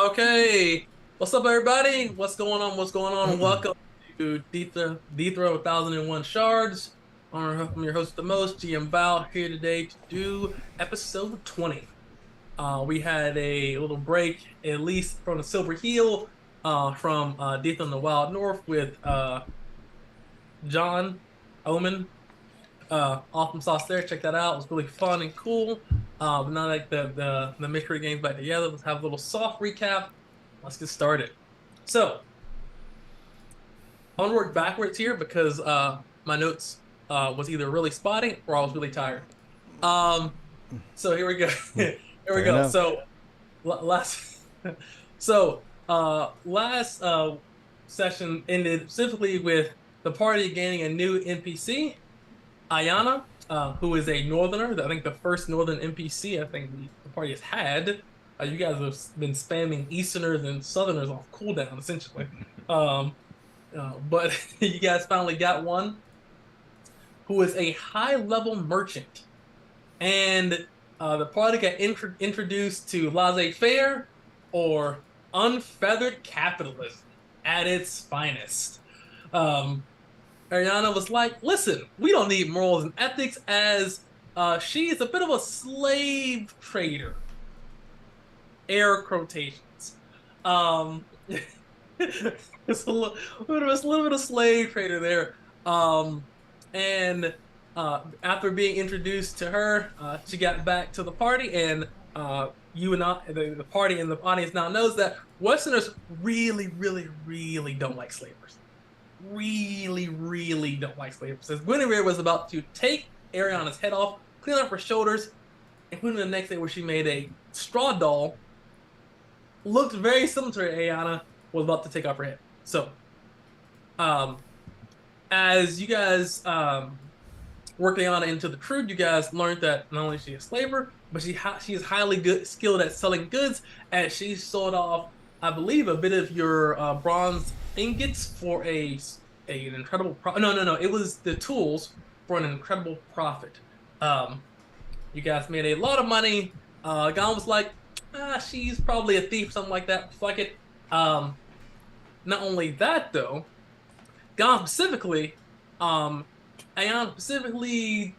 Okay, what's up, everybody? What's going on? What's going on? Welcome to Dithra 1001 Shards. I'm your host, the most GM Val, here today to do episode 20. We had a little break, at least from the Silver Heel, from Dithra in the Wild North with John Omen. Awesome sauce there. Check that out. It was really fun and cool. But now like the mystery games back together. Let's have a little soft recap. Let's get started. So I want to work backwards here because my notes was either really spotty or I was really tired. Um, so here we go. Here we Fair go. enough. So last last session ended specifically with the party gaining a new NPC, Ayana, who is a northerner. I think the first northern NPC I think the party has had. You guys have been spamming Easterners and Southerners off cooldown, essentially. But you guys finally got one who is a high-level merchant. And the party got introduced to laissez-faire, or unfeathered capitalism at its finest. Ariana was like, listen, we don't need morals and ethics as she is a bit of a slave trader. Air quotations. Um, it's a little bit of slave trader there. And after being introduced to her, she got back to the party, and you and I, the party and the audience now knows that Westerners really, really, really don't like slavers. Really, really don't like slavers. As Guinevere was about to take Ariana's head off, clean up her shoulders, and put in the next day where she made a straw doll looked very similar to Ayana, was about to take off her head. So, as you guys worked Ayana into the crew, you guys learned that not only is she a slaver, but she is highly skilled at selling goods, as she sold off, I believe, a bit of your bronze ingots for an incredible profit. No. It was the tools for an incredible profit. You guys made a lot of money. Gon was like, she's probably a thief, something like that. Fuck it. Not only that though, Gon specifically, Aeon specifically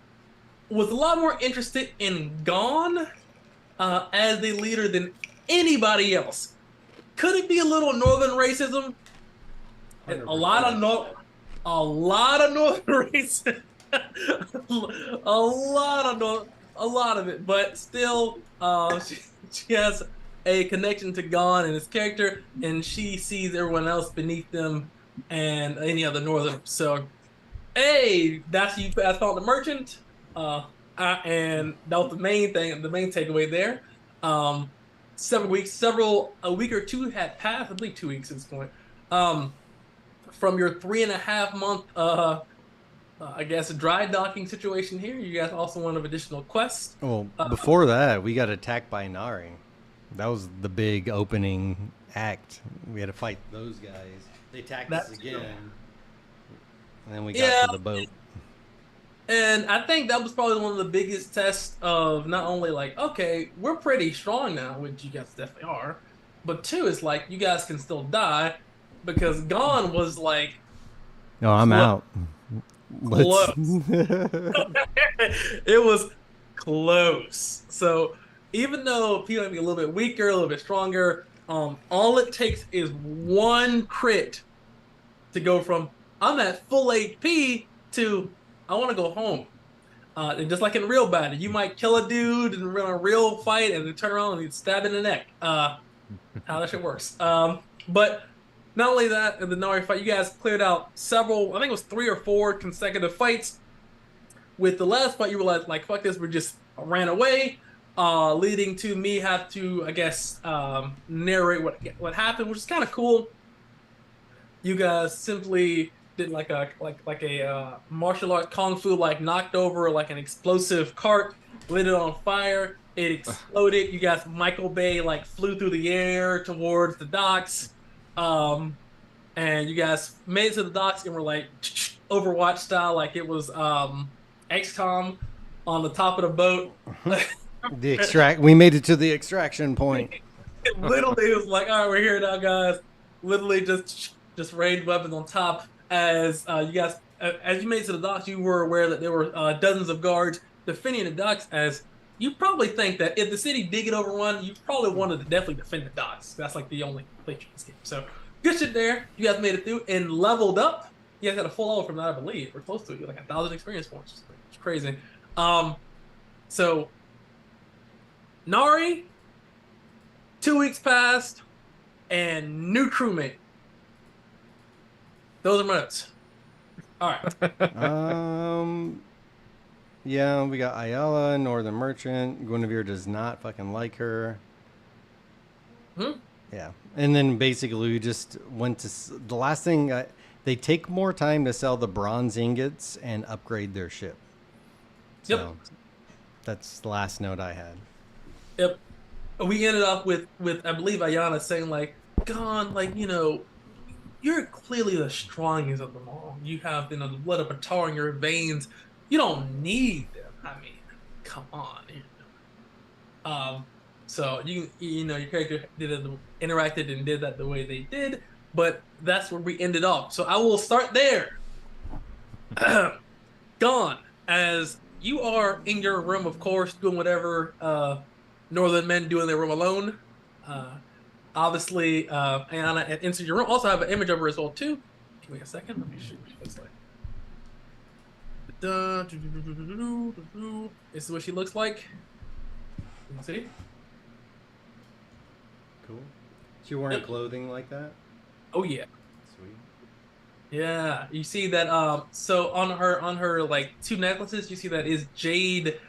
was a lot more interested in Gon as the leader than anybody else. Could it be a little northern racism? 100%. A lot of northern racism. A lot of it, but still, she has a connection to Gon and his character, and she sees everyone else beneath them and any other northern. So, hey, that's you. I found the merchant, and that was the main thing, the main takeaway there. 7 weeks, a week or two had passed. I believe 2 weeks at this point. From your 3.5 month, I guess, dry docking situation here. You guys also want an additional quest. Well, before that, we got attacked by Nari. That was the big opening act. We had to fight those guys. They attacked us again. True. And then we got to the boat. And I think that was probably one of the biggest tests of not only like, okay, we're pretty strong now, which you guys definitely are, but two, it's like you guys can still die, because Gon was like, no, I'm out. Close. It was close. So even though people might be a little bit weaker, a little bit stronger, all it takes is one crit to go from I'm at full HP to I want to go home. And just like in real battle, you might kill a dude and run a real fight and then turn around and you stab in the neck. How that shit works. But not only that, in the Nari fight, you guys cleared out several, I think it was 3 or 4 consecutive fights. With the last fight, you realized, like, fuck this, we just ran away, leading to me have to, I guess, narrate what happened, which is kind of cool. You guys simply did like a martial arts kung fu, like knocked over like an explosive cart, lit it on fire, it exploded. You guys Michael Bay like flew through the air towards the docks. And you guys made it to the docks and were like Overwatch style, like it was XCOM on the top of the boat. We made it to the extraction point. Literally, it was like, all right, we're here now, guys. Literally, just ranged weapons on top. As you guys, as you made it to the docks, you were aware that there were dozens of guards defending the docks. As you probably think that if the city did get overrun, you probably wanted to definitely defend the docks. That's like the only place you can escape. So good shit there. You guys made it through and leveled up. You guys got a full level from that, I believe, or close to it. You're like 1,000 experience points. It's crazy. So Nari, 2 weeks passed, and new crewmate. Those are my notes. All right. Yeah, we got Ayala, Northern Merchant. Guinevere does not fucking like her. Yeah, and then basically we just went to the last thing. They take more time to sell the bronze ingots and upgrade their ship. So Yep. that's the last note I had. Yep. We ended up with I believe Ayana saying like, "Gone, like you're clearly the strongest of them all. You have the blood of Batar in your veins. You don't need them. I mean, come on." So your character interacted and did that the way they did, but that's where we ended up. So I will start there. Gone, as you are in your room, of course, doing whatever northern men do in their room alone. Obviously, Ayana had entered your room. Also have an image of her as well too. Give me a second. Let me show you what she looks like. This is what she looks like. You can see? Cool. She wearing clothing like that? Oh yeah. Sweet. Yeah, you see that. So on her like 2 necklaces, you see that is jade,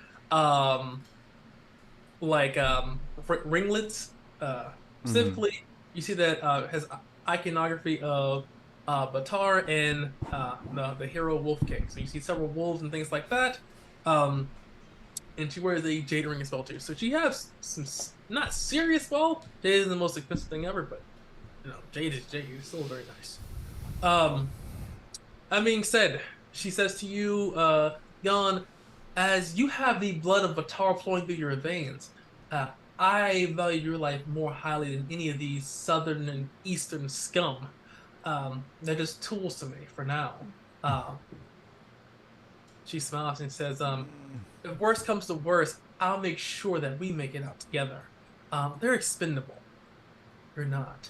like ringlets. Specifically, you see that has iconography of Batar and the hero Wolf King. So you see several wolves and things like that. And she wears a jade ring as well too. So she has some not serious wealth. Jade isn't the most expensive thing ever, but jade is jade. It's still very nice. That being said, she says to you, Jan, as you have the blood of Batar flowing through your veins, I value your life more highly than any of these southern and eastern scum. They're just tools to me for now. She smiles and says, if worst comes to worst, I'll make sure that we make it out together. They're expendable. You're not.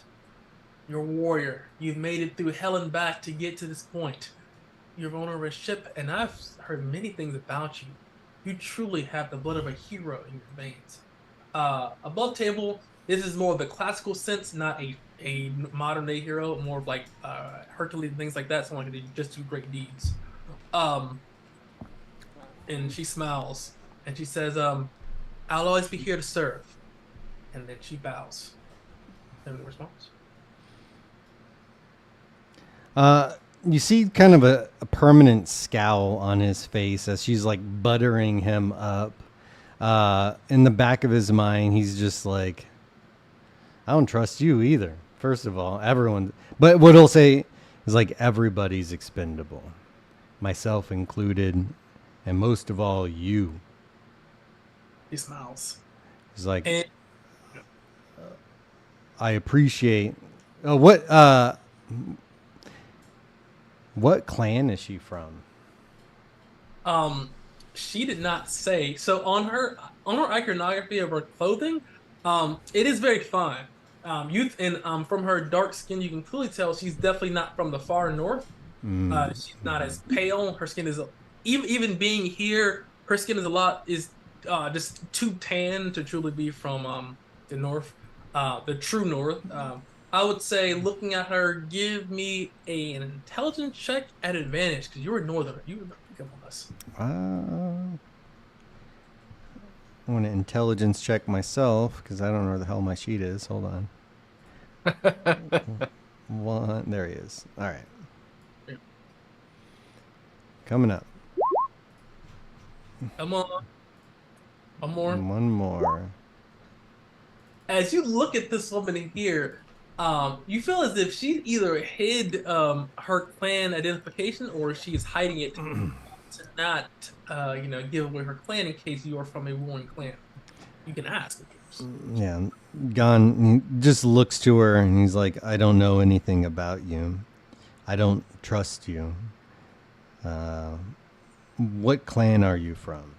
You're a warrior. You've made it through hell and back to get to this point. You're owner a ship, and I've heard many things about you. You truly have the blood of a hero in your veins. Above table, this is more of the classical sense, not a modern day hero, more of like Hercules and things like that, someone who can just do great deeds. And she smiles and she says, I'll always be here to serve. And then she bows. And the response? You see kind of a permanent scowl on his face as she's like buttering him up. In the back of his mind, he's just like, I don't trust you either. First of all, everyone. But what he'll say is like, everybody's expendable, myself included, and most of all, you. He smiles. He's like, and I appreciate. What clan is she from? She did not say. So on her iconography of her clothing, it is very fine. Youth and from her dark skin, you can clearly tell she's definitely not from the far north. She's not as pale. Her skin is even being here. Her skin is just too tan to truly be from the north, the true north. I would say, looking at her, give me an intelligence check at advantage because you're a northerner. You remember pick up on this. I want to intelligence check myself because I don't know where the hell my sheet is. Hold on. One, there he is. All right. Yeah. Coming up. Come on. One more. One more. As you look at this woman here, you feel as if she either hid her clan identification or she's hiding it to not, give away her clan in case you are from a warring clan. You can ask. Yeah, Gon just looks to her and he's like, "I don't know anything about you. I don't trust you. Uh, what clan are you from?"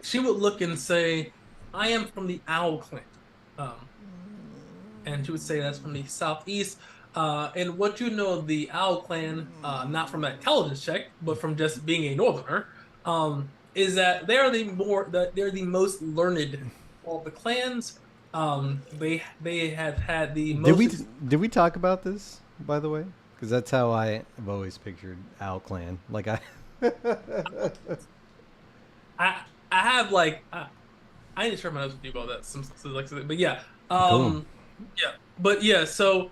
She would look and say, "I am from the Owl Clan," um, and she would say that's from the southeast. And what you know of the Owl Clan, not from an intelligence check, but from just being a Northerner, is that they're the most learned of all the clans. They have had the Did most. we did we talk about this, by the way? Because that's how I have always pictured Owl Clan. Like I. I I have I need to share my notes with you about that. But yeah, Cool. yeah, but yeah. So,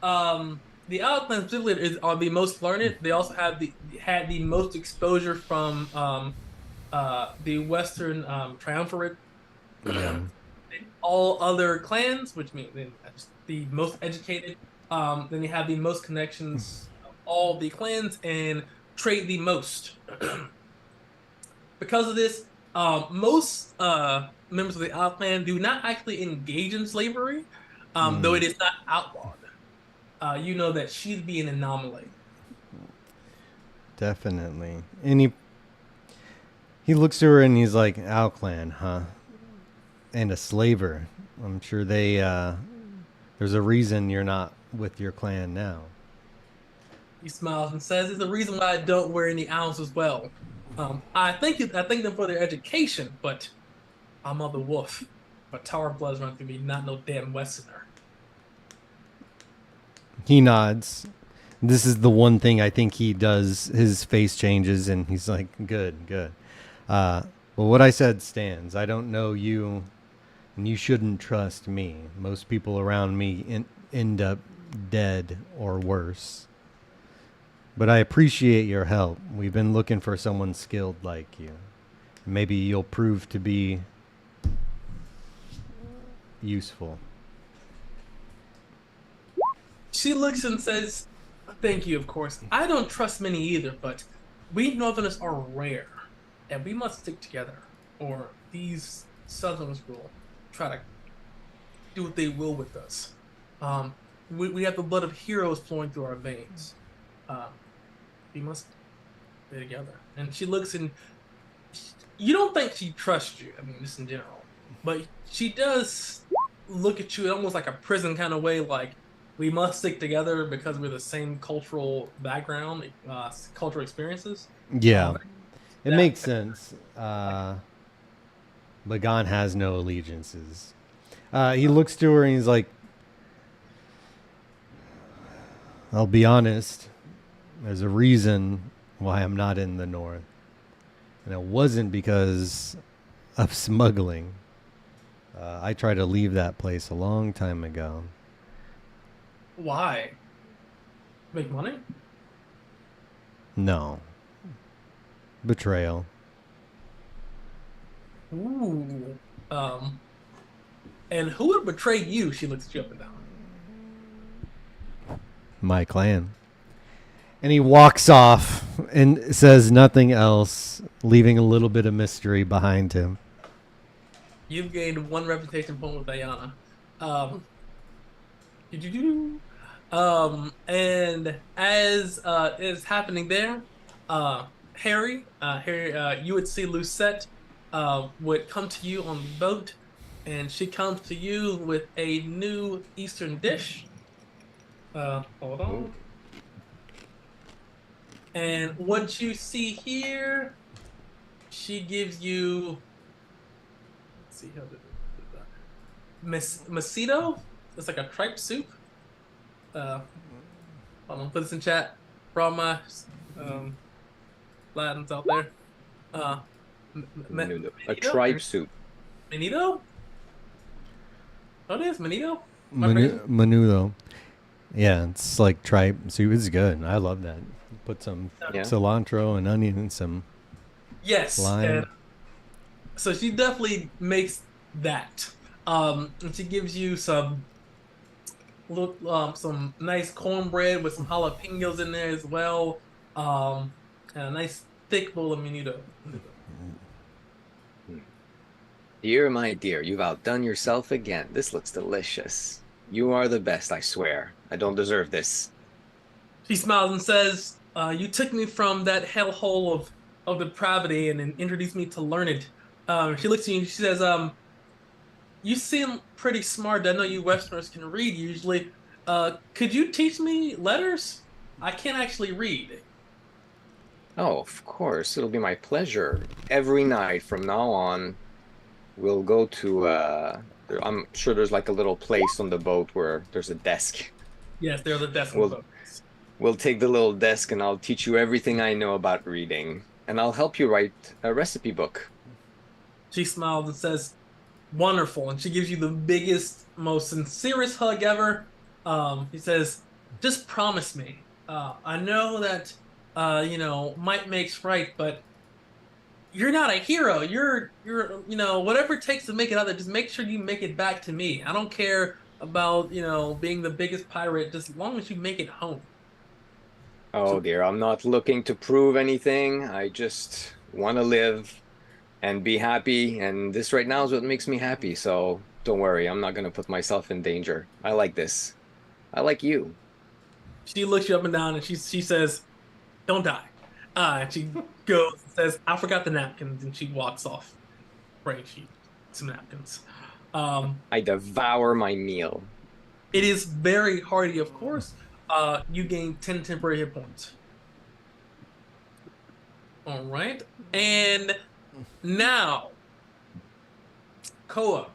the Outlands specifically are the most learned. They also had the most exposure from the Western Triumvirate. Yeah. All other clans, which means the most educated. Then you have the most connections of all the clans and trade the most. Because of this, most members of the Odd Clan do not actually engage in slavery, though it is not outlawed. You know that she'd be an anomaly. Definitely. And he looks to her and he's like, "Owl Clan, huh? And a slaver. I'm sure there's a reason you're not with your clan now." He smiles and says, "It's the reason why I don't wear any owls as well. I thank them for their education, but I'm of the wolf. But Tower Bloods run through me, not no damn Westerner." He nods. This is the one thing I think he does. His face changes and he's like, "Good, good." Well, what I said stands. I don't know you, and you shouldn't trust me. Most people around me end up dead or worse. But I appreciate your help. We've been looking for someone skilled like you. Maybe you'll prove to be useful. She looks and says, "Thank you, of course. I don't trust many either, but we Northerners are rare, and we must stick together, or these Southerners will try to do what they will with us. We have the blood of heroes flowing through our veins. Um, we must stay together." And she looks and you don't think she trusts you. I mean, just in general, but she does look at you almost like a prison kind of way, like we must stick together because we're the same cultural background, cultural experiences. Yeah, it That makes sense. Magan has no allegiances. He looks to her and he's like, "I'll be honest. There's a reason why I'm not in the north. And it wasn't because of smuggling. I tried to leave that place a long time ago." Why? Make money? No. Betrayal. Ooh. And who would betray you? She looks at you up and down. My clan. And he walks off and says nothing else, leaving a little bit of mystery behind him. You've gained one reputation point with Diana. Um, do-do-do-do. And as is happening there, Harry, you would see Lucette would come to you on the boat, and she comes to you with a new Eastern dish. Hold on. And what you see here, she gives you. Let's see how to do that. Masito. It's like a tripe soup. Hold on, put this in chat for all my Latins out there. A tripe soup. Manito? What is Manito? Menudo. Yeah, it's like tripe soup. It's good. I love that. Put some cilantro and onion and some lime. And so she definitely makes that. And she gives you some nice cornbread with some jalapenos in there as well. And a nice thick bowl of menudo. Dear, my dear, you've outdone yourself again. This looks delicious. You are the best, I swear. I don't deserve this. She smiles and says, "You took me from that hellhole of depravity and then introduced me to learned." She looks at you and she says, "You seem pretty smart. I know you Westerners can read usually. Could you teach me letters? I can't actually read." Oh, of course, it'll be my pleasure. Every night from now on, we'll go to I'm sure there's like a little place on the boat where there's a desk. Yes, they're the desk on the We'll boat. we'll take the little desk and I'll teach you everything I know about reading, and I'll help you write a recipe book. She smiles and says, "Wonderful," and she gives you the biggest, most sincerest hug ever. He says, "Just promise me. I know that might makes right, but you're not a hero. You're whatever it takes to make it out there. Just make sure you make it back to me. I don't care about being the biggest pirate, just as long as you make it home." Oh So dear, I'm not looking to prove anything. I just want to live and be happy, and this right now is what makes me happy. So don't worry, I'm not going to put myself in danger. I like this. I like you. she looks you up and down, and she says, "Don't die." And she goes and says, "I forgot the napkins," and she walks off, bringing she some napkins. Um, I devour my meal. it is very hardy, of course. You gain 10 temporary hit points. All right. And now, Koa,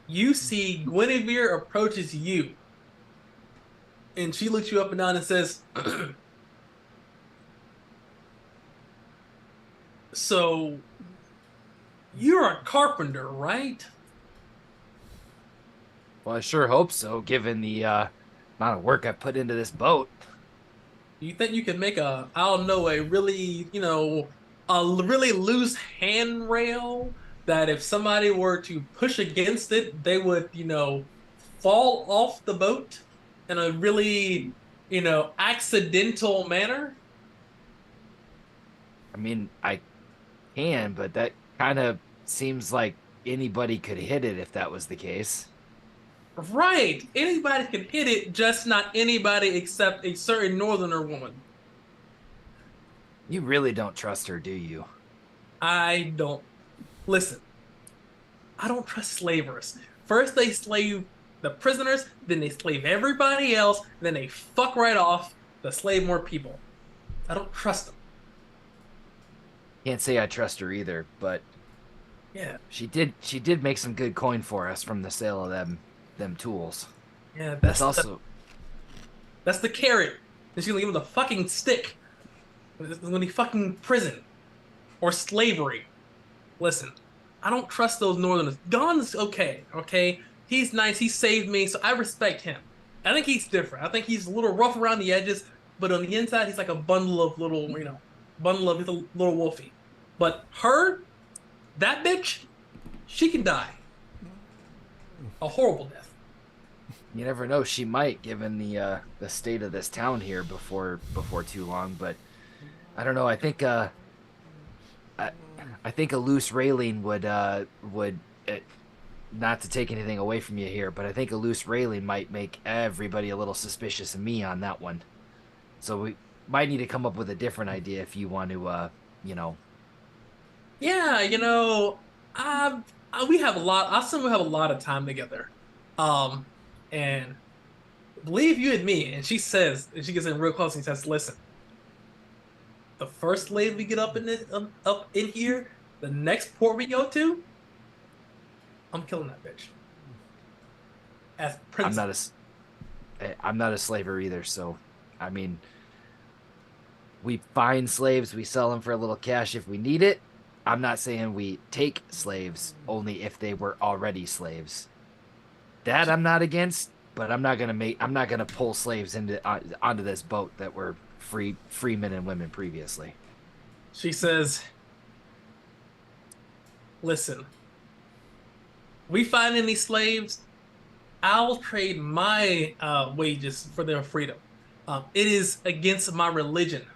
you see Guinevere approaches you, and she looks you up and down and says, "So, you're a carpenter, right?" Well, I sure hope so, given the amount of work I put into this boat. You think you can make I don't know, a really, a really loose handrail that if somebody were to push against it, they would, fall off the boat in a really, accidental manner? I mean, I can, but that kind of seems like anybody could hit it if that was the case. Right. Anybody can hit it, just not anybody except a certain northerner woman. You really don't trust her, do you? I don't. Listen, I don't trust slavers. First they slave the prisoners, then they slave everybody else, then they fuck right off to slave more people. I don't trust them. Can't say I trust her either, but Yeah, she did make some good coin for us from the sale of them tools. yeah, That's also that's the carrot. And she's gonna give him the fucking stick. It's gonna be fucking prison or slavery. Listen, I don't trust those northerners. Don's okay, okay? He's nice, he saved me, so I respect him. I think he's different. I think he's a little rough around the edges, but on the inside, he's like a bundle of little, bundle of little wolfie. But her, that bitch, she can die. A horrible death. you never know, she might, given the state of this town here before too long. But I don't know. I think a loose railing would not to take anything away from you here, but I think a loose railing might make everybody a little suspicious of me on that one. So we might need to come up with a different idea if you want to, Yeah, I, we have a lot. I assume we have a lot of time together. Um, and believe you and me. And she says, and she gets in real close and says, "Listen, the first lane we get up in here, the next port we go to, I'm killing that bitch as I'm prince." I'm not a slaver either. So, I mean, we find slaves, we sell them for a little cash if we need it. I'm not saying we take slaves only if they were already slaves. That I'm not against, but I'm not gonna pull slaves into onto this boat that were free men and women previously. She says, "Listen, we find any slaves, I'll trade my wages for their freedom. It is against my religion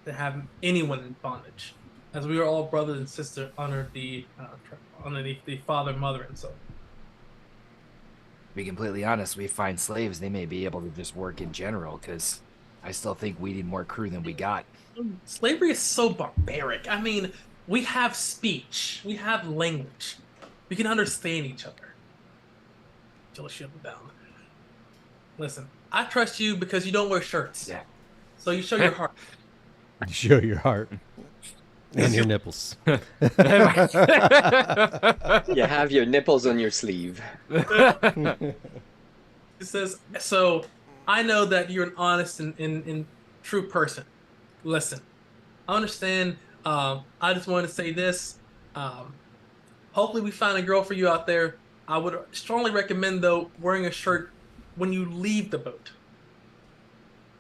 to have anyone in bondage, as we are all brothers and sisters under the underneath the father, mother, and so. To be completely honest, we find slaves, they may be able to just work in general, because I still think we need more crew than we got. Slavery is so barbaric. I mean, we have speech, we have language, we can understand each other. Chill the shit down. Listen, I trust you because you don't wear shirts. Yeah. So you show your heart. You show your heart and your nipples. You have your nipples on your sleeve. It says, so I know that you're an honest and true person. Listen, I understand. I just want to say this. Hopefully we find a girl for you out there. I would strongly recommend, though, wearing a shirt when you leave the boat.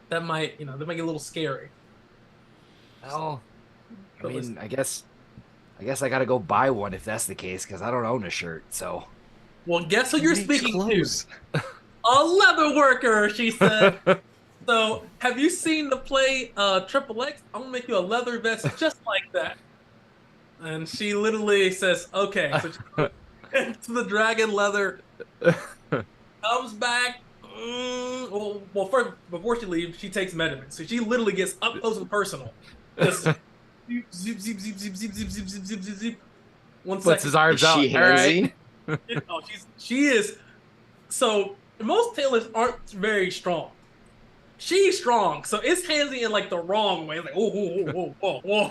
That might get a little scary. Well, I mean, I guess I gotta go buy one if that's the case, because I don't own a shirt. So, well, guess who you're speaking to? A leather worker, she said. So, have you seen the play Triple X? I'm gonna make you a leather vest just like that. And she literally says, "Okay." So she into the dragon leather, comes back. Well, first before she leaves, she takes measurements. So she literally gets up close and personal. Just zip, zip, zip, zip, zip, zip, zip, zip, zip, zip, zip. puts his arms out. Is she handsy? She is. So most tailors aren't very strong. She's strong, so it's handsy in like the wrong way. Like, whoa, whoa, whoa, whoa,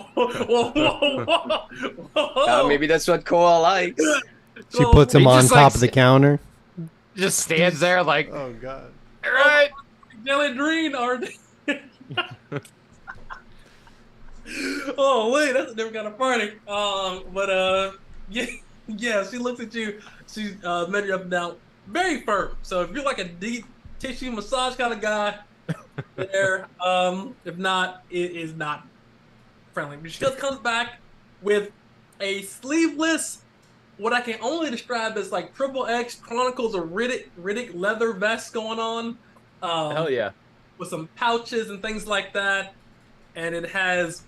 whoa, whoa. Maybe that's what Koa likes. She puts him he on just, top like, of the counter. Just stands there like, Oh God. all right. Jelly Green are. Oh wait, that's a different kind of party. Yeah, she looks at you. She's met you up and down, very firm. So if you're like a deep tissue massage kind of guy, there. If not, it is not friendly. But she just comes back with a sleeveless, what I can only describe as like Triple X Chronicles of Riddick leather vest going on. Hell yeah. With some pouches and things like that. And it has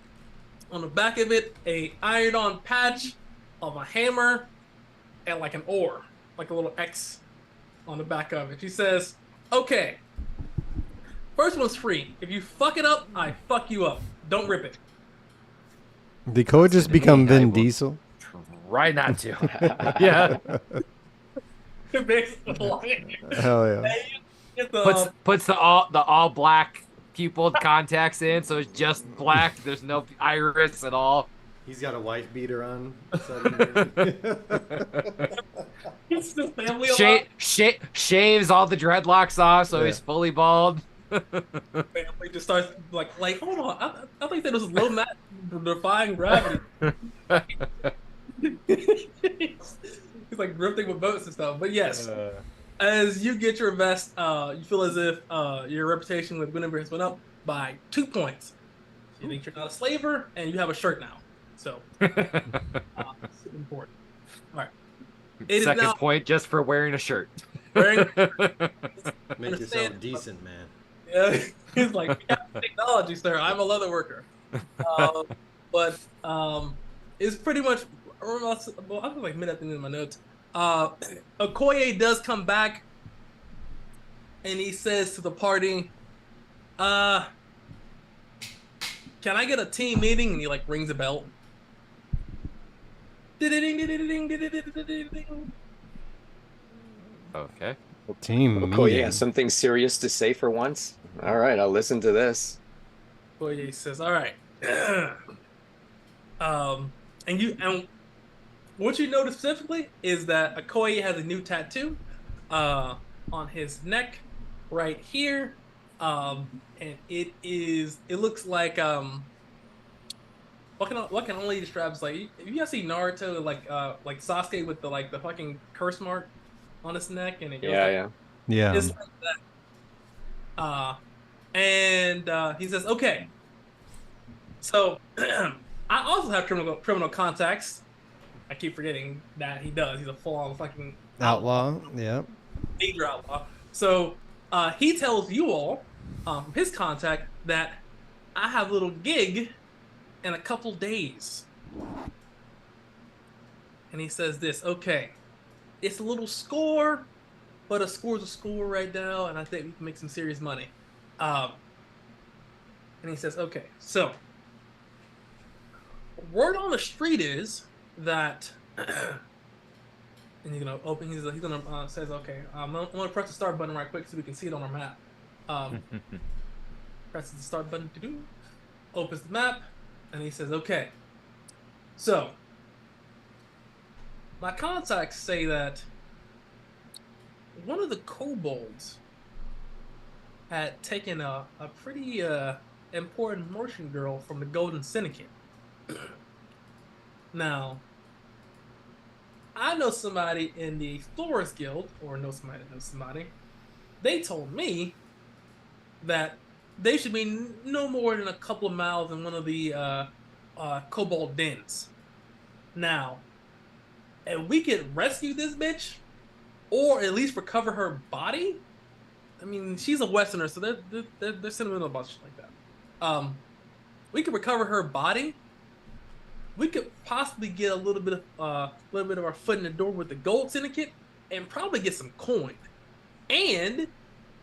on the back of it a ironed-on patch of a hammer and like an oar, like a little X on the back of it. She says, "Okay, first one's free. If you fuck it up, I fuck you up. Don't rip it." Did Koa just become Vin Diesel? Try not to. Yeah. Hell yeah. Puts the all black pupiled contacts in, so it's just black. There's no iris at all. He's got a wife beater on. It's the family shaves all the dreadlocks off, so he's fully bald. Family just starts like hold on. I think that was low mat defying gravity. He's like drifting with boats and stuff. But yes, as you get your vest, you feel as if your reputation with Guinevere has went up by 2 points. You think you're not a slaver, and you have a shirt now. So, it's important. All right. Second point just for wearing a shirt. Make yourself decent, man. Yeah, he's like, we have technology, sir. I'm a leather worker. But it's pretty much, I was like mid at the end of my notes. Okoye does come back, and he says to the party, "Can I get a team meeting?" And he like rings a bell. Okay. Team Okoye meeting. has something serious to say for once. All right, I'll listen to this. Okoye says, "All right." And what you notice specifically is that Okoye has a new tattoo on his neck right here. And it looks like what can only describe as like, if you guys see Naruto like Sasuke with the fucking curse mark on his neck, and it goes yeah. It's like that. And he says, "Okay, so I also have criminal contacts." I keep forgetting that he does. He's a full-on fucking Outlaw. Yeah. major outlaw. So he tells you all, his contact, that I have a little gig in a couple days. and he says this. Okay, it's a little score, but a score's a score right now, and I think we can make some serious money. Um, and he says, okay, so word on the street is that, and he's gonna open. He's gonna says, okay, I'm gonna press the start button right quick so we can see it on our map. Presses the start button to do, opens the map, and he says, okay, so my contacts say that one of the kobolds had taken a pretty important merchant girl from the Golden Syndicate. Now, I know somebody in the Explorers Guild, or know somebody that knows somebody. They told me that they should be no more than a couple of miles in one of the kobold dens. Now, if we could rescue this bitch, or at least recover her body, I mean, she's a Westerner, so they're sentimental about shit like that. We could recover her body. We could possibly get a little bit of our foot in the door with the Gold Syndicate, and probably get some coin. And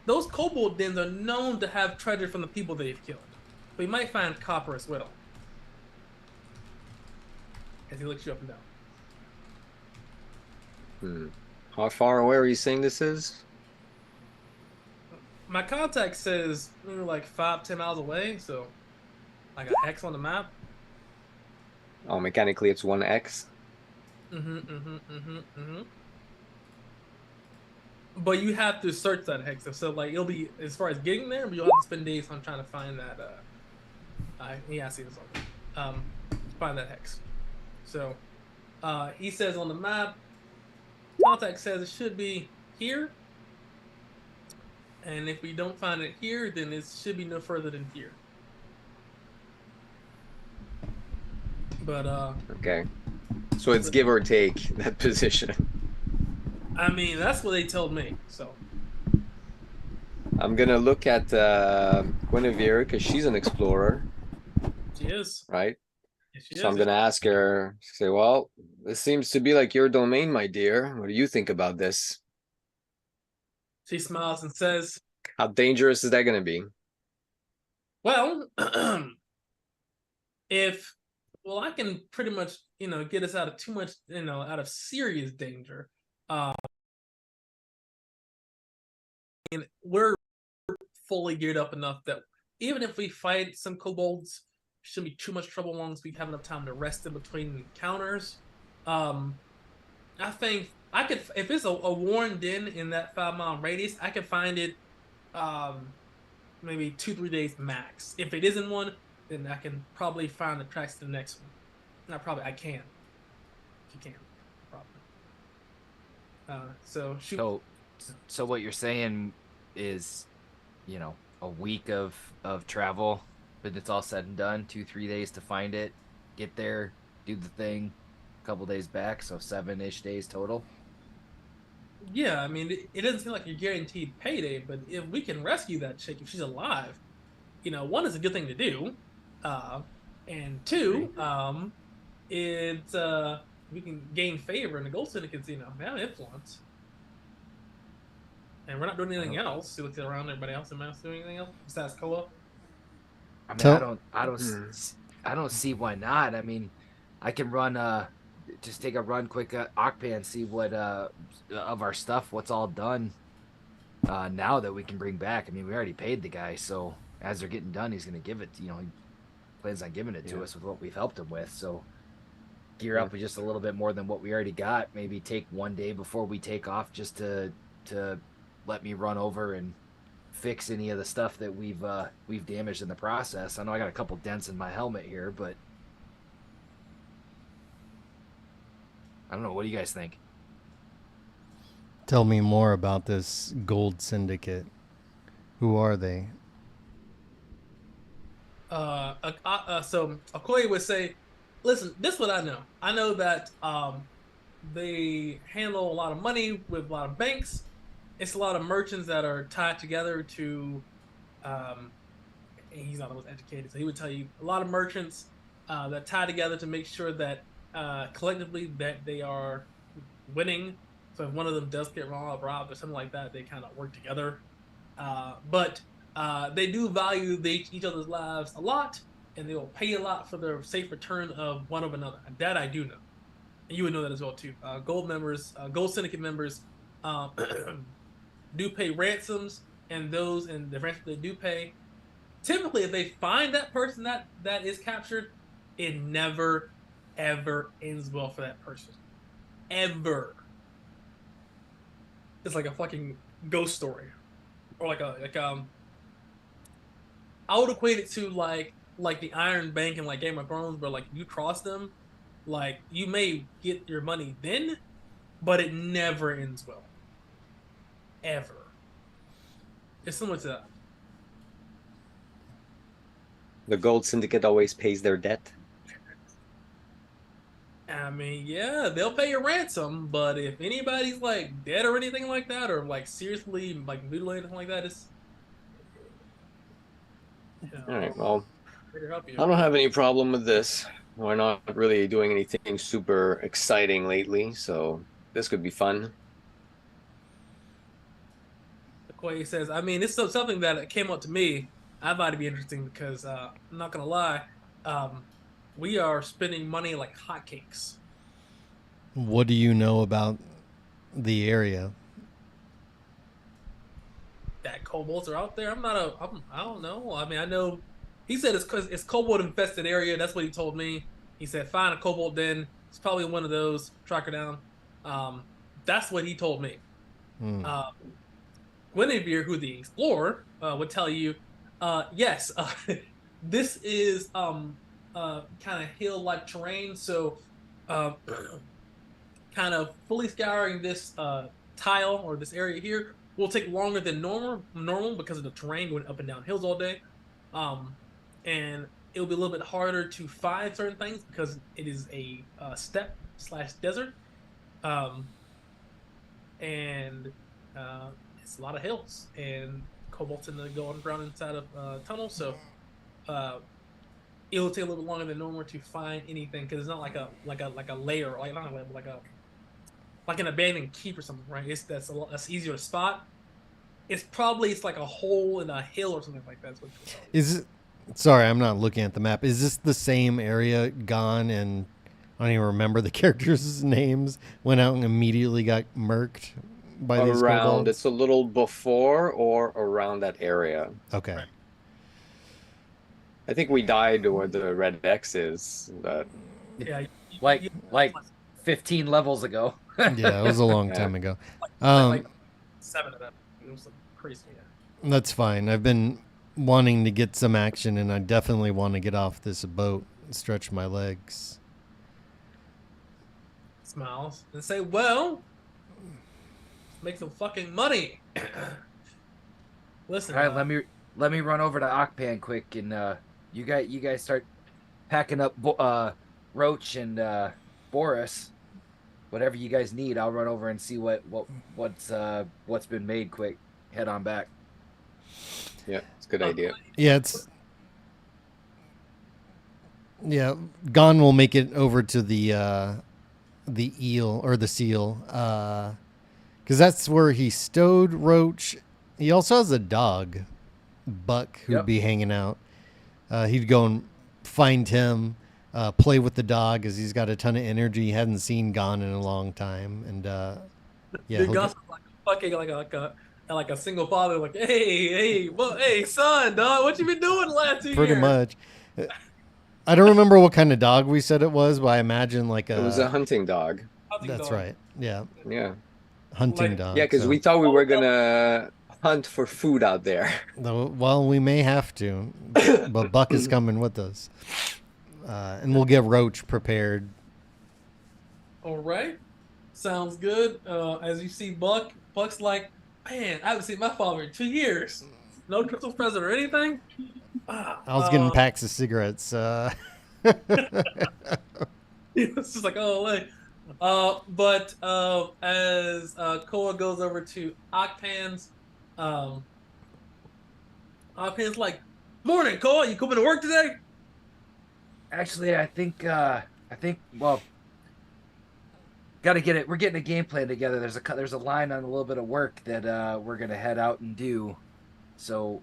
those kobold dens are known to have treasure from the people they've killed. We might find copper as well. As he looks you up and down. How far away are you saying this is? My contact says we were like 5-10 miles away, so like a X on the map. Oh, mechanically it's 1x. But you have to search that hex, so like it'll be as far as getting there, but you'll have to spend days on trying to find that. Yeah, I see this already. Find that hex. So, he says on the map, contact says it should be here, and if we don't find it here, then it should be no further than here. But okay, so it's give or take that position. I mean, that's what they told me. So I'm gonna look at Guinevere because she's an explorer, she is. right? Yes, she So I'm is. gonna ask her. Say, well, this seems to be like your domain, my dear. What do you think about this? She smiles and says, How dangerous is that gonna be? "Well, well, I can pretty much, get us out of too much, out of serious danger. And we're fully geared up enough that even if we fight some kobolds, shouldn't be too much trouble as long as we have enough time to rest in between encounters. I think I could, if it's a worn den in that 5-mile radius, I could find it maybe 2-3 days max. If it isn't one, then I can probably find the tracks to the next one. I can. If you can, probably. So shoot. So what you're saying is, a week of travel, but it's all said and done, 2-3 days to find it, get there, do the thing, a couple days back, so 7-ish days total. Yeah, I mean, it doesn't seem like a guaranteed payday, but if we can rescue that chick, if she's alive, one, is a good thing to do, and two, it's we can gain favor in the Gold Syndicates, they have influence, and we're not doing anything else. You look around, everybody else, am I doing anything else besides co-op? I mean, I don't see why not. I mean, I can run just take a run quick Ocpan, see what of our stuff, what's all done now that we can bring back. I mean, we already paid the guy, so as they're getting done, he's gonna give it. He plans on giving it to us with what we've helped him with. So gear up with just a little bit more than what we already got. Maybe take one day before we take off just to let me run over and fix any of the stuff that we've damaged in the process. I know I got a couple dents in my helmet here, but I don't know. What do you guys think? Tell me more about this Gold Syndicate. Who are they? So Okoye would say, listen, this is what I know. I know that they handle a lot of money with a lot of banks. It's a lot of merchants that are tied together to, he's not the most educated, so he would tell you a lot of merchants that tie together to make sure that collectively that they are winning. So if one of them does get robbed or something like that, they kind of work together. But they do value each other's lives a lot, and they will pay a lot for the safe return of one of another. And that I do know. And you would know that as well too. Gold Syndicate members, um, do pay ransoms, and the ransom they do pay, typically, if they find that person that is captured, it never ever ends well for that person. Ever. It's like a fucking ghost story, or I would equate it to like the Iron Bank in like Game of Thrones, where like you cross them, like you may get your money then, but it never ends well. Ever. It's similar to that. The Gold Syndicate always pays their debt. I mean, yeah, they'll pay your ransom, but if anybody's like dead or anything like that, or like seriously like mutilated or anything like that, it's All right, well, help you. I don't have any problem with this. We're not really doing anything super exciting lately, so this could be fun. Quay says, I mean, it's something that came up to me. I thought it'd be interesting because I'm not gonna lie, we are spending money like hotcakes. What do you know about the area? That kobolds are out there. I don't know. I mean, I know. He said it's because it's kobold infested area. That's what he told me. He said find a kobold den. It's probably one of those. Track her down. That's what he told me. Guinevere, who the explorer, would tell you, yes, this is kind of hill-like terrain, so kind of fully scouring this tile or this area here will take longer than normal because of the terrain going up and down hills all day, and it'll be a little bit harder to find certain things because it is a steppe/desert, and it's a lot of hills, and kobolds tend to go underground inside of tunnels, so it'll take a little bit longer than normal to find anything because it's not like a layer, like not a layer, but like an abandoned keep or something, right? That's easier to spot. It's like a hole in a hill or something like that. Sorry, I'm not looking at the map. Is this the same area gone and I don't even remember the characters' names, went out and immediately got murked by these kobolds? It's a little before or around that area. Okay. Right. I think we died where the red X is. But... Yeah, like 15 levels ago. Yeah, it was a long time ago. Like 7 of them. It was crazy. Yeah. That's fine. I've been wanting to get some action, and I definitely want to get off this boat and stretch my legs. Smiles and say, "Well, make some fucking money." Listen. All right, let me run over to Okpan quick, and you guys start packing up Roach and Boris. Whatever you guys need, I'll run over and see what's been made. Quick, head on back. Yeah, it's a good idea. Yeah, Gon will make it over to the eel or the seal, because that's where he stowed Roach. He also has a dog, Buck, who'd be hanging out. He'd go and find him, play with the dog, as he's got a ton of energy. He hadn't seen Gon in a long time, and yeah, Gon's like a single father, like, hey, son, dog, what you been doing the last 2 years? Pretty much. I don't remember what kind of dog we said it was, but I imagine it was a hunting dog. That's right. Yeah. Yeah. Hunting dog. Yeah, because we thought we were gonna hunt for food out there. Well, we may have to, but Buck is coming with us, and we'll get Roach prepared. All right, sounds good. As you see, Buck's like, man, I haven't seen my father in 2 years. No Christmas present or anything. I was getting packs of cigarettes. It's just like, oh, wait. But as Koa goes over to Okpan's, Okpan's like, morning, Koa, you coming to work today? Actually, I think well, got to get it. We're getting a game plan together. There's a line on a little bit of work that we're gonna head out and do. So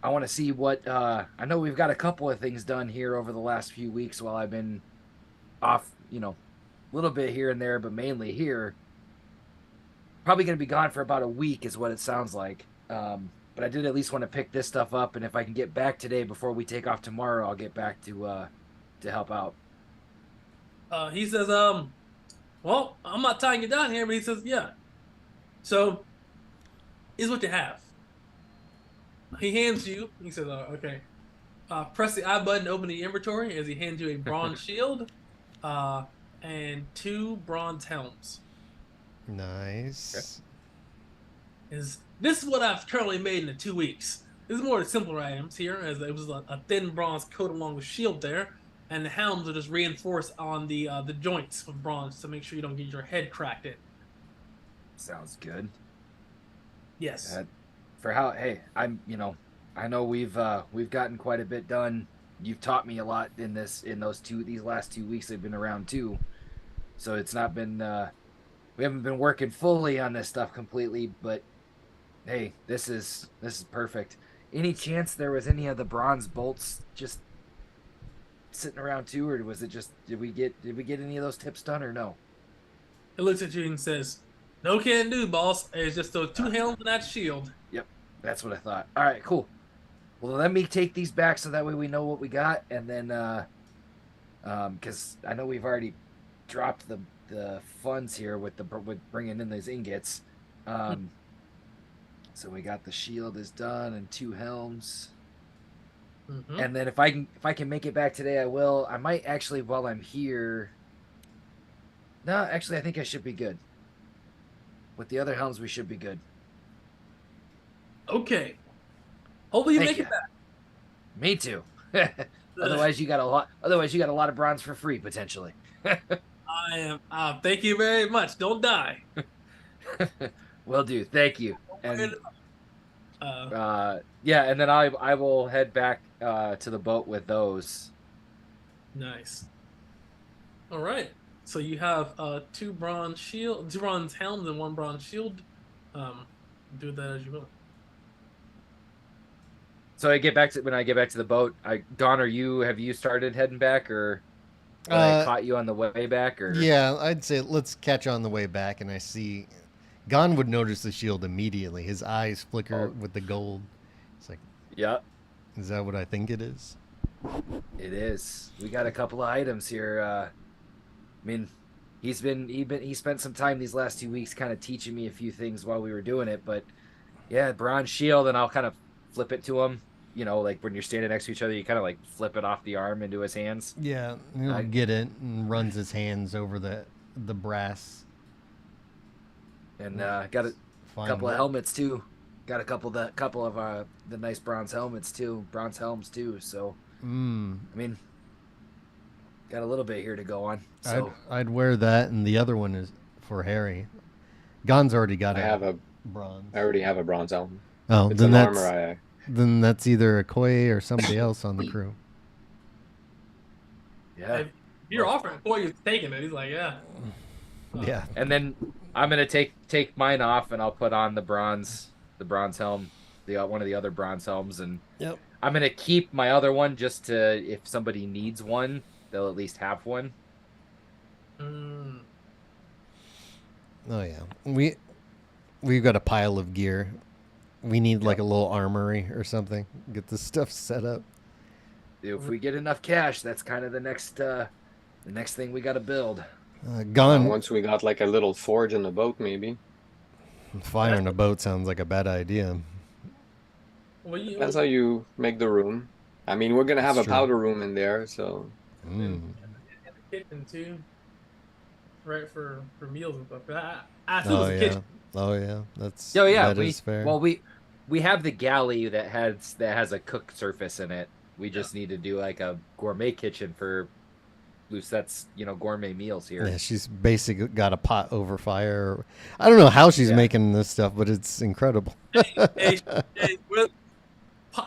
I want to see what I know. We've got a couple of things done here over the last few weeks while I've been off. A little bit here and there, but mainly here. Probably gonna be gone for about a week, is what it sounds like. But I did at least want to pick this stuff up, and if I can get back today before we take off tomorrow, I'll get back to help out. He says, well, I'm not tying you down here, but he says, yeah. So, here's what you have. He hands you, he says, okay. Press the I button to open the inventory as he hands you a bronze shield and 2 bronze helms. Nice. Okay. This is what I've currently made in the 2 weeks. This is more the simpler items here, as it was a thin bronze coat along with shield there, and the helms are just reinforced on the joints with bronze to make sure you don't get your head cracked in. Sounds good. Yes. For how? Hey, I know we've gotten quite a bit done. You've taught me a lot in these last 2 weeks I've been around too. So it's not been we haven't been working fully on this stuff completely, but hey, this is perfect. Any chance there was any of the bronze bolts just sitting around too, or was it just did we get any of those tips done or no? He looks at you and says, "No can do, boss. It's just those 2 helms and that shield." Yep, that's what I thought. All right, cool. Well, let me take these back so that way we know what we got, and then because I know we've already dropped the funds here with bringing in those ingots. So we got the shield is done and 2 helms. Mm-hmm. And then if I can make it back today, I will. I might actually, while I'm here. No, actually, I think I should be good. With the other helms, we should be good. Okay. Hopefully you make it back. Me too. Otherwise, you got a lot of bronze for free potentially. I am. Thank you very much. Don't die. Will do. Thank you. And yeah, and then I will head back to the boat with those. Nice. All right. So you have 2 bronze helms and 1 bronze shield. Do that as you will. So when I get back to the boat, Don, have you started heading back, or I caught you on the way back? Or yeah, I'd say let's catch on the way back, and I see Gon would notice the shield immediately. His eyes flicker with the gold. It's like, yeah, is that what I think it is? It is. We got a couple of items here. I mean, he spent some time these last 2 weeks kind of teaching me a few things while we were doing it, but yeah, bronze shield, and I'll kind of flip it to him. Like when you're standing next to each other, you kind of like flip it off the arm into his hands. Yeah, he'll get it and runs his hands over the brass. And got a couple of helmets too. Got a couple of the nice bronze helmets too, bronze helms too. So, I mean, got a little bit here to go on. So I'd wear that, and the other one is for Harry. Gon's already got bronze. I already have a bronze helm. Oh, it's then armor. Then that's either a Koi or somebody else on the crew. Yeah. If you're offering Koi, he's taking it. He's like, yeah. Yeah. And then I'm gonna take mine off, and I'll put on the bronze helm, one of the other bronze helms, and yep. I'm gonna keep my other one just to, if somebody needs one, they'll at least have one. Oh yeah, we've got a pile of gear. We need like a little armory or something. Get this stuff set up. If we get enough cash, that's kind of the next thing we got to build. Once we got like a little forge in the boat, maybe. Fire in a boat sounds like a bad idea. That's how you make the room. I mean, we're gonna have a powder room in there, so. And the kitchen too, right for meals and stuff. Kitchen. Oh yeah, that's. Oh yeah, that is fair. Well, we have the galley that has a cook surface in it. We just need to do like a gourmet kitchen for Lucettes, gourmet meals here. Yeah, she's basically got a pot over fire. I don't know how she's making this stuff, but it's incredible. hey,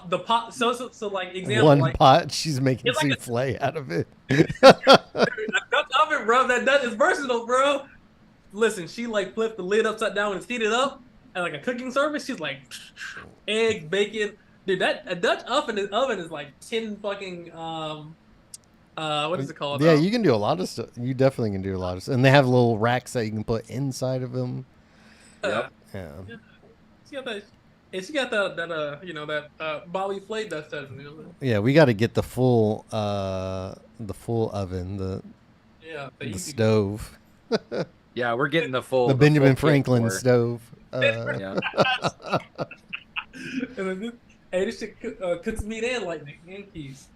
the pot. So like example. One pot, she's making souffle out of it. That oven, bro. That is versatile, bro. listen, she like flipped the lid upside down and heated up, and like a cooking service. She's like, eggs, bacon. Dude, that a Dutch oven is like 10 fucking what is it called? Yeah, you can do a lot of stuff. You definitely can do a lot of stuff. And they have little racks that you can put inside of them. Yep. Yeah. She got that. And she got that Bobby Flay Dutch oven. You know? Yeah, we got to get the full oven, the stove. Yeah, we're getting the full. The the Benjamin full Franklin stove. Yeah. And then this shit cooks meat and lightning and keys.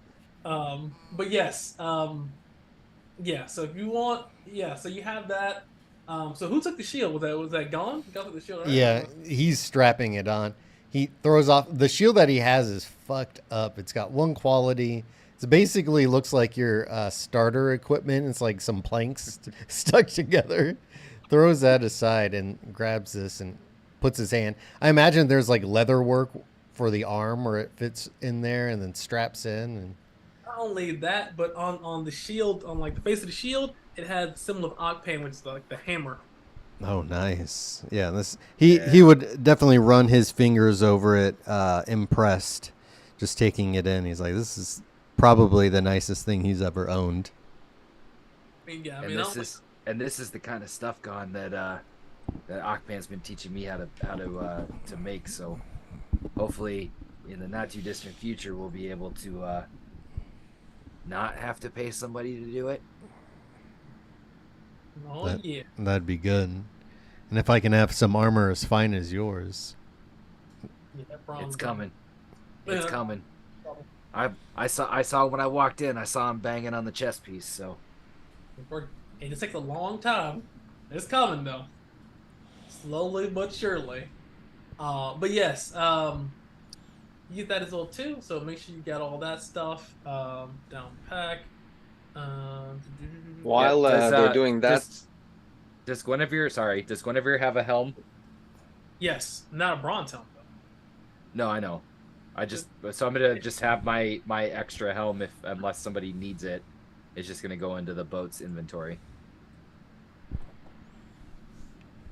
But yes, yeah. So if you want, yeah. So you have that. So who took the shield? Was that gone? Got took the shield, right? Yeah, he's strapping it on. He throws off the shield that he has is fucked up. It's got one quality. It basically looks like your starter equipment. It's like some planks stuck together. Throws that aside and grabs this and puts his hand. I imagine there's like leather work for the arm where it fits in there and then straps in. And not only that, but on the shield, on like the face of the shield, it had the symbol of Octane, which is like the hammer. oh, nice. Yeah, he would definitely run his fingers over it, impressed, just taking it in. He's like, this is probably the nicest thing he's ever owned. I mean, yeah, And this is the kind of stuff gone that that Akpan's been teaching me how to make. So hopefully, in the not too distant future, we'll be able to not have to pay somebody to do it. Oh yeah, that'd be good. And if I can have some armor as fine as yours, it's coming. It's coming. I saw when I walked in. I saw him banging on the chest piece. So it just takes a long time. It's coming though, slowly but surely. But yes, you get that as well too. So make sure you got all that stuff down pack. While they're doing that, does Guinevere have a helm? Yes, not a bronze helm though. No, I know. So I'm gonna just have my extra helm unless somebody needs it. It's just gonna go into the boat's inventory.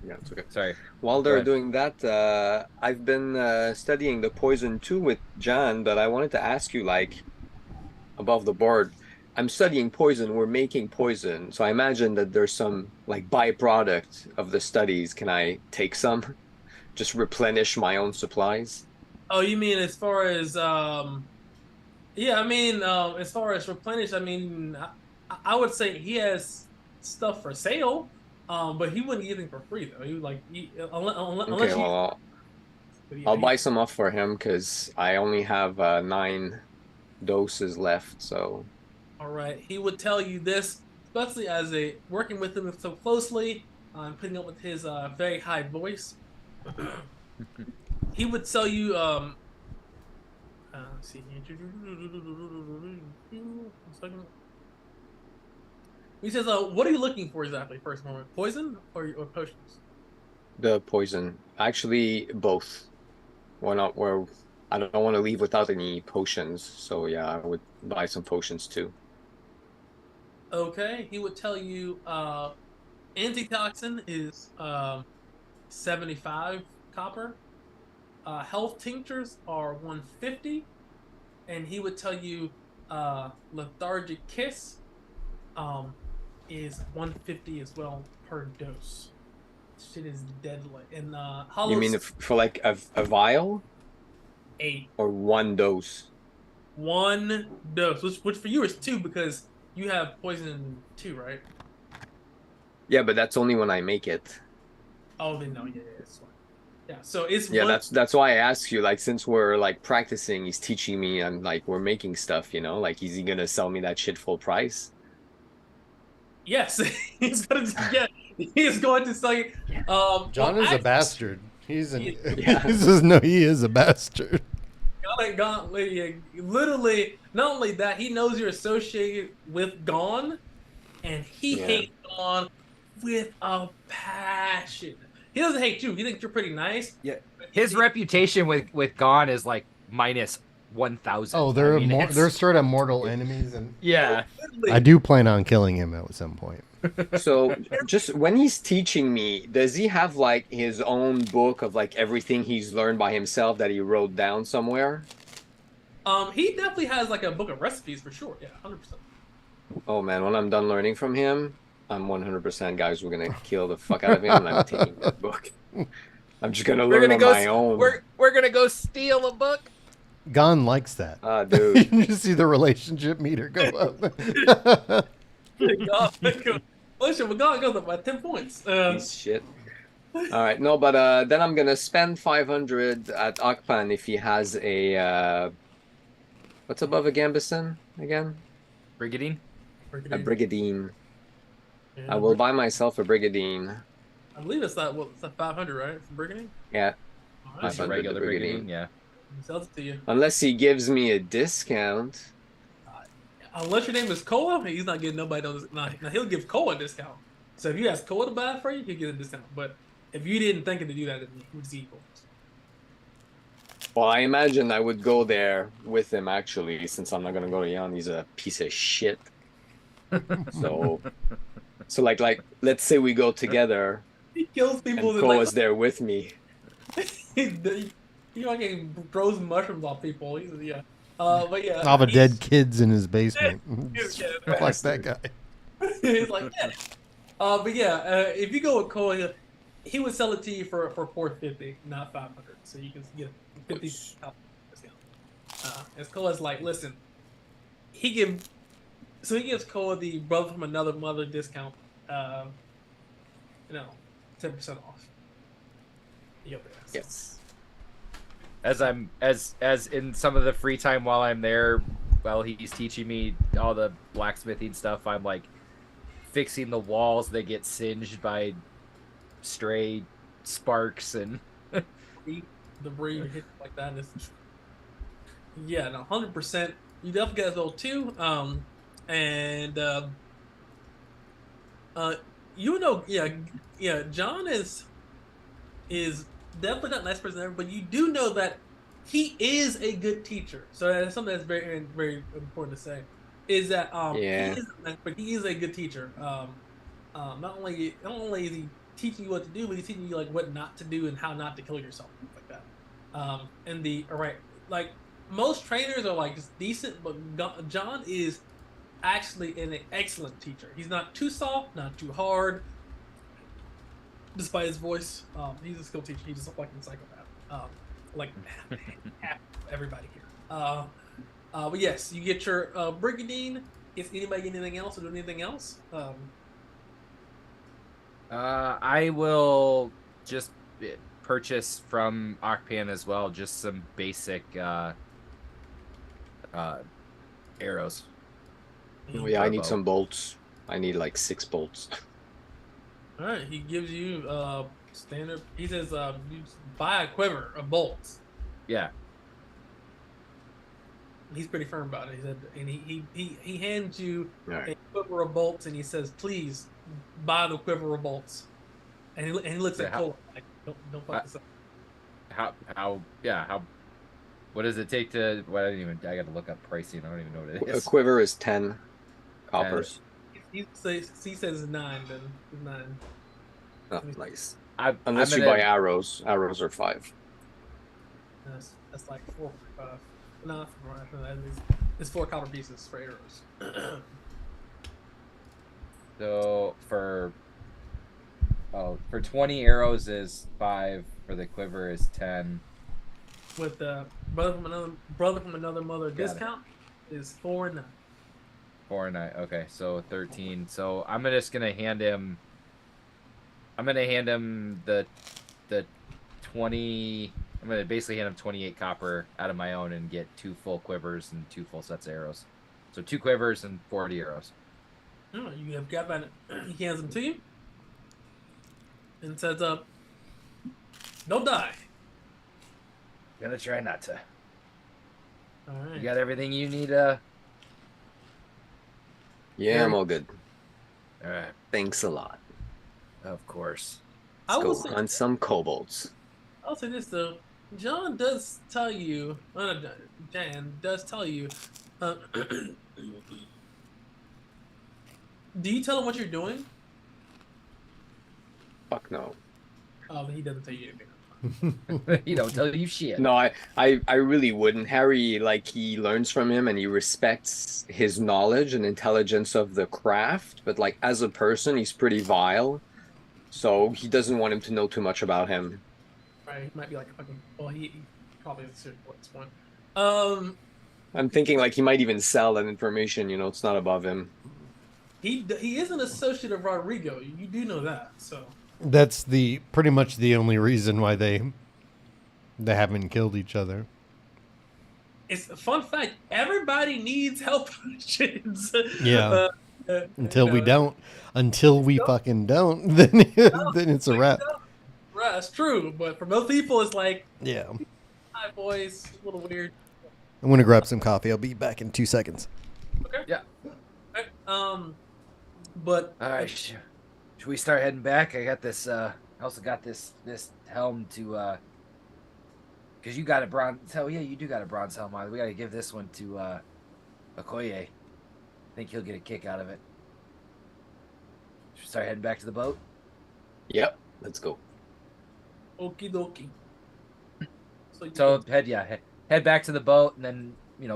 Yeah, it's okay. Sorry. While they're doing that, I've been studying the poison too with John, but I wanted to ask you, like, above the board, I'm studying poison, we're making poison, so I imagine that there's some, like, byproduct of the studies. Can I take some? Just replenish my own supplies? Oh, you mean as far as, yeah, I mean, as far as replenish, I mean, I would say he has stuff for sale. But he wouldn't give anything for free though. He would like unless well, I'll buy some off for him because I only have 9 doses left. So, all right, he would tell you this, especially as a working with him so closely, putting up with his very high voice. He would tell you. Let's see. He says, "What are you looking for exactly? First moment, poison or potions?" The poison, actually, both. Why not? Where I don't want to leave without any potions, so yeah, I would buy some potions too. Okay, he would tell you, antitoxin is 75 copper. Health tinctures are 150, and he would tell you, lethargic kiss, is 150 as well per dose. Shit is deadly. And you mean for like a vial? 8 or 1 dose? 1 dose, which for you is 2 because you have poison 2, right? Yeah, but that's only when I make it. Oh, then no, yeah, it's fine. Yeah, so it's that's why I ask you. Like, since we're like practicing, he's teaching me, and like we're making stuff. You know, like is he gonna sell me that shit full price? Yes, he's going to sell you. John is a bastard. He is a bastard. Literally, not only that, he knows you're associated with Gone, and he hates Gone with a passion. He doesn't hate you. He thinks you're pretty nice. Yeah, his reputation with Gone is like minus 1,000. Oh, they're straight up mortal enemies, and yeah, I do plan on killing him at some point. So just when he's teaching me, does he have like his own book of like everything he's learned by himself that he wrote down somewhere? He definitely has like a book of recipes for sure. Yeah, 100%. Oh man, when I'm done learning from him, I'm 100% guys, we're gonna kill the fuck out of him and I'm taking that book. I'm just gonna We're learn gonna on go. my own. We're gonna go steal a book. Gon likes that. Ah, You dude. can see the relationship meter go up. God, listen, but God goes up by 10 points. Piece of shit. All right, no, but then I'm gonna spend 500 at Akpan if he has a what's above a Gambison again? Brigadine. A Brigadine. I Yeah, will buy myself a Brigadine. I believe it's that. What? It's that 500, right? For Brigadine. Yeah, All right, Just a 500 regular the Brigadine. Yeah. he sells it to you. unless he gives me a discount. Unless your name is Koa, he's not getting nobody else. Now he'll give Koa a discount. So if you ask Koa to buy it for you, he'll get a discount. But if you didn't think to do that, it would be equal. Well, I imagine I would go there with him actually, since I'm not gonna go to Jan. He's a piece of shit. So, so like, let's say we go together He kills people and with Koa's there with me. he fucking throws mushrooms off people. Yeah. But yeah. All the dead kids in his basement. He's Like that guy. he's like, yeah. But yeah, if you go with Koa, he would sell it to you for 450, not 500. So you can get 50 discount. As Koa's like, listen, he gives Koa the brother from another mother discount. 10% off. Yep. Yes. As in some of the free time while I'm there, while he's teaching me all the blacksmithing stuff, I'm like fixing the walls that get singed by stray sparks and debris hit like that. Yeah, no, 100%. You definitely got those too. Yeah. John is definitely not nice person ever, but you do know that he is a good teacher. So that's something that's very, very important to say. Is that Yeah. he is a good teacher. Not only is he teaching you what to do, but he's teaching you like what not to do and how not to kill yourself, like that. Like most trainers are like just decent, but John is actually an excellent teacher. He's not too soft, not too hard. Despite his voice, he's a skill teacher. He's just a fucking psychopath. Like half everybody here. But yes, you get your Brigadine. If anybody get anything else or do anything else, I will just purchase from Akpan as well, just some basic arrows. Oh yeah, I need some bolts. I need like 6 bolts. All right, he gives you standard. He says, you buy a quiver of bolts. Yeah. He's pretty firm about it. He said, and he hands you Right. a quiver of bolts, and he says, "Please buy the quiver of bolts." And he looks at Cole like, "Don't fuck this up." How what does it take to? Well, I got to look up pricing. I don't even know what it A is. quiver is 10 coppers. He says 9. Then 9. Oh, nice. I'm Unless you gonna- buy arrows. Arrows are 5. That's like 4. No, it's 4 copper pieces for arrows. So for 20 arrows is 5. For the quiver is 10. With the brother from another mother Got discount is 4 and 9. 4 and 9. Okay, so 13. So I'm just gonna hand him. I'm gonna hand him the 20. I'm gonna basically hand him 28 copper out of my own and get 2 full quivers and 2 full sets of arrows. So 2 quivers and 40 arrows. Oh, you have got that. He hands them to you and says, "Don't die." Gonna try not to. All right. You got everything you need. Yeah, I'm all good. All right. Thanks a lot. Of course. I will Let's say, go hunt some kobolds. I'll say this though. John does tell you, Jan does tell you, Do you tell him what you're doing? Fuck no. Oh, he doesn't tell you anything. He don't tell you shit. No, I really wouldn't. Harry, like, he learns from him and he respects his knowledge and intelligence of the craft, but like as a person, he's pretty vile. So he doesn't want him to know too much about him. Right? He might be like a fucking. Well, he probably is at this point. I'm thinking like he might even sell that information, you know, it's not above him. He is an associate of Rodrigo. You do know that, so. That's pretty much the only reason why they haven't killed each other. It's a fun fact. Everybody needs health potions. Yeah. Until we don't. Until we fucking don't, then it's a wrap. Right, that's true. But for most people, it's like, Yeah. hi, boys. A little weird. I'm going to grab some coffee. I'll be back in 2 seconds. Okay. Yeah. Okay. But. All right. Should we start heading back? I got this. I also got this helm to. Because you got a bronze. Oh yeah, you do got a bronze helm on. We got to give this one to Okoye. I think he'll get a kick out of it. Should we start heading back to the boat? Yep, let's go. Okie dokie. So head back to the boat, and then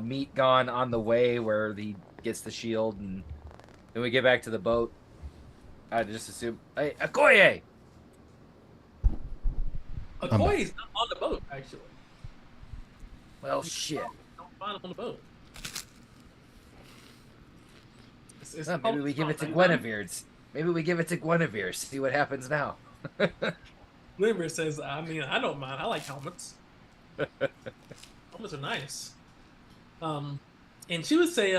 meet Gon on the way where he gets the shield, and then we get back to the boat. I just assume, hey, Okoye! Okoye's not on the boat, actually. Well, shit. Don't find him on the boat. Maybe we give it to Guinevere's. Maybe we give it to Guinevere. See what happens now. Guinevere says, I mean, I don't mind. I like helmets. Helmets are nice. And she would say,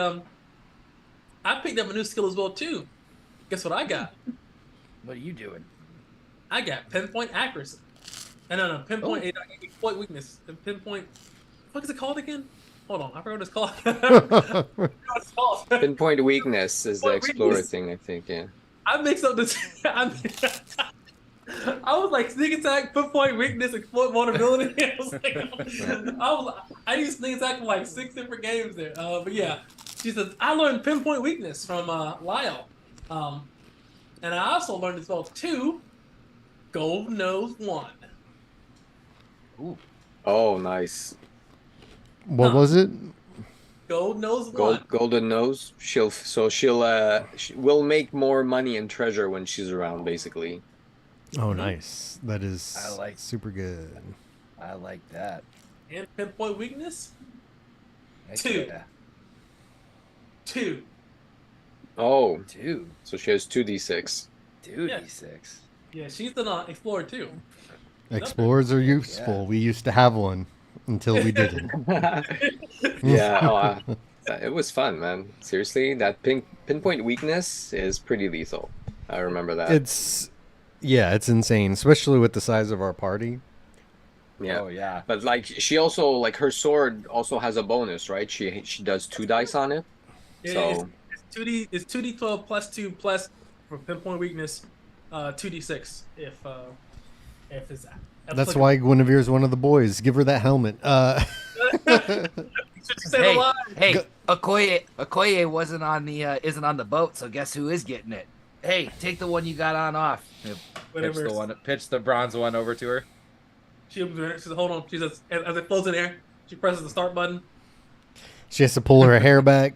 I picked up a new skill as well, too. Guess what I got? What are you doing? I got pinpoint accuracy. No, pinpoint exploit weakness. Pinpoint. What is it called again? Hold on, I forgot what it's called. I forgot what it's called. Pinpoint weakness is the explorer weakness. thing, I think. Yeah. I mixed up the. I was like sneak attack, pinpoint weakness, exploit vulnerability. I was like, I used sneak attack for like 6 different games there. But yeah, she says I learned pinpoint weakness from Lyle. And I also learned as well too. Gold Nose 1. Ooh. Oh, nice. What was it? Gold Nose 1. Golden nose. We'll make more money and treasure when she's around, basically. Oh, nice. That is super good. I like that. And pinpoint weakness? Heck 2. Yeah. 2. Oh. 2. So she has 2d6. 2d6. Yeah, she's an explorer too. Explorers are useful. Yeah. We used to have one until we didn't. Yeah, it was fun, man. Seriously, that pinpoint weakness is pretty lethal. I remember that. It's insane, especially with the size of our party. Yeah. Oh yeah. But like she also like her sword also has a bonus, right? She does 2 dice on it. Yeah, so it's 2d12 plus 2 plus for pinpoint weakness, 2d6 if it's That's why Guinevere's one of the boys. Give her that helmet. Hey, Okoye wasn't on the isn't on the boat, so guess who is getting it? Hey, take the one you got on off. Pitch the bronze one over to her. She says, hold on. She says, as it floats in air, she presses the start button. She has to pull her hair back.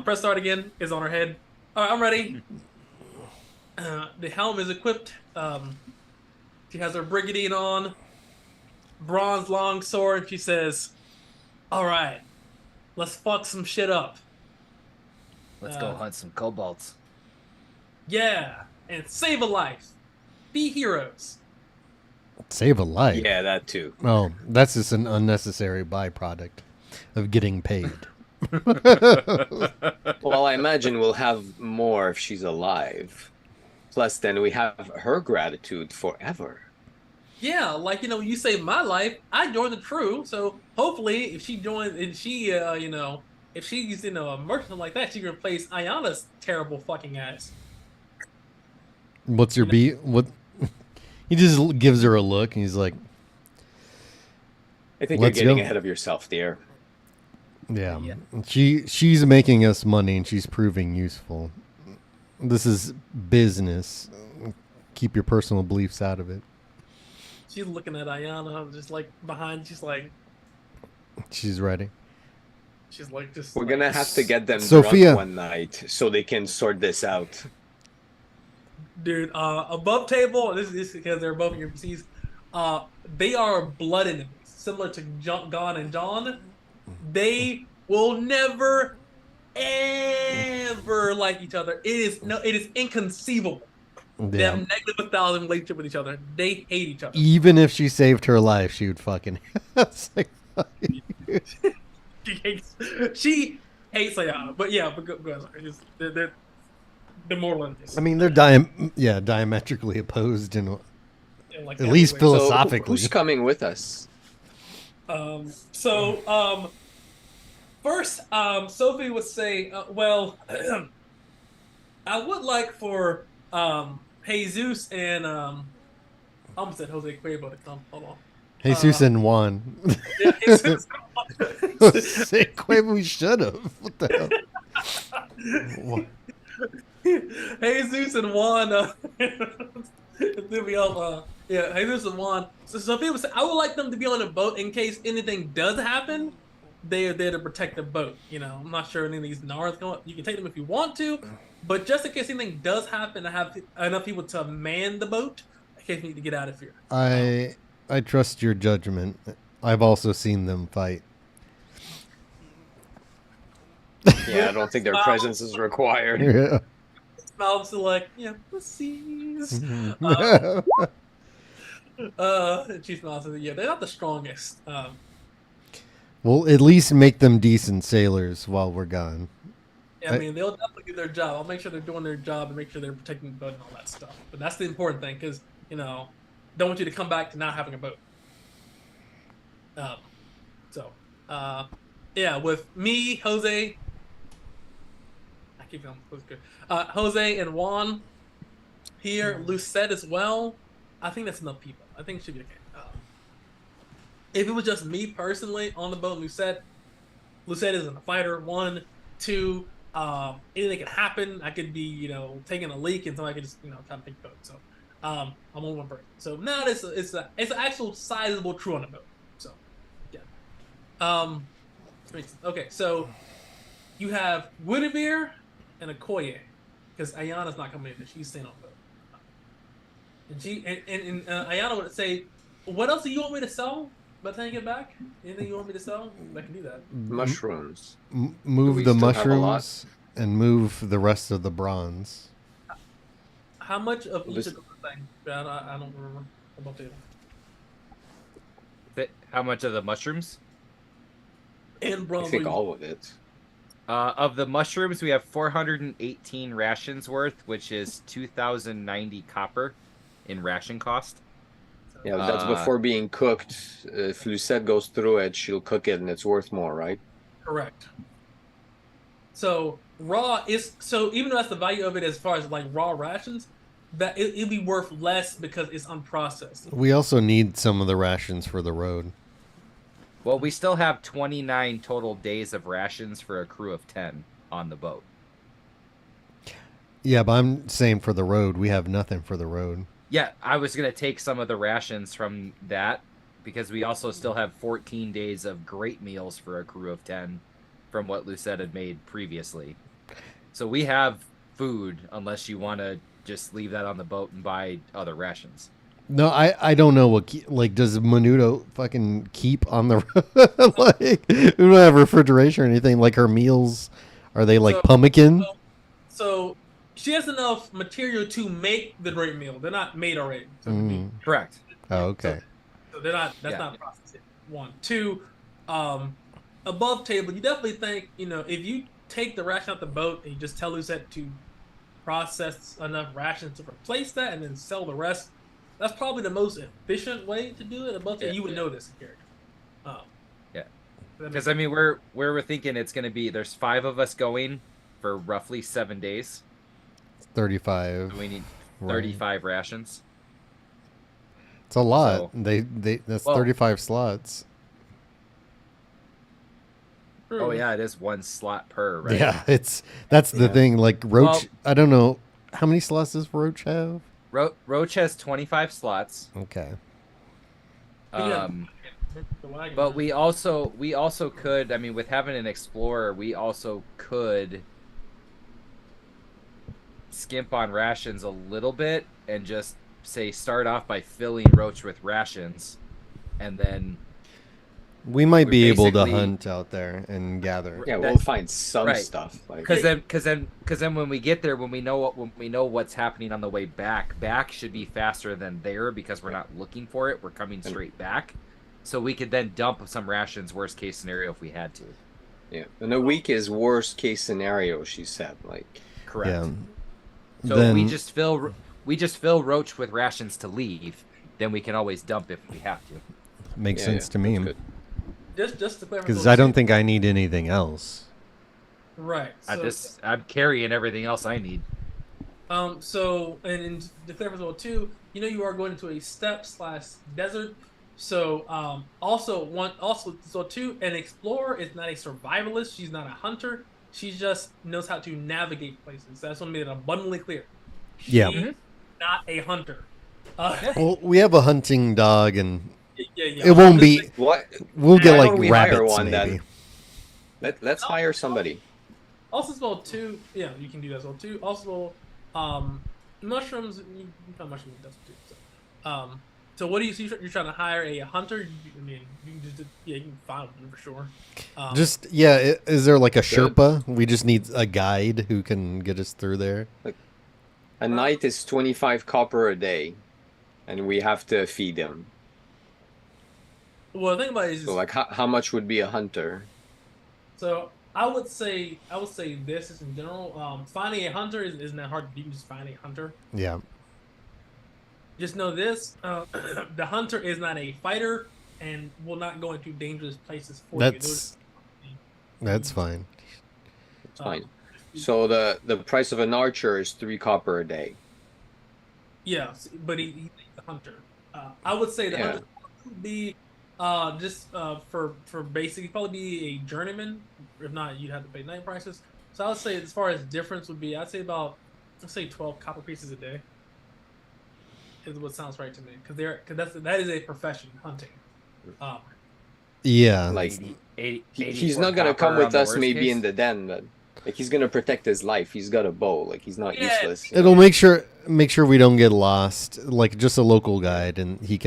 Press start again. Is on her head. All right, I'm ready. The helm is equipped. She has her brigandine on, bronze long sword. She says, "All right, let's fuck some shit up. Let's go hunt some kobolds. Yeah, and save a life. Be heroes. Save a life? Yeah, that too. Oh, that's just an unnecessary byproduct of getting paid. Well, I imagine we'll have more if she's alive. Plus, then we have her gratitude forever. Yeah, like, you saved my life. I joined the crew, so hopefully if she joins, and she, if she's, a merchant like that, she can replace Ayana's terrible fucking ass. What's your what? He just gives her a look, and he's like, I think you're getting ahead of yourself, dear. Yeah. She's making us money and she's proving useful. This is business. Keep your personal beliefs out of it. She's looking at Ayana, just like behind. She's like ready. She's like just. We're like, gonna have to get them Sophia. drunk one night so they can sort this out. Dude, above table. This is because they're above your PCs. They are blood enemies, similar to Gon and John. They will never, ever like each other. It is inconceivable. They have negative 1,000 relationship with each other. They hate each other. Even if she saved her life, she would fucking. She hates Ayana, but yeah, but go ahead. They're more enemies. I mean, they're diametrically opposed in like at least way. philosophically. So who's coming with us? First, Sophie would say, well, I would like for Jesus and I almost said Jose Cuervo to come. Hold on. Jesus and Juan. Yeah, Jesus. Say Cuervo, we should have. What the hell? Jesus and Juan. Jesus and Juan. So people say, I would like them to be on a boat in case anything does happen. They are there to protect the boat. You know, I'm not sure any of these Nars going. You can take them if you want to, but just in case anything does happen, I have enough people to man the boat in case we need to get out of here. I trust your judgment. I've also seen them fight. Yeah, I don't think their presence is required. Yeah. Smiles to like, yeah, pussies. And she smiles and yeah, they're not the strongest. We'll at least make them decent sailors while we're gone. Yeah, I mean, they'll definitely do their job. I'll make sure they're doing their job and make sure they're protecting the boat and all that stuff. But that's the important thing because, you know, don't want you to come back to not having a boat. Yeah, with me, Jose, I keep going. Jose and Juan here, Lucette as well. I think that's enough people. I think it should be okay. If it was just me personally on the boat, Lucette isn't a fighter. 1, 2, anything can happen. I could be, you know, taking a leak and somebody could just, you know, try to take the boat. So, I'm on one person. So now it's an actual sizable crew on the boat. So, yeah. Okay, so you have Woodavir and Okoye, because Ayana's not coming in. She's staying on the boat. And Ayana would say, "What else do you want me to sell? By the time you get back, anything you want me to sell? I can do that." Mushrooms. Move the mushrooms and move the rest of the bronze. How much of each of those things? I don't remember about it. How much of the mushrooms? And bronze. I think all of it. Of the mushrooms, we have 418 rations worth, which is 2,090 copper in ration cost. Yeah, that's before being cooked. If Lucette goes through it, she'll cook it, and it's worth more, right? Correct. So raw is even though that's the value of it as far as like raw rations, that it'll be worth less because it's unprocessed. We also need some of the rations for the road. Well, we still have 29 total days of rations for a crew of 10 on the boat. Yeah, but I'm saying for the road, we have nothing for the road. Yeah, I was going to take some of the rations from that because we also still have 14 days of great meals for a crew of 10 from what Lucette had made previously. So we have food unless you want to just leave that on the boat and buy other rations. No, I don't know what, does Menudo fucking keep on the road? Like, we don't have refrigeration or anything. Like, her meals, are they like pumpkin? So she has enough material to make the great meal. They're not made already. So Correct. Oh, okay. So they're not. That's not processed yet. 1, 2, above table. You definitely think, you know, if you take the ration out the boat and you just tell Lucette to process enough rations to replace that and then sell the rest, that's probably the most efficient way to do it. Above table, you would know this character. Yeah. Because I mean, we're thinking it's going to be. There's 5 of us going for roughly 7 days. 35. We need 35 rations. It's a lot. So, that's 35 slots. Oh yeah, it is 1 slot per, right? Yeah, that's the thing. Like Roach, Well, I don't know how many slots does Roach have. Roach has 25 slots. Okay. Yeah. Um, The wagon, but man. we also could. I mean, with having an explorer, we also could skimp on rations a little bit and just say start off by filling Roach with rations, and then We might be able to basically- hunt out there and gather. Yeah, That- we'll find some right. stuff. Like, because then when we get there, when we know what's happening on the way back should be faster than there because we're not looking for it. We're coming straight back, so we could then dump some rations. Worst case scenario, if we had to. yeah, and a week is worst case scenario. She said, like, Correct. Yeah. So Then- we just fill Roach with rations to leave. Then we can always dump if we have to. Makes yeah, sense yeah, to me. that's good. Just to clarify. Because I don't think I need anything else. Right. I'm carrying everything else I need. So and to clarify as well too, you are going into a steppe/desert. So so too, an explorer is not a survivalist. She's not a hunter. She just knows how to navigate places. That's what made it abundantly clear. Yeah. She's not a hunter. Well, we have a hunting dog, and yeah. it won't be. What? We'll get Why like don't we hire rabbits, one, maybe. then? Let's hire somebody. Also, as well too. Yeah, you can do that as well too. Also, mushrooms. You can find mushrooms in the desert too. So what do you see? You're trying to hire a hunter? I mean, you can just you can find one for sure. Is there like a Good. Sherpa? We just need a guide who can get us through there. A night is 25 copper a day, and we have to feed him. Well, the thing about it is, So, like, how much would be a hunter? so I would say this is in general. Finding a hunter isn't that hard to do. You can just find a hunter. Yeah. Just know this: the hunter is not a fighter and will not go into dangerous places for That's fine. It's fine. So the price of an archer is 3 copper a day. Yeah, but he's a hunter. I would say the Yeah. hunter would be for basic. He'd probably be a journeyman. If not, you'd have to pay night prices. So I would say as far as difference would be, let's say 12 copper pieces a day. Is what sounds right to me because that is a profession, hunting. Yeah. Like, 80, he's 84 not gonna copper come with on the us worst maybe case. in the den, but like he's gonna protect his life. He's got a bow. Like, he's not Yeah. useless. It'll make sure we don't get lost. Like just a local guide, and he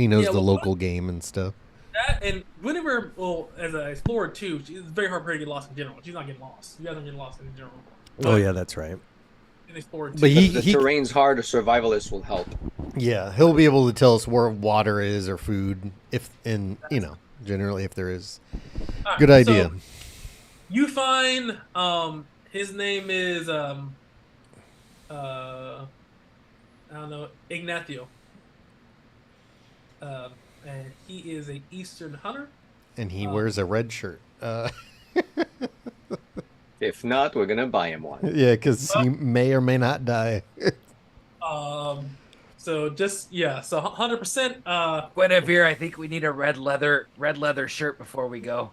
knows the local game and stuff. That and whenever, as an explorer too, it's very hard for her to get lost in general. She's not getting lost. You guys don't get lost in general. Oh yeah, that's right. An explorer too. But The terrain's hard. A survivalist will help. he'll be able to tell us where water is or food, generally if there is. All right, Good idea. so you find his name is I don't know, Ignacio. And he is a Eastern hunter. And he wears a red shirt. If not, we're gonna buy him one. Yeah, because he may or may not die. So 100%. Guinevere, I think we need a red leather shirt before we go.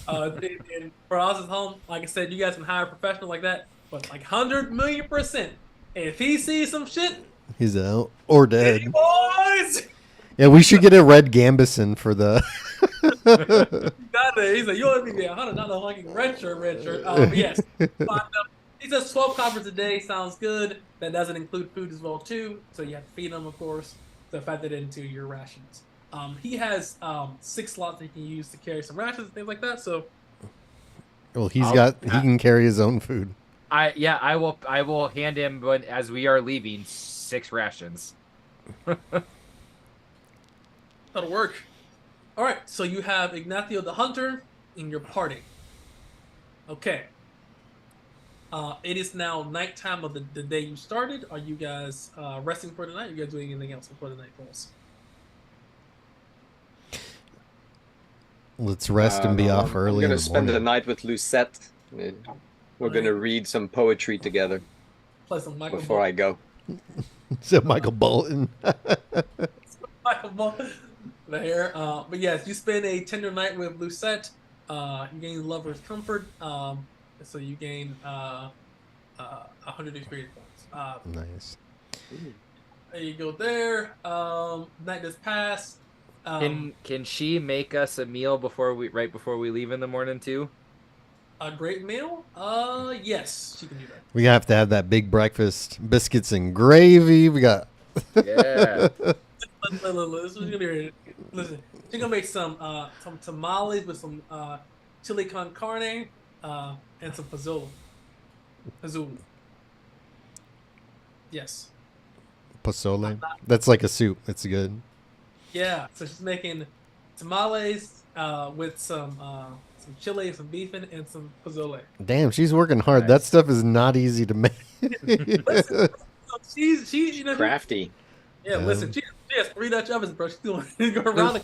And for us at home, like I said, you guys can hire a professional like that, but like 100,000,000%. If he sees some shit, He's out or dead. hey boys, Yeah, we should get a red Gambison for the. he's like, you want me to be a hunter, not a fucking red shirt. But yes, he says 12 coppers a day sounds good. That doesn't include food as well too, so you have to feed them, of course. So factor that into your rations. He has 6 slots that he can use to carry some rations and things like that. So, Well, he can carry his own food. I will hand him as we are leaving 6 rations. that'll work. All right, so you have Ignacio the hunter in your party. Okay. It is now nighttime of the day you started. Are you guys resting for the night? Are you guys doing anything else before the night falls? Let's rest and be off early. I'm in gonna the spend the morning. night with Lucette. We're gonna read some poetry together Play some Michael before I go. So Michael Bolton. Michael Ball there. But yes, you spend a tender night with Lucette. You gain Lover's Comfort. So you gain 100 experience points. Nice. There you go. There. Night has passed. Can she make us a meal right before we leave in the morning too? A great meal? Yes, she can do that. We have to have that big breakfast, biscuits and gravy. We got. Yeah. Listen, she's gonna make some tamales with some chili con carne and some pozole. Yes. Pozole. That's like a soup. It's good. Yeah. So she's making tamales with some chili, some beef in it, and some pozole. Damn, she's working hard. Nice. That stuff is not easy to make. Listen, she's Crafty. Yeah, listen, she has 3 Dutch ovens, bro. She's going around.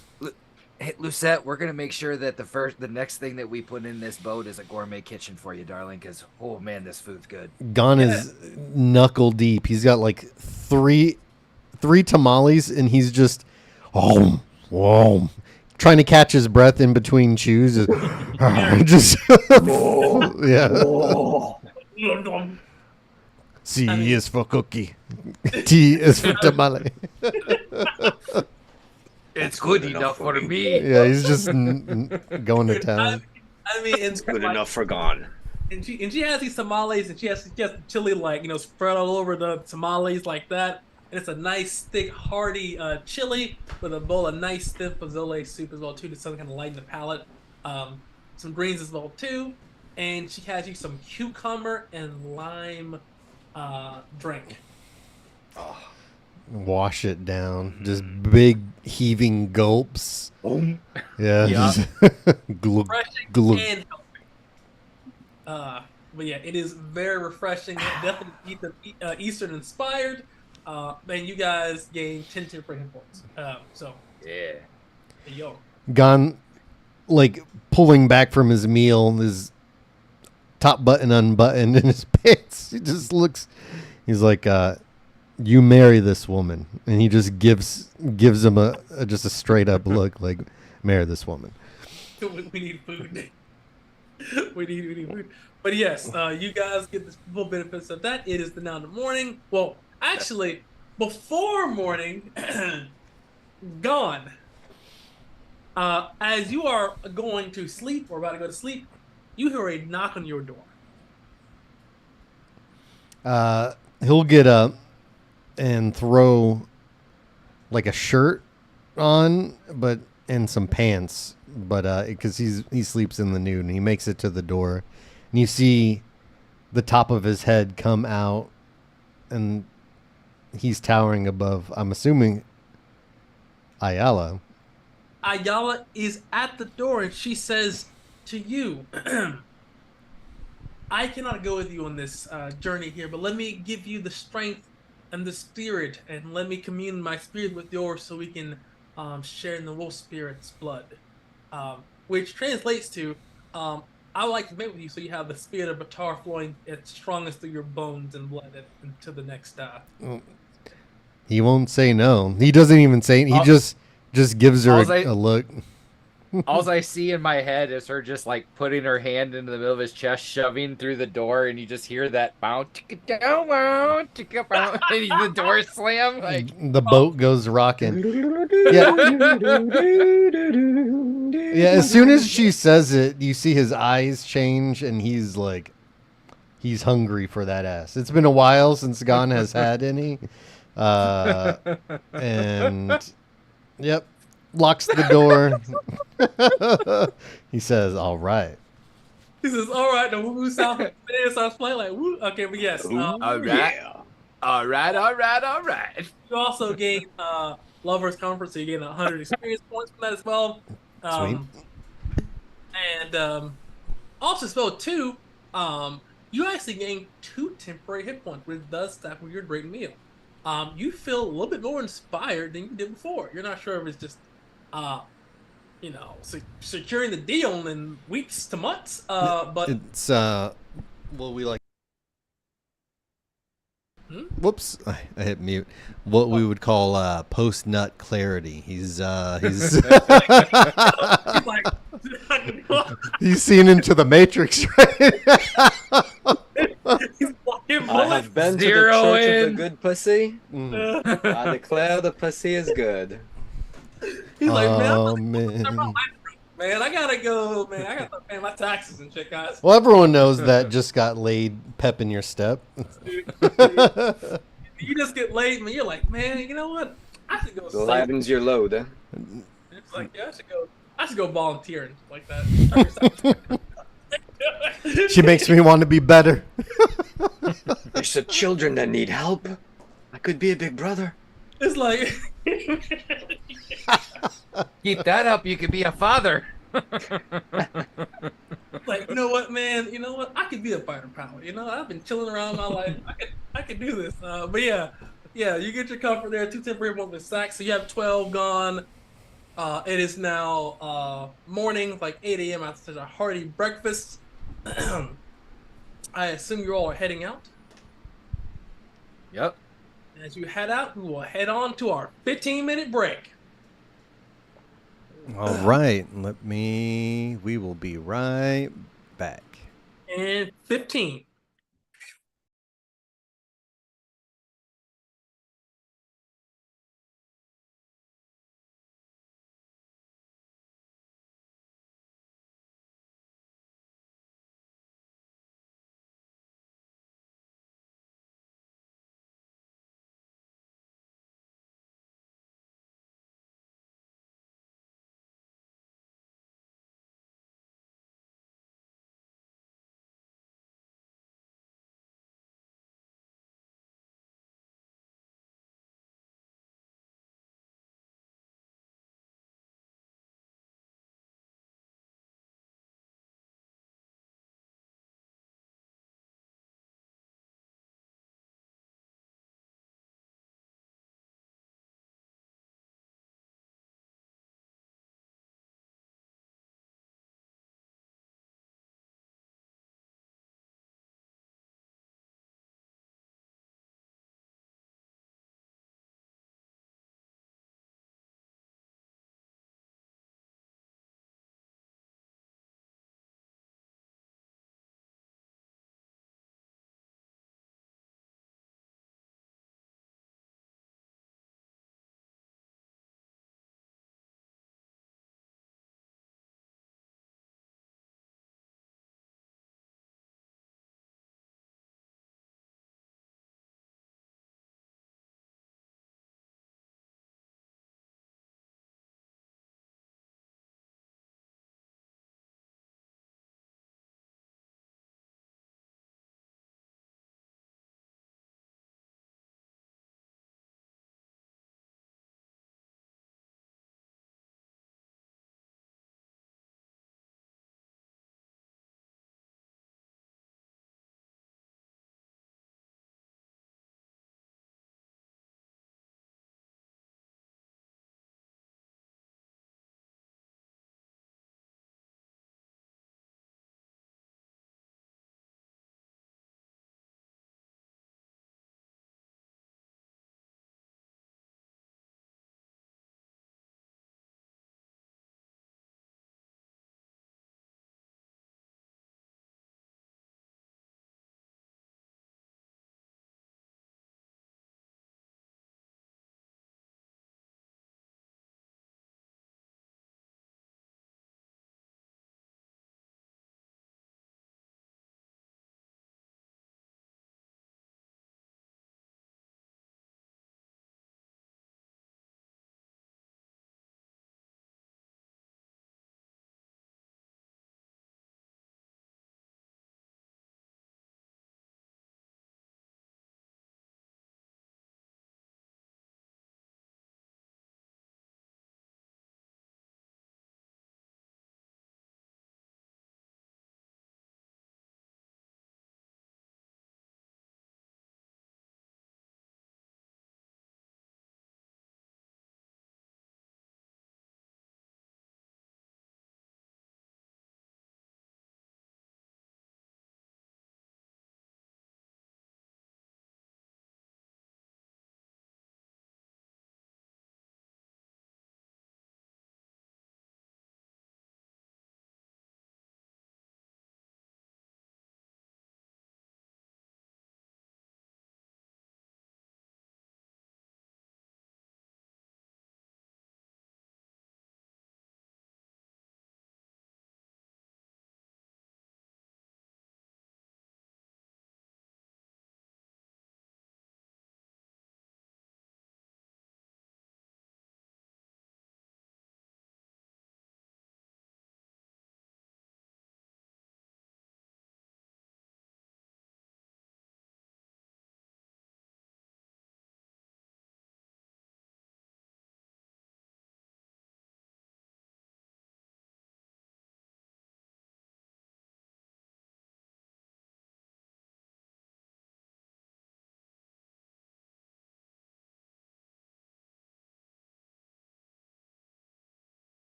Hey, Lucette, we're gonna make sure that the next thing that we put in this boat is a gourmet kitchen for you, darling. Because oh man, this food's good. Gon is knuckle deep. He's got like three tamales, and he's just trying to catch his breath in between chews. Just yeah. C is for cookie. T is for tamale. It's good enough for me. Yeah, he's just going to town. I mean, it's Good enough for Gon. And she has these tamales, and she has chili spread all over the tamales like that. And it's a nice, thick, hearty chili with a bowl of nice, stiff pozole soup as well too, to kind of lighten the palate. Some greens as well too, and she has you some cucumber and lime drink. Wash it down. Just big heaving gulps. Yeah. Just glug, Refreshing glug. and healthy. But yeah, it is very refreshing. Definitely Eastern inspired. And you guys gain 10 temporary hit points. So Yeah. there you go. Gone, like pulling back from his meal, his top button unbuttoned in his pants. He just looks. He's like, "You marry this woman," and he just gives him just a straight up look, like, "Marry this woman." We need food. we need food. But yes, you guys get the full benefits of that. It is now the morning. Well, actually, before morning, gone. As you are going to sleep or about to go to sleep, you hear a knock on your door. He'll get up and throw like a shirt on, and some pants, because he sleeps in the nude, and he makes it to the door, and you see the top of his head come out, and he's towering above, I'm assuming, Ayala. Ayala is at the door, and she says to you, I cannot go with you on this journey here, but let me give you the strength and the spirit, and let me commune my spirit with yours so we can share in the wolf spirit's blood. Which translates to, I would like to mate with you so you have the spirit of Batar flowing at strongest through your bones and blood into the next. He won't say no. He doesn't even say. He just gives her a look. All I see in my head is her just like putting her hand into the middle of his chest, shoving through the door, and you just hear that bounce, and the door slam. Like the boat goes rocking. Yeah. Yeah. As soon as she says it, you see his eyes change, and he's hungry for that ass. It's been a while since Gon has had any, and yep. Locks the door. He says, "All right." He says, "All right." The woo sound starts playing like woo. Okay, but yes. all right, all right. You also gain Lover's Comfort, so you gain 100 experience points from that as well. Sweet. And also as well too, you actually gain 2 temporary hit points, which does stack with your great meal. You feel a little bit more inspired than you did before. You're not sure if it's just securing the deal in weeks to months. But it's we like. Whoops! I hit mute. What we would call post nut clarity. He's he's like, He's seen into the Matrix, right? He's blocking I bullets. have been to the Zero church of the in. good pussy. Mm. I declare the pussy is good. He's like, man, Oh I'm man. man, I gotta go, man. I gotta pay my taxes and shit, guys. Well, everyone knows that just got laid. Pep in your step. Dude, you just get laid, man. You're like, man, you know what? I should go save. Lightens your load. It's like, yeah, I should go volunteer and stuff like that. She makes me want to be better. There's the children that need help. I could be a big brother. It's like, Keep that up, you could be a father. like, you know what, man? You know what? I could be a fighter pilot. You know, I've been chilling around my life. I could do this. But yeah, you get your comfort there. 2 temporary, 1 with sacks. So you have 12 gone. It is now morning, like 8 a.m. after a hearty breakfast. I assume you all are heading out. Yep. As you head out, we will head on to our 15-minute break. All right. We will be right back. And 15.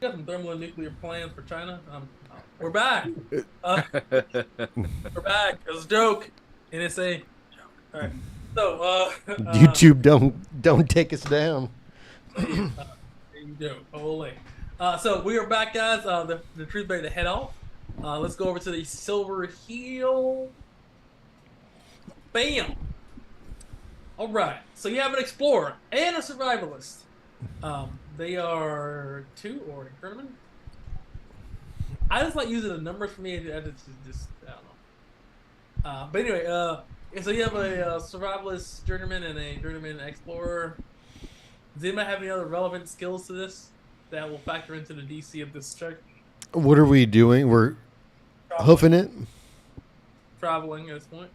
got some thermonuclear plans for China. We're back. We're back. It was a joke. NSA joke. All right. So, YouTube, don't take us down. yeah, there you go. Holy. So we are back, guys. The tree's ready to head off. Let's go over to the Silver Heel. Bam. All right. So you have an explorer and a survivalist. They are 2 or a tournament. I just like using the numbers for me. I just I don't know. But anyway, so you have a survivalist journeyman and a journeyman explorer. Does anybody have any other relevant skills to this that will factor into the DC of this check? What are we doing? We're hoofing it? Traveling at this point.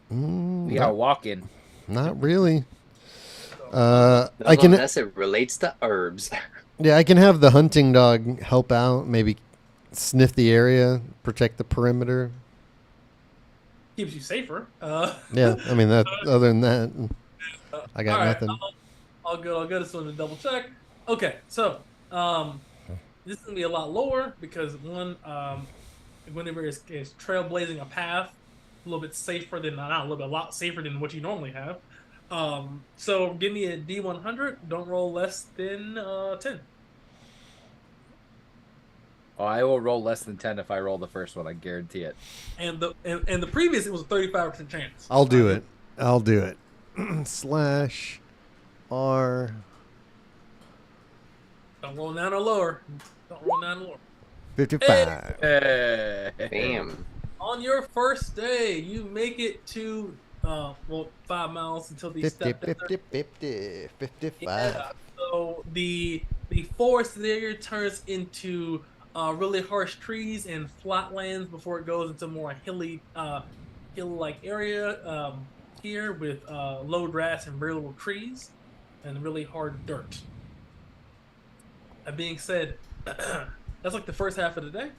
We are walking. Not really. I can. Unless it relates to herbs. Yeah, I can have the hunting dog help out. Maybe sniff the area, protect the perimeter. Keeps you safer. Yeah, I mean that. Other than that, I got nothing. I'll go this one to double check. Okay, so this is gonna be a lot lower because one, Guinevere is trailblazing a path a little bit safer than not a little bit, a lot safer than what you normally have. So give me a D100. Don't roll less than 10. Oh, I will roll less than 10 if I roll the first one. I guarantee it. And the previous, it was a 35% chance. I'll do it. Slash R. Don't roll 9 or lower. 55. Hey. Bam. On your first day, you make it to 5 miles until the 55. Yeah. So the forest there turns into really harsh trees and flatlands before it goes into more hill-like area here with low grass and very little trees and really hard dirt. That being said, that's like the first half of the day.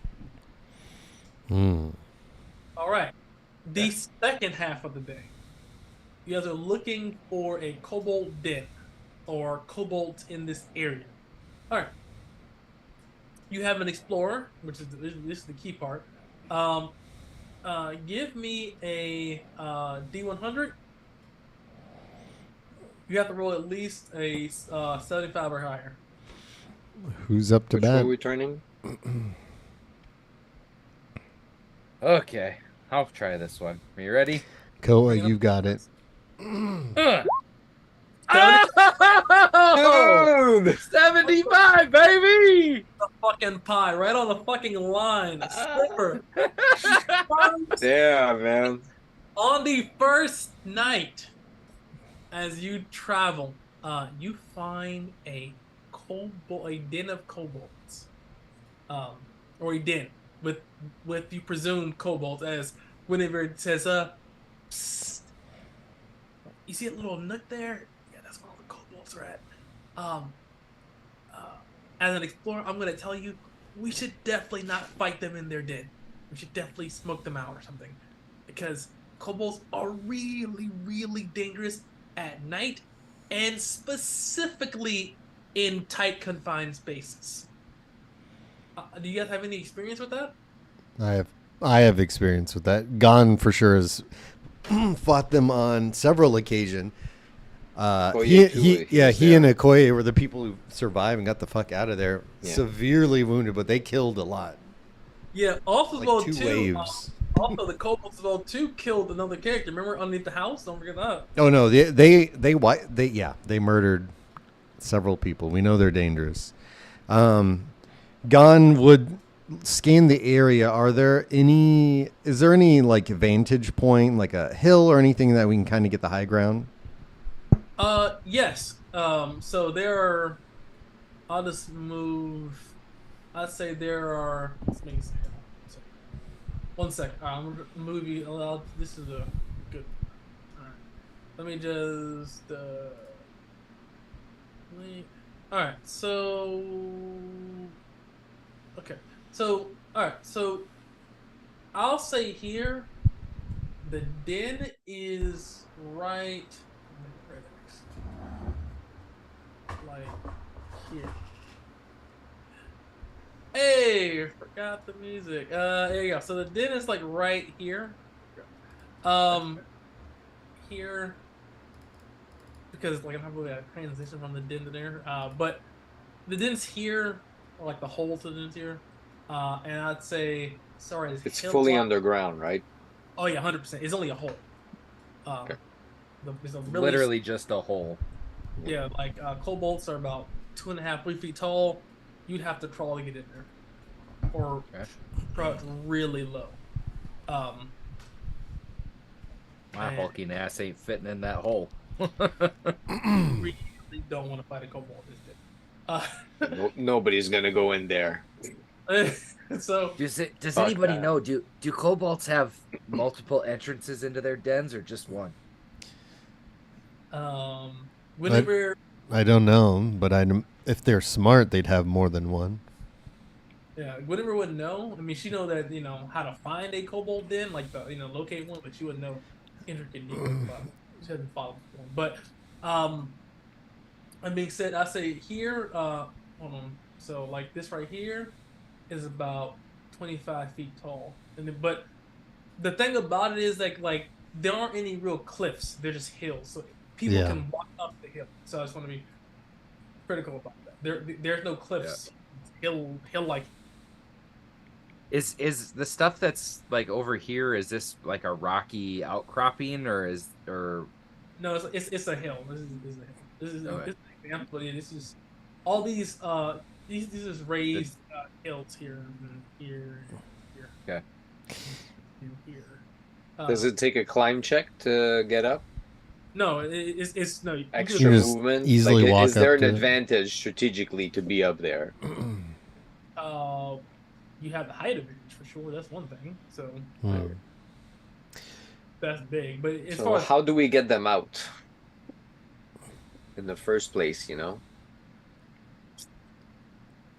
All right. The second half of the day, you guys are looking for a cobalt den or cobalt in this area. All right. You have an explorer, which is this is the key part. Give me a D100. You have to roll at least a 75 or higher. Who's up to Which bat? way are we turning? Okay, I'll try this one. Are you ready? Koa, you got it. Oh! 75, baby! The fucking pie, right on the fucking line. Slipper. Yeah, man. On the first night, as you travel, you find a den of kobolds, or a den with you presume kobolds, as whenever it says, psst, you see a little nook there? Yeah, that's where all the kobolds are at. As an explorer, I'm gonna tell you, we should definitely not fight them in their den. We should definitely smoke them out or something, because kobolds are really, really dangerous at night, and specifically in tight, confined spaces. Do you guys have any experience with that? I have experience with that. Gon for sure has fought them on several occasions. He and Okoye were the people who survived and got the fuck out of there. Yeah. Severely wounded, but they killed a lot. Yeah, also like 2 waves. Also, the kobolds of Zone 2 killed another character. Remember underneath the house? Don't forget that. Oh no, they murdered several people. We know they're dangerous. Gon would scan the area. Is there any like vantage point, like a hill or anything that we can kind of get the high ground? Yes. So there are. I'll just move. I'd say there are. Let's make it. One second. I'm gonna move you. This is a good. All right. Let me just. All right. So. Okay. So. All right. So. I'll say here. The den is right. Like here. Hey, forgot the music. There you go. So the den is like right here. Um, here because like I'm not really a transition from the den to there. But the den's here, or like the hole to the den's here. And I'd say, sorry, It's fully hilltop. underground, right? Oh yeah, 100%. It's only a hole. Okay. It's a really Literally just a hole. yeah. Like cobalts are about 2.5, 3 feet tall. You'd have to crawl to get in there, or Okay. crawl really low. My And hulking ass ain't fitting in that hole. really don't want to fight a cobalt this day. Nobody's gonna go in there. So Does Fuck anybody that. know? Do kobolds have multiple entrances into their dens or just one? whenever I don't know, but if they're smart, they'd have more than one. yeah, whenever would know. I mean, she know that how to find a cobalt den, like the locate one, but she wouldn't know intricate details about it. She hasn't followed before. But that being said, I say here, hold on. So like this right here is about 25 feet tall, and then, but the thing about it is like there aren't any real cliffs. They're just hills, so people Yeah. can walk up the hill. So I just want to be critical about that. There's no cliffs. Hill like. Is the stuff that's like over here? Is this like a rocky outcropping or? No, it's a hill. This is a hill. This is Okay. this is an example. This is all these is raised hills here and here and here. Okay. And here. Does it take a climb check to get up? No, it's no. You Extra You just movement? easily Like, walk is there up an to it. advantage strategically to be up there? uh, you have the height advantage for sure. That's one thing. So that's big. But as So far as how do we get them out in the first place, you know?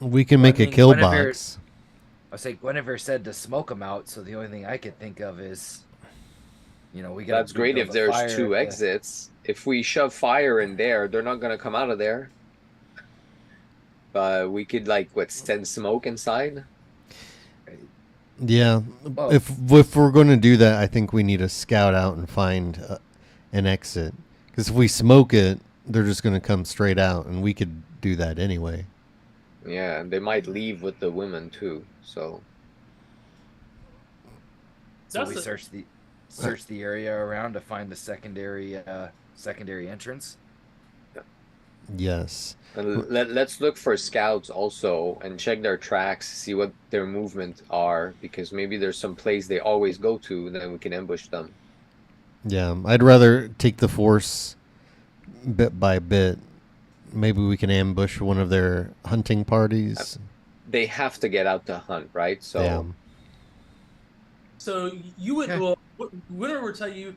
We can Well, make I a mean, kill Guinevere- box. I say Guinevere said to smoke them out, so the only thing I could think of is, we got. That's great if there's two exits. If we shove fire in there, they're not gonna come out of there. But we could send smoke inside? Yeah. Well- If we're going to do that, I think we need to scout out and find an exit. Because if we smoke it, they're just going to come straight out, and we could do that anyway. Yeah, and they might leave with the women too. So So we search the area around to find the secondary entrance. Yes. and let's look for scouts also and check their tracks, see what their movement are, because maybe there's some place they always go to, and then we can ambush them. Yeah. I'd rather take the force bit by bit. Maybe we can ambush one of their hunting parties. They have to get out to hunt, right? So Yeah. So you would Okay. well, Winter would tell you,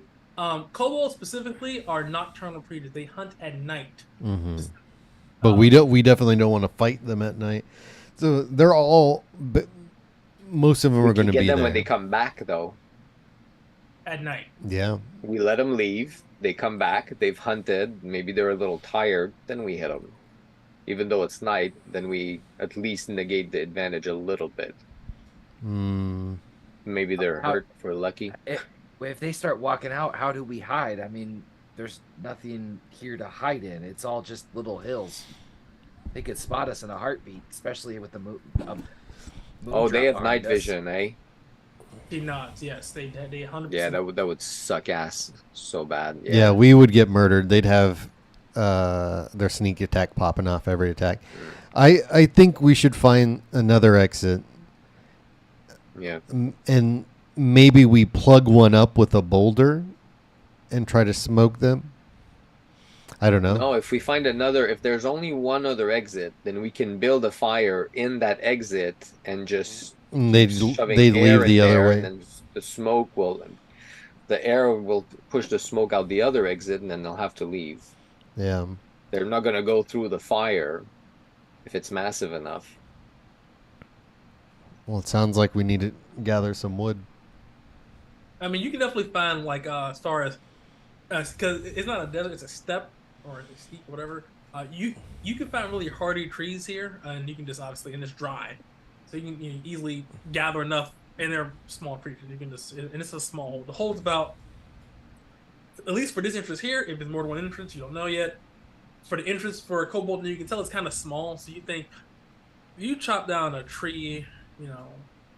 kobolds specifically are nocturnal predators. They hunt at night. Mm-hmm. But we definitely don't want to fight them at night. So they're all, but most of them we are going can to get be them there. when they come back, though. At night. Yeah. We let them leave. They come back. They've hunted. Maybe they're a little tired. Then we hit them. Even though it's night, then we at least negate the advantage a little bit. Mm. Maybe they're hurt if we're lucky. If they start walking out, how do we hide? I mean, there's nothing here to hide in. It's all just little hills. They could spot us in a heartbeat, especially with the moon. Oh, they have night behind us. vision, eh? They nods. Yes, they 100%. Yeah, that would suck ass so bad. Yeah, we would get murdered. They'd have their sneak attack popping off every attack. I think we should find another exit. Yeah. And maybe we plug one up with a boulder and try to smoke them. I don't know. No, if we find if there's only one other exit, then we can build a fire in that exit and just They'd shoving leave air in the other there, way. and then the air will push the smoke out the other exit, and then they'll have to leave. Yeah. They're not going to go through the fire if it's massive enough. Well, it sounds like we need to gather some wood. I mean, you can definitely find as far as because it's not a desert, it's a steppe or a steep, whatever. You can find really hardy trees here, and you can just obviously and it's dry, so so you can easily gather enough. And they're small creatures. You can just, and it's a small hole. The hole's about, at least for this entrance here, if it's more than one entrance, you don't know yet. For the entrance for a kobold, you can tell it's kind of small. So you think, you chop down a tree, a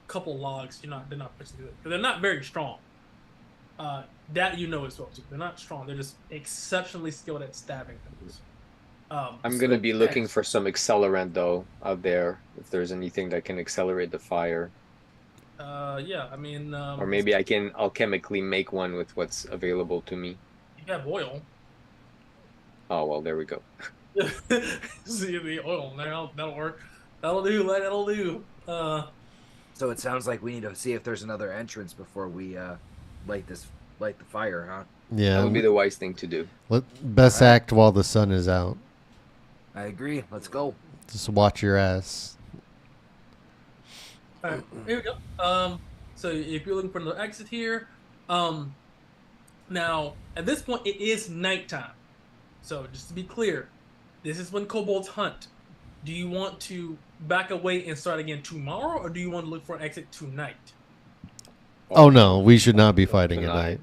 couple logs, they're not pushing through it. Because they're not very strong. That as well too. They're not strong. They're just exceptionally skilled at stabbing things. I'm gonna be looking for some accelerant though out there. If there's anything that can accelerate the fire. Yeah, I mean, or maybe I can alchemically make one with what's available to me. You have oil. Oh well, there we go. See the oil that'll work. That'll do. So it sounds like we need to see if there's another entrance before we light the fire, huh? Yeah, that would be the wise thing to do. Best act while the sun is out. I agree. Let's go. Just watch your ass. All right, here we go. So if you're looking for another exit here, now at this point it is nighttime. So just to be clear, this is when kobolds hunt. Do you want to back away and start again tomorrow, or do you want to look for an exit tonight? Oh no, we should not be fighting at night.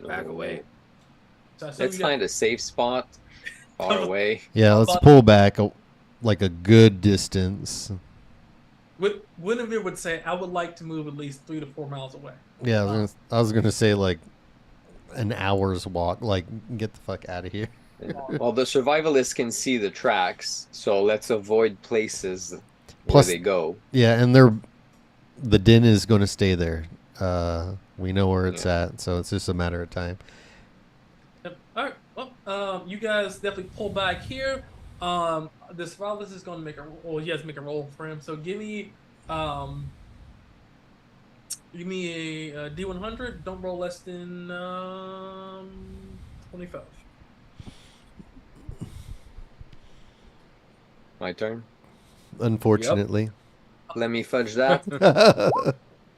Back away. So let's find a safe spot far away. Yeah, let's pull back like a good distance. Guinevere would say, I would like to move at least 3 to 4 miles away. Yeah, I was gonna say like an hour's walk. Like, get the fuck out of here. Well, the survivalists can see the tracks, so let's avoid places where they go. Yeah, and the den is going to stay there. We know where it's at, so it's just a matter of time. Yep. All right. Well, you guys definitely pull back here. The survivalist is going to make a roll. Well, he has to make a roll for him. So give me a D100. Don't roll less than 25. My turn. Unfortunately. Yep. Let me fudge that.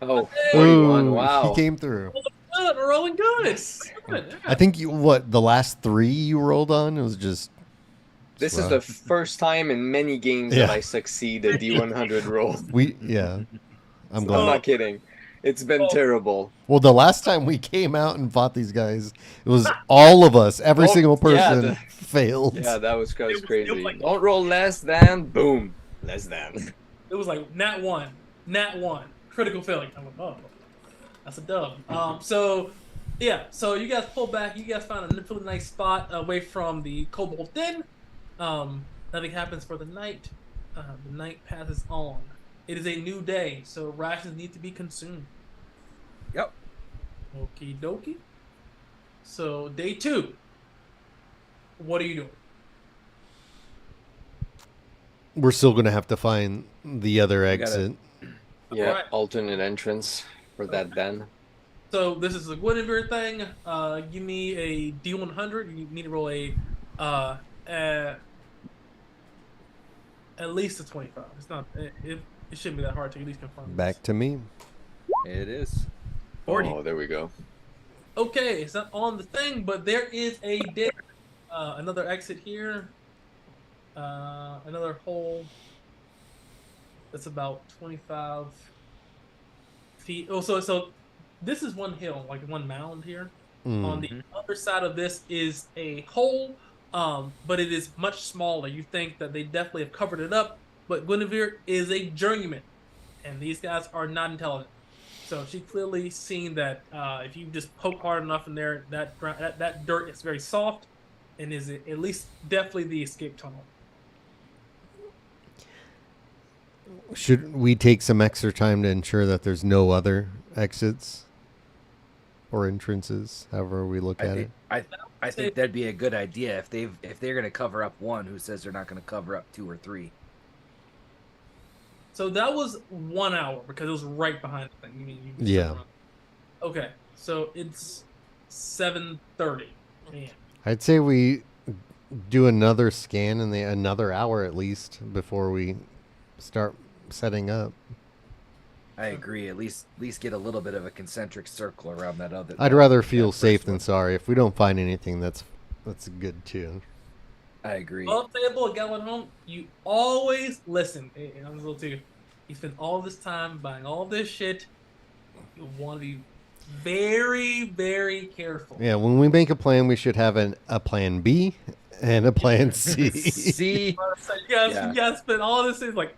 Oh, 41. Ooh, wow. He came through. We're rolling good. I think the last 3 you rolled on? It was just... This is the first time in many games that I succeed a D100 roll. I'm glad. I'm not kidding. It's been terrible. Well, the last time we came out and fought these guys, it was all of us. Every single person failed. Yeah, that was crazy. Like, don't roll less than, boom, less than. It was like nat 1, critical failure. I'm like, oh, that's a dub. So you guys pull back. You guys found a really nice spot away from the kobold den. Nothing happens for the night. The night passes on. It is a new day, so rations need to be consumed. Yep. Okie dokie. So day 2. What are you doing? We're still going to have to find the other exit. Alternate entrance for that den. So this is a Guinevere thing. Give me a D100. You need to roll at least a 25. It's not. It shouldn't be that hard to at least confirm. Back to me. It is. 40. Oh, there we go. Okay, it's not on the thing, but there is a another exit here. Another hole. That's about 25 feet. Oh, so this is one hill, like one mound here. On the other side of this is a hole, but it is much smaller. You think that they definitely have covered it up, but Guinevere is a journeyman, and these guys are not intelligent. So she clearly seen that if you just poke hard enough in there, that dirt is very soft, and is at least definitely the escape tunnel. Should we take some extra time to ensure that there's no other exits or entrances, however we look at it? I think that'd be a good idea if they're going to cover up one. Who says they're not going to cover up 2 or 3? So that was 1 hour because it was right behind the thing. Yeah. Okay, so it's 7:30. I'd say we do another scan in another hour at least before we start setting up. I agree. At least get a little bit of a concentric circle around that other. I'd rather feel safe than sorry. If we don't find anything, that's good too. I agree. Well, table at Gallon Home, you always listen. I'm a little too. You spend all this time buying all this shit. You want to be very, very careful. Yeah, when we make a plan, we should have a plan B and a plan C. See, So you guys spend all this things like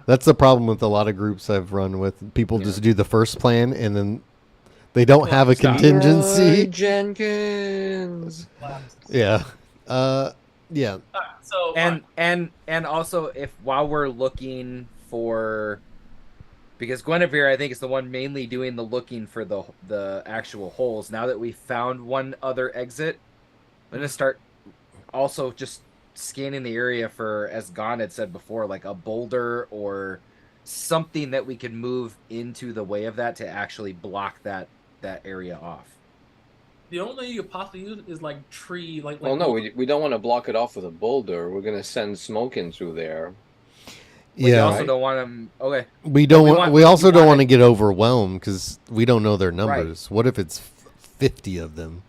That's the problem with a lot of groups I've run with. People just do the first plan and then they don't have a contingency. Jenkins. Yeah. Yeah. So and also if while we're looking for, because Guinevere I think is the one mainly doing the looking for the actual holes. Now that we found one other exit, I'm gonna start also just scanning the area for, as Gon had said before, like a boulder or something that we can move into the way of that to actually block that area off. the only thing you could possibly use is like tree, like. Well, no, we don't want to block it off with a boulder. We're gonna send smoke in through there. We Yeah. also don't want them. Okay. We don't want. We also don't want to get overwhelmed because we don't know their numbers. Right. What if it's 50 of them?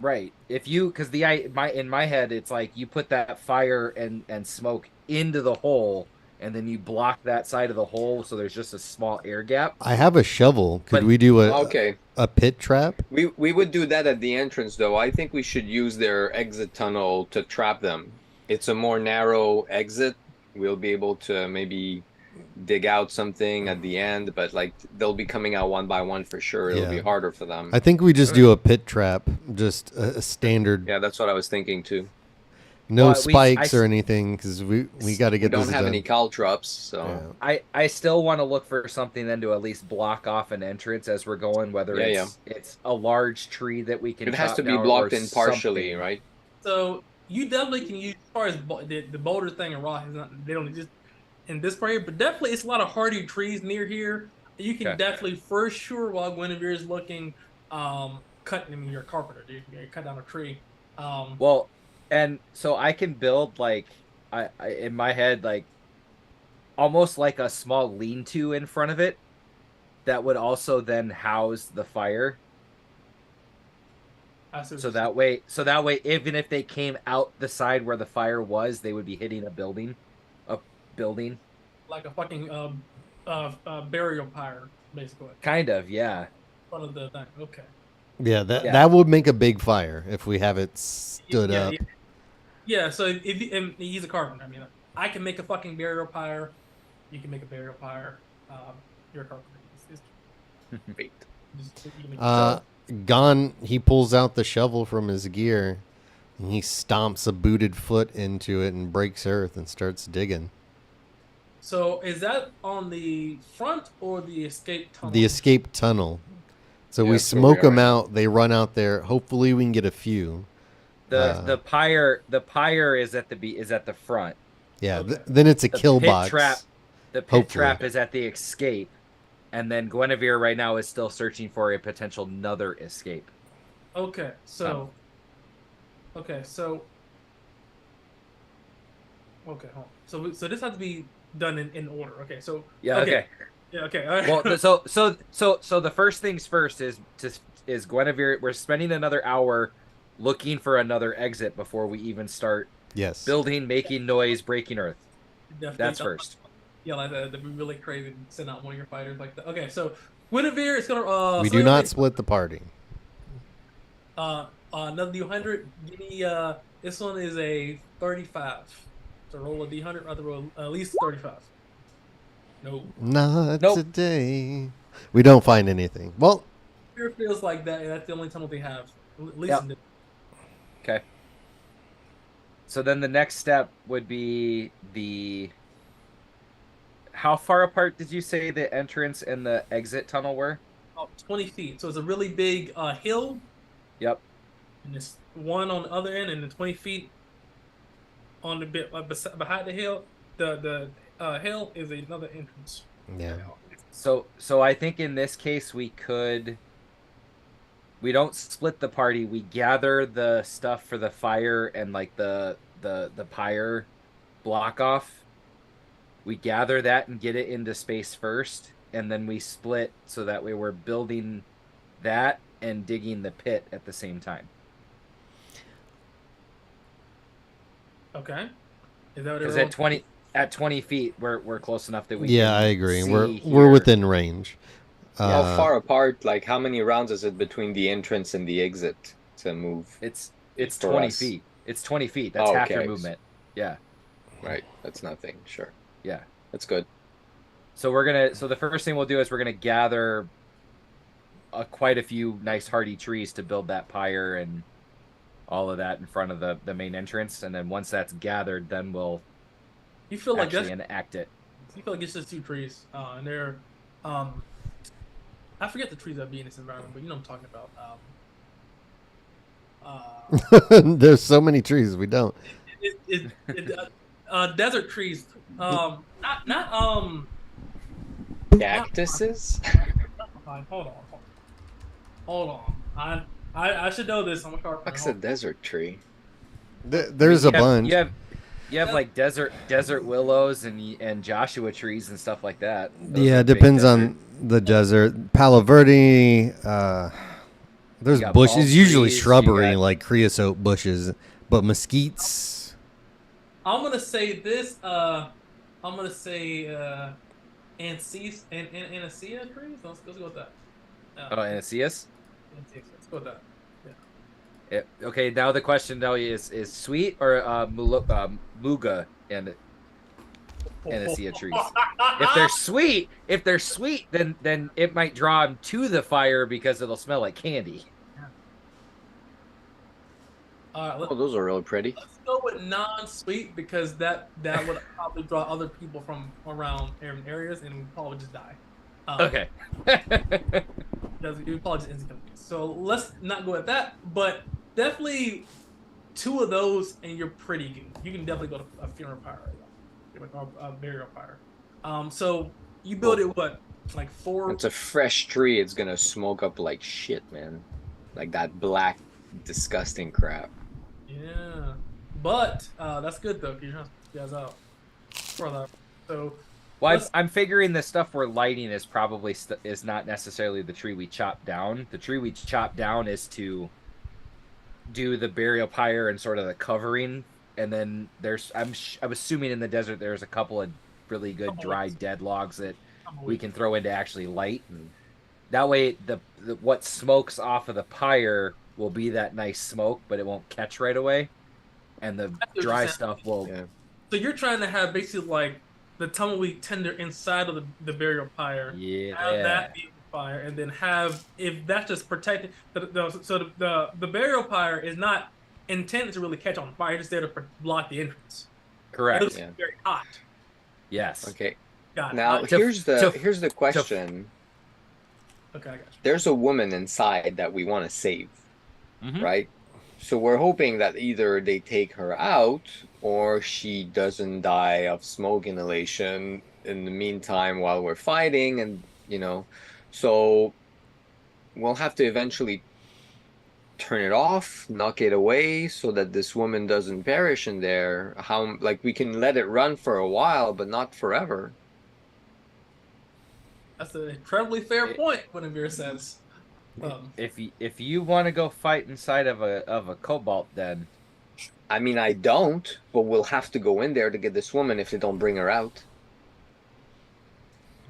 Right. If you, because in my head, it's like you put that fire and smoke into the hole, and then you block that side of the hole, so there's just a small air gap. I have a shovel. Could we do a pit trap? We would do that at the entrance, though. I think we should use their exit tunnel to trap them. It's a more narrow exit. We'll be able to maybe dig out something at the end, but like they'll be coming out one by one for sure. It'll be harder for them. I think we just do a pit trap, just a standard. Yeah, that's what I was thinking too. No spikes or anything, because we got to get this done. We don't have any caltrops, so I still want to look for something then to at least block off an entrance as we're going. Whether it's a large tree that we can. It has to be blocked in partially, right? So you definitely can use, as far as the boulder thing and rock. They don't just in this area, but definitely it's a lot of hardy trees near here. You can definitely, for sure, while Guinevere is looking, cut. I mean, you're a carpenter, dude. You cut down a tree. Well. And so I can build like I in my head like almost like a small lean-to in front of it that would also then house the fire. So that way even if they came out the side where the fire was, they would be hitting a building. Like a fucking burial pyre, basically. Kind of, yeah. In front of the thing. Okay. Yeah, that would make a big fire if we have it stood up. Yeah, so if he's a carpenter. I mean, I can make a fucking burial pyre. You can make a burial pyre. You're a carpenter. Gon, he pulls out the shovel from his gear, and he stomps a booted foot into it and breaks earth and starts digging. So is that on the front or the escape tunnel? The escape tunnel. So we smoke them out. They run out there. Hopefully, we can get a few. The pyre is at the front. Yeah, then it's a kill box. The pit trap is at the escape, and then Guinevere right now is still searching for a potential another escape. Okay, so hold on. So this has to be done in order. Okay, so okay. Yeah, okay. All right. Well, so the first things first is Guinevere. We're spending another hour looking for another exit before we even start building, making noise, breaking earth. Definitely. That's first. Yeah, that'd be really crazy to send out one of your fighters like that. Okay, so Guinevere is gonna we do not split the party. Another D100. Give me this one is a 35. So roll a D100, rather roll at least 35. No. Not today. We don't find anything. Well, it feels like that. That's the only tunnel they have. At least in Okay. So then the next step would be how far apart did you say the entrance and the exit tunnel were? About 20 feet. So it's a really big hill. Yep. And there's one on the other end, and then 20 feet on the bit behind the hill. The hill is another entrance. Yeah. So I think in this case we don't split the party. We gather the stuff for the fire and like the pyre block off. We gather that and get it into space first, and then we split so that way we're building that and digging the pit at the same time. Okay. Is that what because at 20 feet, we're close enough that we. Yeah, can I agree. see We're here. within range. How far apart? Like, how many rounds is it between the entrance and the exit to move It's for 20 us? feet. It's 20 feet. That's Oh, half your okay. movement. Yeah, Right. That's nothing. Sure. yeah. That's good. So So the first thing we'll do is we're gonna gather quite a few nice hardy trees to build that pyre and all of that in front of the main entrance, and then once that's gathered, then we'll You feel like actually enact it. You feel like it's just 2 trees, and they're, I forget the trees that be in this environment, but you know what I'm talking about. There's so many trees we don't. Desert trees. Not Cactuses? Hold on. I should know this. I'm a carpenter. What's a desert tree? There's a bunch. You have like desert willows and Joshua trees and stuff like that. Yeah, it depends on the desert. Palo Verde. There's bushes, usually trees, shrubbery like creosote bushes, but mesquites. I'm gonna say this. I'm gonna say Anesthesia trees. Let's go with that. Anaceas? Let's go with that. Okay, now the question though is sweet or muga and Anesthesia trees. If they're sweet, then it might draw them to the fire because it'll smell like candy. All right, Those are really pretty. let's go with non-sweet because that would probably draw other people from around areas and we'd probably just die. Okay. Because we probably just instantly. So let's not go at that, but definitely 2 of those and you're pretty good. You can definitely go to a funeral pyre, or a burial pyre. So you build it what, like 4? It's a fresh tree. It's gonna smoke up like shit, man. Like that black, disgusting crap. Yeah, but that's good though. You're trying to get guys out for that. So. Well, I'm figuring the stuff we're lighting is probably is not necessarily the tree we chop down. The tree we chop down is to do the burial pyre and sort of the covering, and then I'm assuming in the desert there's a couple of really good dry dead logs that we can throw in to actually light. And that way, the what smokes off of the pyre will be that nice smoke, but it won't catch right away, and the dry stuff will. Yeah. So you're trying to have basically like the tumbleweed tinder inside of the burial pyre. Yeah. Have that be the fire, and then have, if that's just protected. So the burial pyre is not intended to really catch on fire. It's just there to block the entrance. Correct. It's very hot. Yes. Okay. Got it. Now here's the question. Okay, I got you. There's a woman inside that we want to save, Mhm. right? So we're hoping that either they take her out or she doesn't die of smoke inhalation in the meantime while we're fighting, and so we'll have to eventually turn it off, knock it away so that this woman doesn't perish in there. We can let it run for a while, but not forever. That's an incredibly fair point, Guinevere says. If you want to go fight inside of a cobalt den, I mean, I don't, but we'll have to go in there to get this woman if they don't bring her out.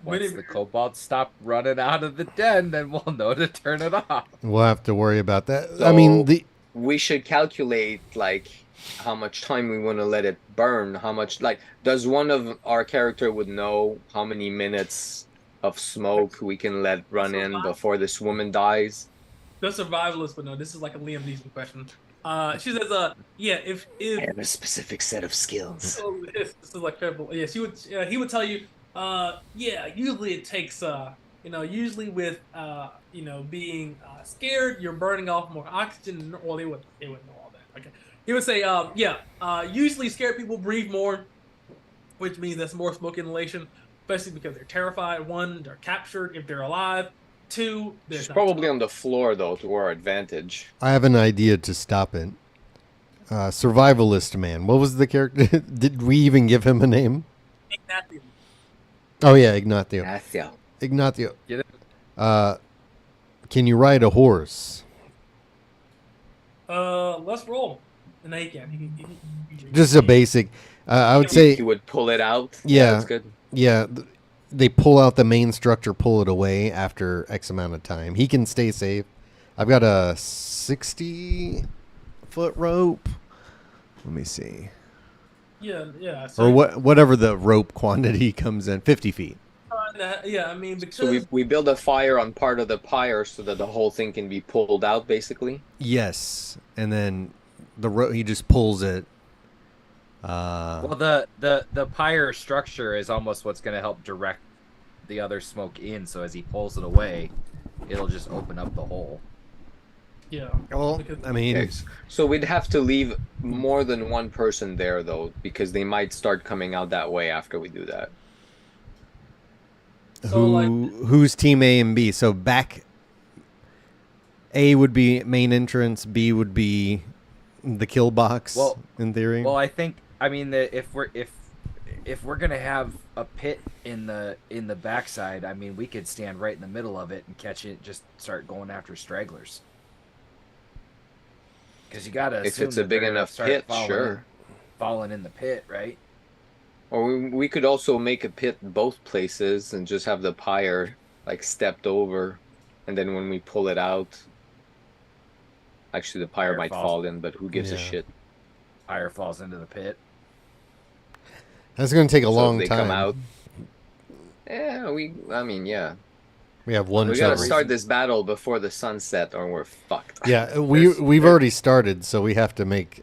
once the cobalt stop running out of the den, then we'll know to turn it off. We'll have to worry about that. So I mean, we should calculate like how much time we want to let it burn. How much, like, does one of our character would know how many minutes of smoke we can let run in before this woman dies? The survivalist would know. This is like a Liam Neeson question. She says, yeah, if I have a specific set of skills. so this is like terrible. Yeah, he would tell you, yeah, usually it takes, usually with, being scared, you're burning off more oxygen. Well, they would know all that. Okay. He would say, usually scared people breathe more, which means that's more smoke inhalation, especially because they're terrified. 1, they're captured if they're alive. 2, She's probably on the floor, though, to our advantage. I have an idea to stop it. Survivalist man. What was the character? Did we even give him a name? Ignacio. Oh, yeah, Ignacio. Ignacio. Get it? Can you ride a horse? Let's roll. And he can. Just a basic. I would say he would pull it out. Yeah. That's good. Yeah, they pull out the main structure, pull it away after X amount of time. He can stay safe. I've got a 60-foot rope. Let me see. Yeah. Or whatever the rope quantity comes in, 50 feet. Yeah, I mean, because So we build a fire on part of the pyre so that the whole thing can be pulled out, basically. Yes, and then the rope, he just pulls it. Well, the pyre structure is almost what's going to help direct the other smoke in. So as he pulls it away, it'll just open up the hole. yeah. Well, Because, I mean, Okay. So we'd have to leave more than one person there, though, because they might start coming out that way after we do that. So, who's team A and B? So back A would be main entrance, B would be the kill box. Well- in theory. Well, I think if we're gonna have a pit in the backside, I mean, we could stand right in the middle of it and catch it. Just start going after stragglers. Because you gotta If assume it's a that big they're gonna enough start pit, falling sure. falling in the pit, right? Or we could also make a pit both places and just have the pyre like stepped over, and then when we pull it out, actually the pyre Pyre might falls. fall in, but who gives a Yeah. shit? Fire falls into the pit. That's going to take a So if long they time. come out. Yeah, yeah. We have one. We gotta shot. start this battle before the sunset, or we're fucked. Yeah, we've already started, so we have to make.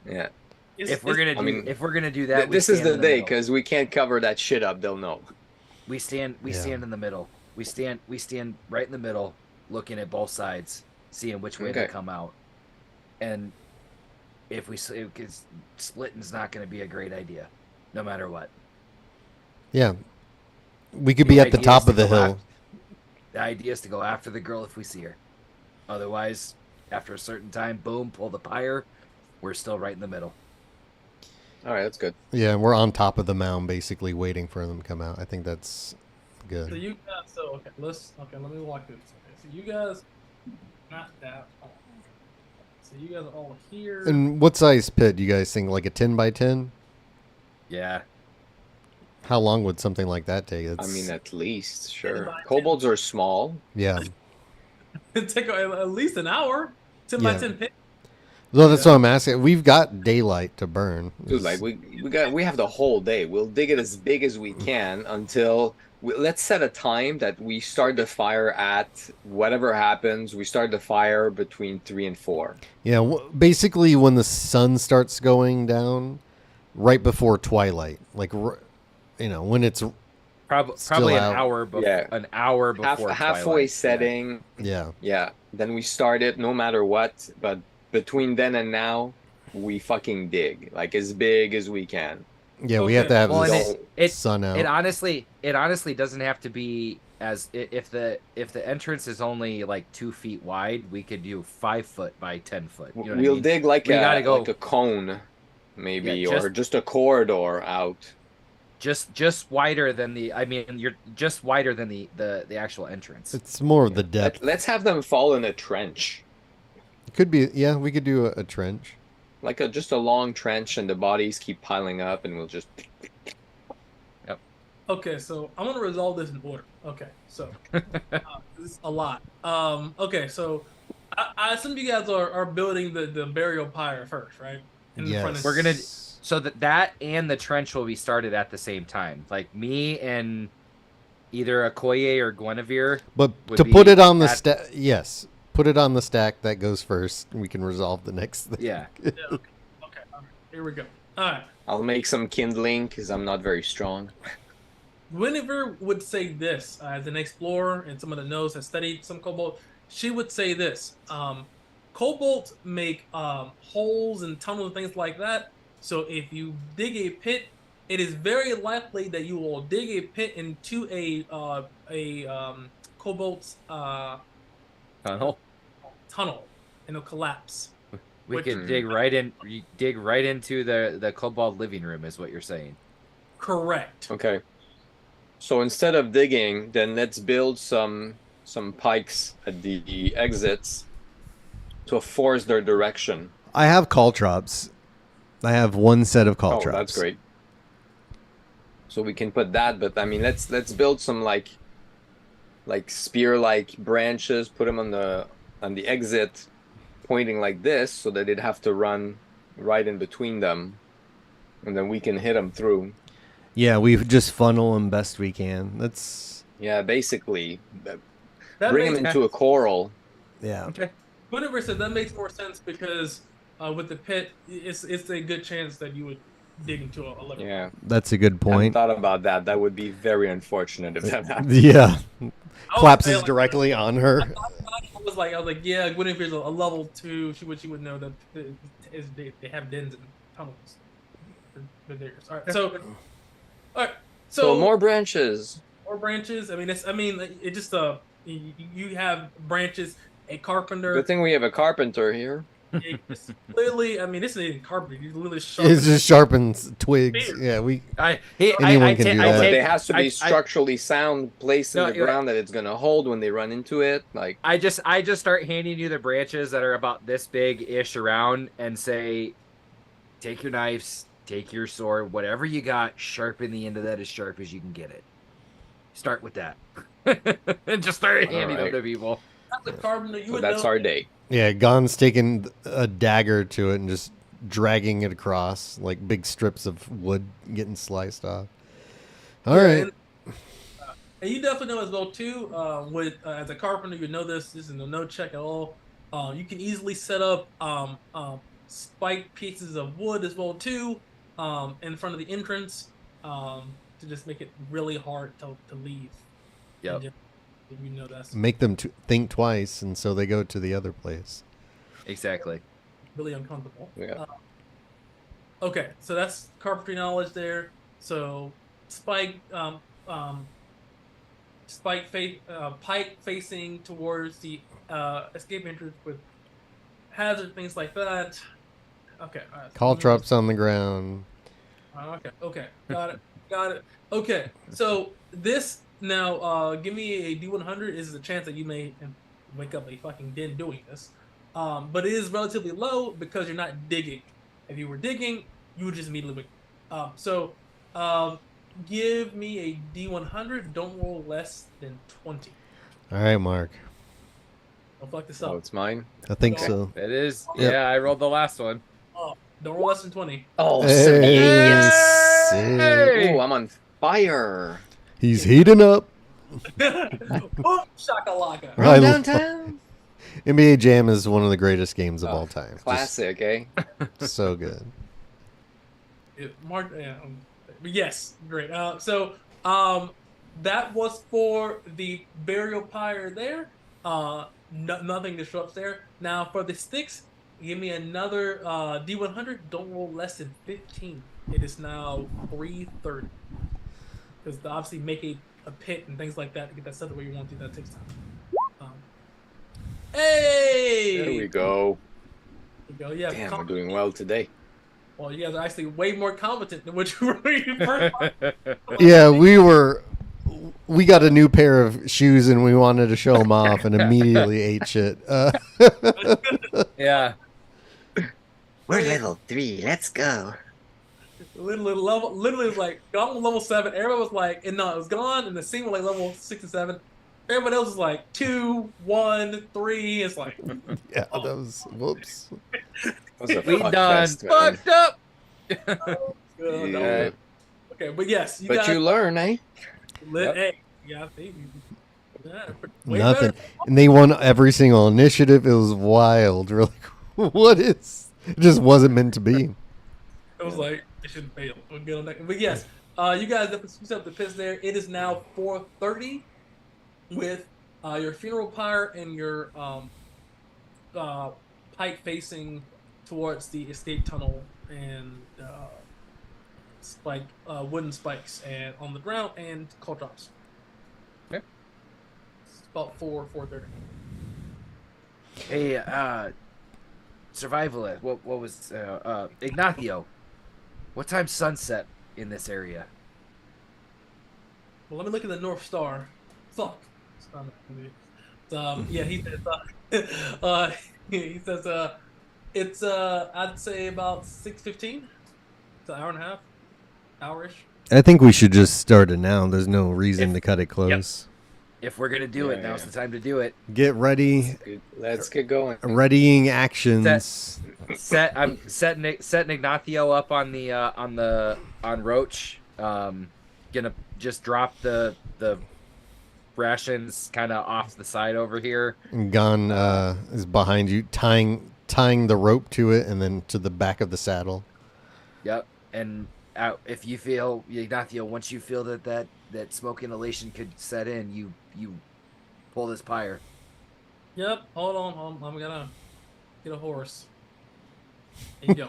Yeah. If we're gonna do that, we This is stand the in day middle. because we can't cover that shit up. They'll know. We stand in the middle. We stand right in the middle, looking at both sides, seeing which way they Okay. come out. And if because splitting's not going to be a great idea, no matter what. Yeah, we could be at the idea top is to of the go hill. The idea is to go after the girl if we see her. Otherwise, after a certain time, boom, pull the pyre. We're still right in the middle. All right, that's good. Yeah, we're on top of the mound, basically waiting for them to come out. I think that's good. So you guys, let me walk through this. Okay, so you guys, not that. So you guys are all here. And what size pit do you guys think? Like a 10 by 10? Yeah. How long would something like that take? I mean, at least, sure. by 10. Kobolds are small. Yeah. It'd take at least an hour. 10 by 10 pit. No, that's what I'm asking. We've got daylight to burn. Dude, like we have the whole day. We'll dig it as big as we can until let's set a time that we start the fire at whatever happens. We start the fire between 3 and 4. Yeah, basically when the sun starts going down, right before twilight, like when it's Probably an out. hour before. Yeah. An hour before Halfway twilight. setting. yeah. Yeah. Then we start it no matter what. But between then and now, we fucking dig like as big as we can. Yeah, we have to have Well, and this it sun out. It honestly doesn't have to be as if the entrance is only like 2 feet wide, we could do 5 foot by 10 foot. You know what I We'll mean? dig like We gotta go- like a cone, maybe, Yeah, or just a corridor out. Just wider than you're just wider than the actual entrance. It's more of the depth. Let's have them fall in a trench, It could be. Yeah, we could do a trench. like just a long trench, and the bodies keep piling up, and we'll just. Okay, so I'm gonna resolve this in order. Okay, so this is a lot. Okay, so I assume you guys are building the burial pyre first, right? In the front Yes. We're gonna so that and the trench will be started at the same time. Like me and either Okoye or Guinevere. But would to be put it on the at- stack, yes, put it on the stack. That goes first. We can resolve the next thing. Yeah. Yeah, okay, all right, here we go. All right. I'll make some kindling because I'm not very strong. Guinevere would say this as an explorer and someone that knows has studied some cobalt. She would say this: cobalt make holes and tunnels and things like that. So if you dig a pit, it is very likely that you will dig a pit into a cobalt's Tunnel. tunnel, and it'll collapse. We Which- could dig right into the Cobalt living room, is what you're saying. Correct. Okay. So instead of digging, then let's build some pikes at the exits to force their direction. I have caltrops. I have one set of call Oh, traps. that's great. So we can put that, but I mean, let's build some like spear-like branches, put them on the exit, pointing like this, so that they'd have to run right in between them, and then we can hit them through. Yeah, we just funnel them best we can. That's basically That bring them makes into a coral. yeah. okay. Whatever said, that makes more sense because with the pit, it's a good chance that you would dig into a lever. Yeah, That's a good I point. thought about that. That would be very unfortunate if that happened. Yeah, I was collapses saying, like, directly on her. I was like, yeah, Guinevere's a level 2. She would know that they have dens and tunnels. They're theirs. All right, So more branches. More branches. I mean, it just you have branches. A carpenter. Good thing we have a carpenter here. Literally, I mean, this isn't even carpentry. You literally It just sharpens twigs. Spears. Yeah, Anyone can do But that. there has to be structurally sound place in No, the ground that it's gonna hold when they run into it. Like I just start handing you the branches that are about this big-ish around and say, take your knives, take your sword, whatever you got, sharpen the end of that as sharp as you can get it. Start with that. And just start handing them to people. The carpenter, you so would that's know. our day. Yeah, Gon's taking a dagger to it and just dragging it across, like big strips of wood getting sliced off. All right. And you definitely know as well too. As a carpenter, you know this. This is no check at all. You can easily set up spike pieces of wood as well too, in front of the entrance, to just make it really hard to leave. Yep. You know that's Make them think twice, and so they go to the other place. Exactly. really uncomfortable. Yeah. Okay, so that's carpentry knowledge there. So pipe facing towards the escape entrance with hazard things like that. Okay, all right. Call traps on the ground. Okay, got it. Okay, so this now, give me a D100. Is the chance that you may wake up a fucking den doing this, but it is relatively low because you're not digging. If you were digging, you would just immediately wake. Give me a D100. Don't roll less than 20. All right, Mark. Don't fuck this up. Oh, it's mine. I think Okay. so. It is. Yep. Yeah, I rolled the last one. Oh, don't roll less than 20. Oh, Hey, Hey! Oh, I'm on fire. he's heating up. Boom, shakalaka. I Run love- downtown. NBA Jam is one of the greatest games of all time. Classic, eh? Just so good. Yes, great. That was for the burial pyre there. Nothing disrupts there. Now for the sticks, give me another D100. Don't roll less than 15. It is now 330. Because obviously make a pit and things like that to get that set the way you want to. That takes time. Hey! There we go. There we go. Yeah. Damn, we're doing well today. Well, you guys are actually way more competent than what you were when you first. Yeah, we got a new pair of shoes and we wanted to show them off and immediately ate shit. Yeah. We're level 3. Let's go. Literally was like gone with level 7. Everybody was like, and no, it was gone, and the scene was like level 6 and 7. Everybody else was like 2, 1, 3. It's like, Yeah, that was whoops. That was a We fuck done fest, man. fucked up. Yeah. Okay, but yes, you But guys. you learn, eh? Hey, yeah, way Nothing. better. And they won every single initiative. It was wild. We're like, what is? It just wasn't meant to be. It was like it should fail. We'll get on that. But yes, you guys definitely switched up the piss there. It is now 4:30 with your funeral pyre and your pipe facing towards the escape tunnel and wooden spikes and on the ground and coal drops. Okay. It's about 4:30. Hey, survivalist. What was Ignacio? What time's sunset in this area? Well, let me look at the North Star. Fuck. Yeah, he says. He says. It's I'd say about 6:15. It's an hour and a half, hourish. I think we should just start it now. There's no reason If- to cut it close. If we're gonna do it, now's the time to do it. Get ready. Let's get going. Readying actions. I'm setting Ignacio up on Roach. Gonna just drop the rations kind of off the side over here. Gun is behind you, tying the rope to it, and then to the back of the saddle. Yep. And if you feel, Ignacio, once you feel that smoke inhalation could set in, you pull this pyre. Yep. Hold on. I'm gonna get a horse. There you go.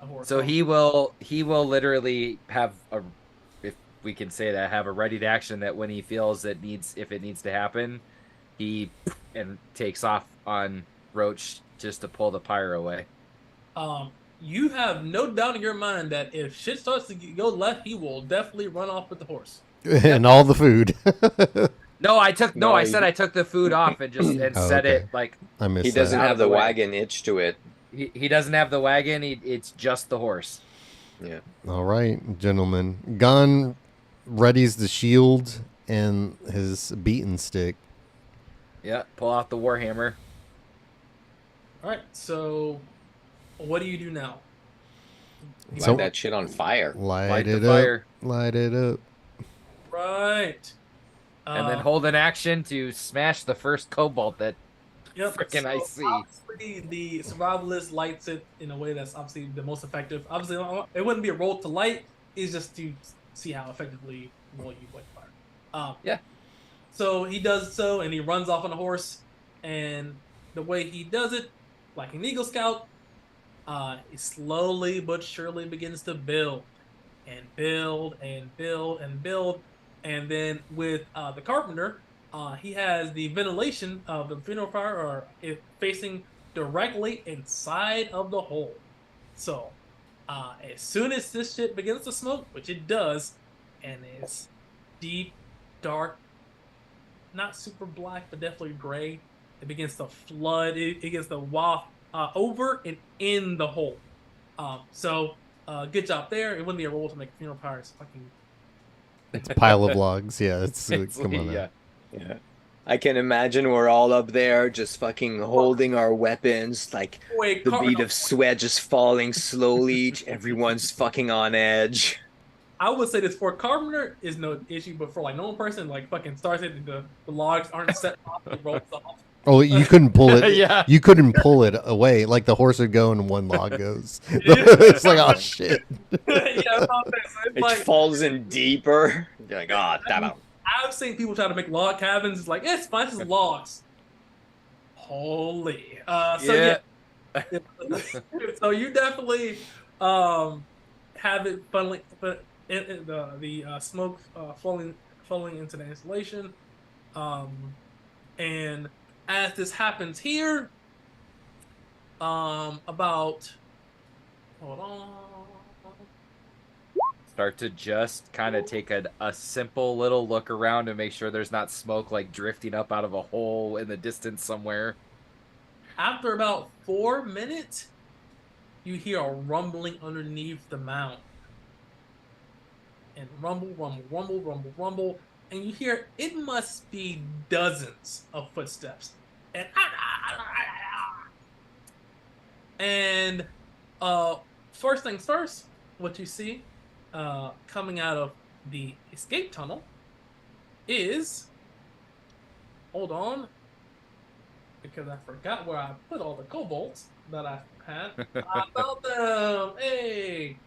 A horse. So he will literally have a, if we can say that, have a ready to action that when he feels if it needs to happen, he takes off on Roach just to pull the pyre away. You have no doubt in your mind that if shit starts to go left, he will definitely run off with the horse and all the food. No, I took I said I took the food off and just set okay. it like I missed He doesn't that. have the wagon itch to it. he doesn't have the wagon. It's just the horse. Yeah. All right, gentlemen. Gon readies the shield and his beaten stick. Yeah, pull out the warhammer. All right. So, what do you do now? Light that shit on fire. Light it the up. fire. Light it up. Right. And then hold an action to smash the first cobalt that frickin' I see. Obviously, the survivalist lights it in a way that's obviously the most effective. Obviously, it wouldn't be a roll to light. It's just to see how effectively well you light fire. Yeah. So he does so, and he runs off on a horse. And the way he does it, like an Eagle Scout, it slowly but surely begins to build and build and build and build. And then with the carpenter, he has the ventilation of the funeral pyre facing directly inside of the hole. So as soon as this shit begins to smoke, which it does, and it's deep, dark, not super black, but definitely gray, it begins to flood. It begins to waft over and in the hole. So good job there. It wouldn't be a roll to make funeral pyres fucking. It's a pile of logs. Yeah, come on. Yeah. I can imagine we're all up there just fucking holding our weapons, like the bead of sweat just falling slowly. Everyone's fucking on edge. I would say this for carpenter is no issue, but for like normal person, like fucking starts it, the logs aren't set off, the ropes off. Oh, you couldn't pull it. Yeah. You couldn't pull it away. Like the horse would go and one log goes. It's like, oh shit. It falls in deeper. You're like, oh, damn it. I've seen people try to make log cabins. It's like, it's fine, it's logs. Holy. So so you definitely have it funneling, but the smoke flowing into the installation. And as this happens here, hold on. Start to just kind of take a simple little look around and make sure there's not smoke like drifting up out of a hole in the distance somewhere. After about 4 minutes, you hear a rumbling underneath the mound. And rumble, rumble, rumble, rumble, rumble. And you hear it must be dozens of footsteps. And first things first, what you see coming out of the escape tunnel is, hold on, because I forgot where I put all the cobalts that I had. I found them. Hey.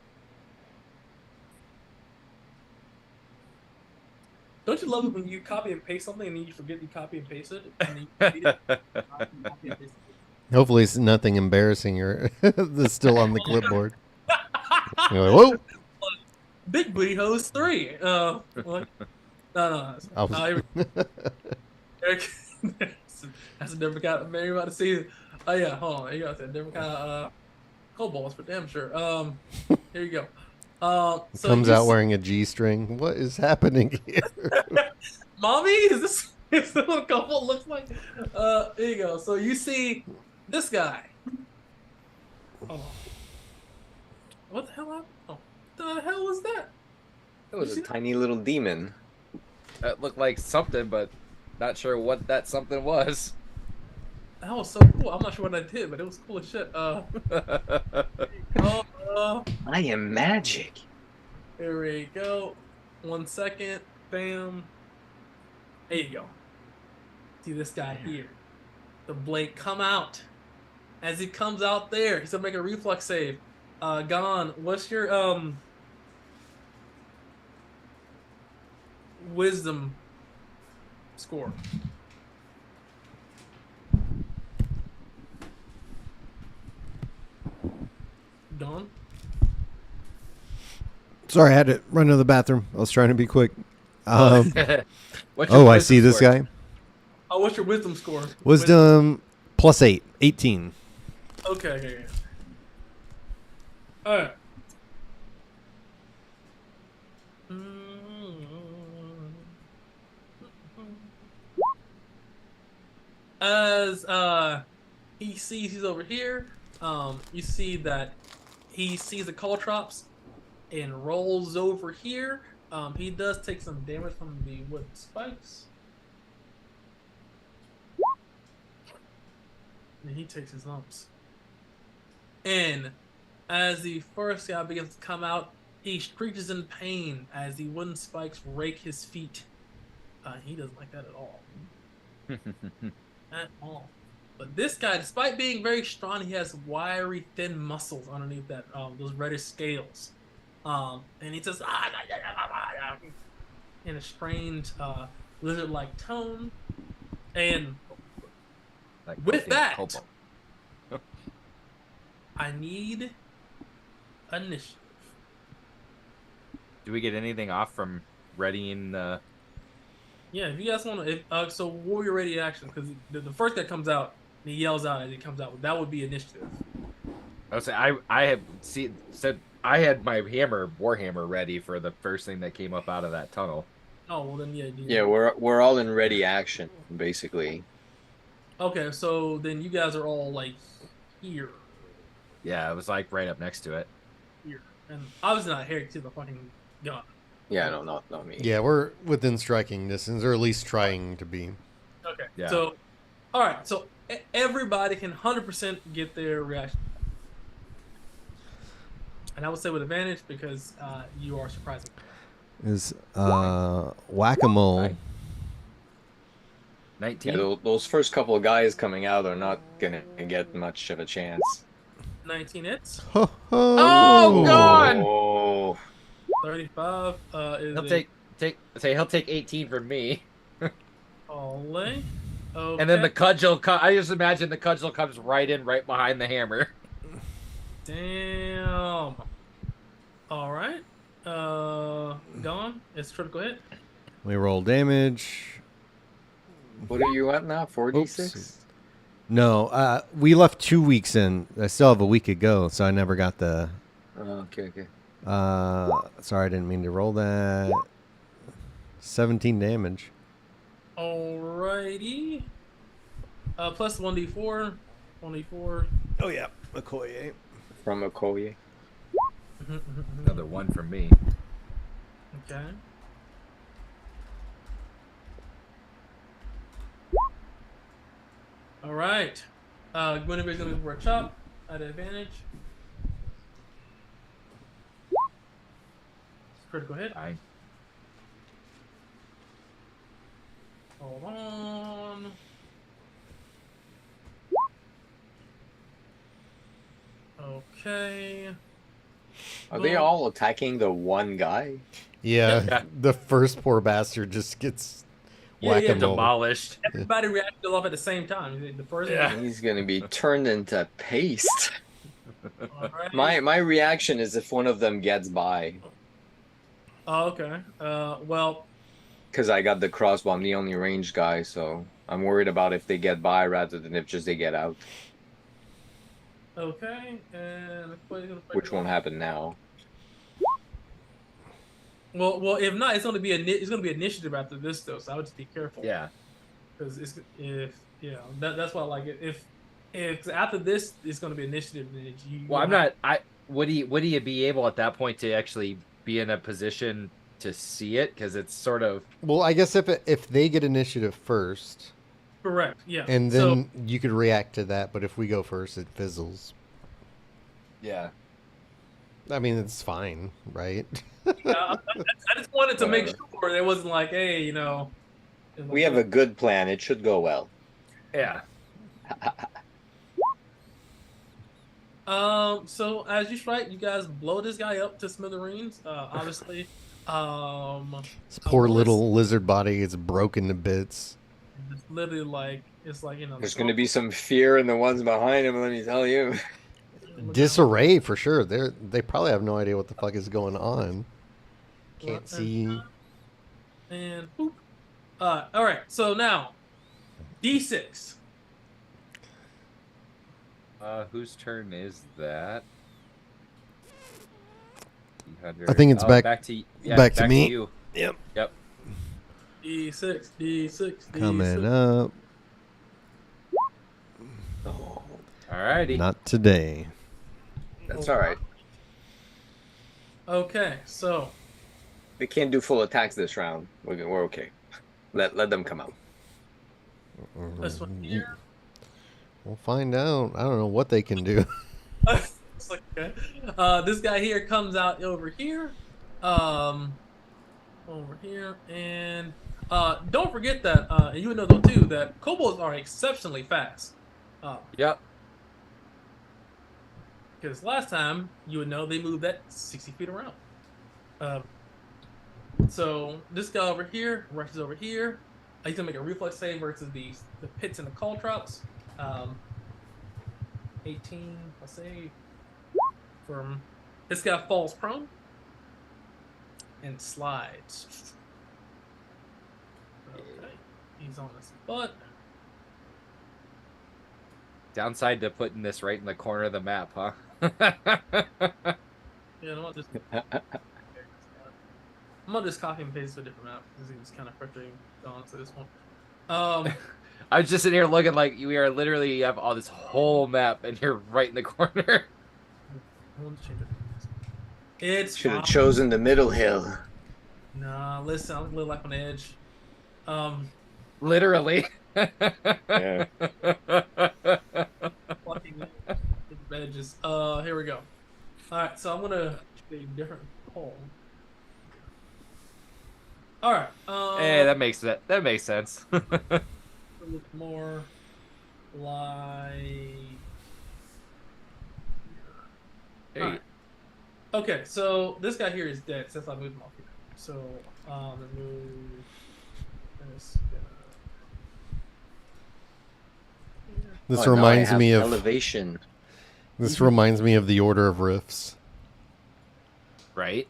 Don't you love it when you copy and paste something and then you forget you copy and paste it? And then you Hopefully it's nothing embarrassing or that's still on the clipboard. You're like, whoa. Big Booty Hose 3. What? No. Eric, that's a different kind of Mary about to see. Oh yeah, hold on. You got that different kind of cobalts for damn sure. Here you go. So comes out wearing a G-string. What is happening here? Mommy, is this what a cobalt looks like? Here you go. So you see this guy. Oh. What the hell happened? Oh, what the hell was that? It was a tiny little demon. That looked like something, but not sure what that something was. That was so cool. I'm not sure what I did, but it was cool as shit. I am magic. Here we go. 1 second. Bam. There you go. See this guy here. The blade come out. As he comes out there, he's gonna make a reflex save. Gon, what's your wisdom score? Gon? Sorry, I had to run to the bathroom. I was trying to be quick. What's your I wisdom see this score? guy. Oh, what's your wisdom score? Wisdom plus 8, 18. Okay. Alright. As he sees he's over here, you see that he sees the caltrops and rolls over here. He does take some damage from the wood spikes. And he takes his lumps. And as the first guy begins to come out, he screeches in pain as the wooden spikes rake his feet. He doesn't like that at all. At all. But this guy, despite being very strong, he has wiry, thin muscles underneath that those reddish scales. And he says, in a strange lizard-like tone. And Like with that, Cobalt. I need initiative. Do we get anything off from readying the? Yeah, if you guys want to, so warrior ready action, because the first guy comes out and he yells out as he comes out. That would be initiative. I would say I have said I had my warhammer ready for the first thing that came up out of that tunnel. Oh well, then yeah. Yeah, we're all in ready action, basically. Okay, so then you guys are all like here, Yeah, it was like right up next to it. here, and obviously not here to the fucking gun. Yeah, no, not me. Yeah, we're within striking distance, or at least trying to be. Okay, Yeah. so all right, so everybody can 100% get their reaction, and I would say with advantage because you are surprising. Is whack-a-mole. Right. 19. Yeah, those first couple of guys coming out are not gonna get much of a chance. 19 hits. Ho, ho. Oh, God! Oh, 35 is He'll take 18 from me. Olay. Okay. And then the cudgel I just imagine the cudgel comes right behind the hammer. Damn. All right. Gone. It's critical hit. We roll damage. what are you at now? 46? Oops. No, we left 2 weeks in. I still have a week to go, so I never got the. Oh, okay. Sorry, I didn't mean to roll that. 17 damage. Alrighty. Plus 1d4. 1d4. Oh yeah, Okoye. From Okoye. Another one from me. Okay. All right. Guinevere's gonna go for a chop at advantage. Critical hit. I Hold on. Okay. Are they all attacking the one guy? Yeah, Yeah. the first poor bastard just gets Yeah, yeah, whack-a-mole. demolished. Everybody reacted off at the same time. The first Yeah. one. He's gonna be turned into paste. All right. My reaction is if one of them gets by, Oh, okay. Well, because I got the crossbow. I'm the only ranged guy, so I'm worried about if they get by rather than if just they get out, okay. And which won't happen now. Well, if not, it's gonna be initiative after this though. So I would just be careful. Yeah. Because that's why I like it. If after this, it's going to be initiative. Well, I'm not. Would he be able at that point to actually be in a position to see it? Because it's sort of. Well, I guess if they get initiative first, Correct. Yeah. and So then you could react to that. But if we go first, it fizzles. Yeah. I mean, it's fine, right? I just wanted to make Whatever. sure it wasn't like, hey, We have a good plan. It should go well. Yeah. So as you strike, you guys blow this guy up to smithereens. Obviously, This poor little lizard body gets broken to bits. it's literally like There's going to be some fear in the ones behind him, let me tell you. Disarray for sure. They probably have no idea what the fuck is going on. Can't see. And boop. All right. So now, D6. Whose turn is that? I think it's back to me. you. Yep. Yep. D6. Coming up. Oh, Alrighty. Not today. that's all right. Okay. So They can't do full attacks this round. We're okay. Let them come out. this one here. We'll find out. I don't know what they can do. It's like, okay. This guy here comes out over here. Over here. And don't forget that, and you would know though too, that kobolds are exceptionally fast. Yep. Because last time you would know they moved that 60 feet around. So this guy over here rushes over here. He's gonna make a reflex save versus the pits and the caltrops. 18, let's say. From this guy falls prone and slides. Okay, he's on his butt. Downside to putting this right in the corner of the map, huh? You know what? I'm gonna just copy and paste to a different map because it's kind of frustrating going to this one. I was just sitting here looking like we are literally you have all this whole map and you're right in the corner. It's Should have fine. chosen the middle hill. Nah, listen, I live like on the edge. Literally. Yeah. Fucking edges. Here we go. All right, so I'm gonna choose a different poll. All right. Hey, that makes sense. Look more like. Hey. Alright. Okay, so this guy here is dead since I moved him off here. So remove this guy. This Oh, now I reminds have me of elevation. this reminds me of the Order of Rifts, Right?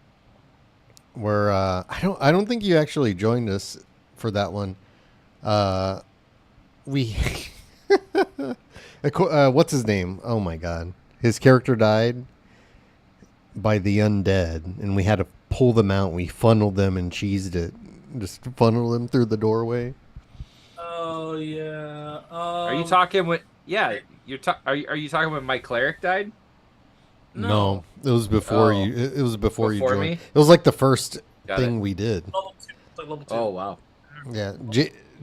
where I don't think you actually joined us for that one. We what's his name? Oh my god, his character died by the undead, and we had to pull them out. We funneled them and cheesed it, just funnel them through the doorway. Oh yeah. Are you talking with? Yeah, Are you talking when my cleric died? No, it was before Oh. you. It was before you Before joined. me? It was like the first Got thing it. we did. Level 2. It's like level 2. Oh wow. Yeah,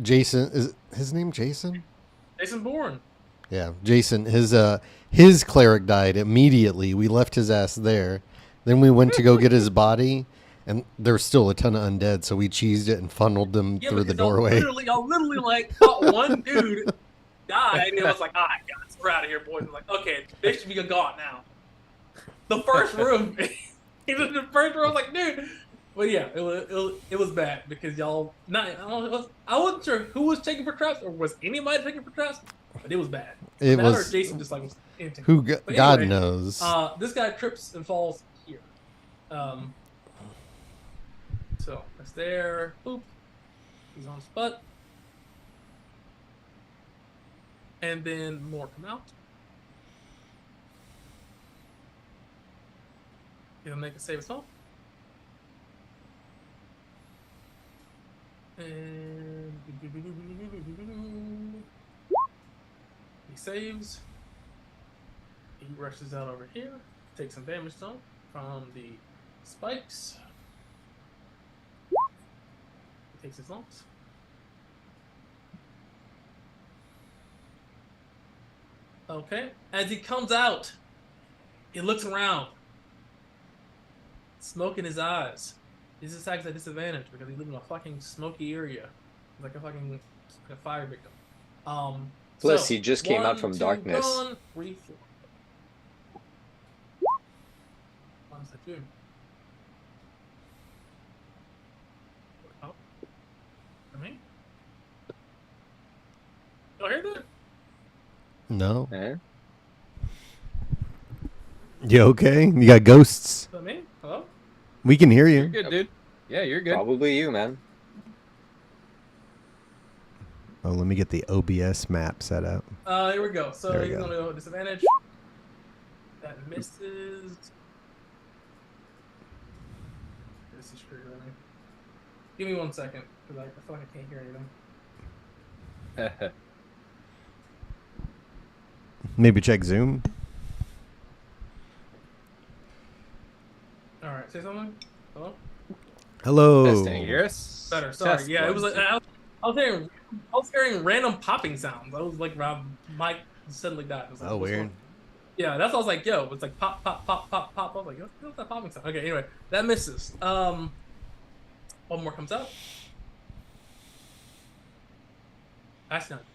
Jason is his name. Jason. Jason Bourne. Yeah, Jason. His cleric died immediately. We left his ass there. Then we went to go get his body, and there's still a ton of undead. So we cheesed it and funneled them Yeah, through the because doorway. I literally like thought one dude died, and it was like, all right, guys, we're out of here, boys. I'm like, okay, they should be gone now. The first room, he was in the first room. I was like, dude. But yeah, it was bad because y'all I wasn't sure who was taking for traps or was anybody taking for traps, but it was bad. It That was or Jason just like was empty. who But God anyway, knows. This guy trips and falls here. So that's there. Boop. He's on his butt. And then more come out. He'll make a save as well. And he saves. rushes out over here. Takes some damage though from the spikes. He takes his lumps. Okay. As he comes out, he looks around. Smoke in his eyes. His attacks at disadvantage because he lives in a fucking smoky area. Like a fucking like a fire victim. Plus, so, he just came out from 1, 2, darkness. gone, 3, 4. What does that do? Oh. For me? Y'all hear that? No. Eh? You okay? You got ghosts. Is that me? Hello? We can hear You're you. good, dude. Yeah, you're good. Probably you, man. Oh, let me get the OBS map set up. Here we go. So There we he's go. gonna go disadvantage. That misses. This is triggering me. Give me 1 second, because I feel like I can't hear anything. Maybe check Zoom. Alright, say something? Hello? Hello. Testing. You hear us? Better, sorry. Test Yeah, it was one, like I was hearing random popping sounds. I was like Mike suddenly died. I was like, Oh, what's weird. going on? Yeah, that's what I was like, yo, it's like pop, pop, pop, pop, pop. I was like, what's that popping sound? Okay, anyway, that misses. One more comes out. Actually, not.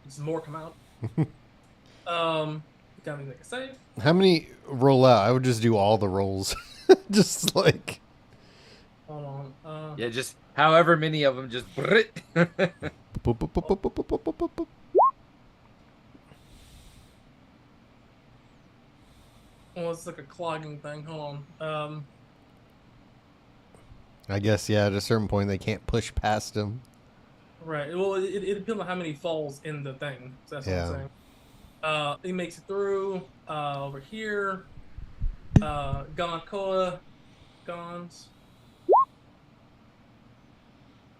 Some more come out. Got me make a save. How many roll out? I would just do all the rolls. Just like. Hold on. Yeah, just however many of them, just. boop, boop, boop, boop, boop, boop, boop, boop, boop. Well, it's like a clogging thing. Hold on. I guess, yeah, at a certain point, they can't push past him. Right. Well, it depends on how many falls in the thing. So that's what I'm saying. He makes it through. Over here. Gonkoa. Gons.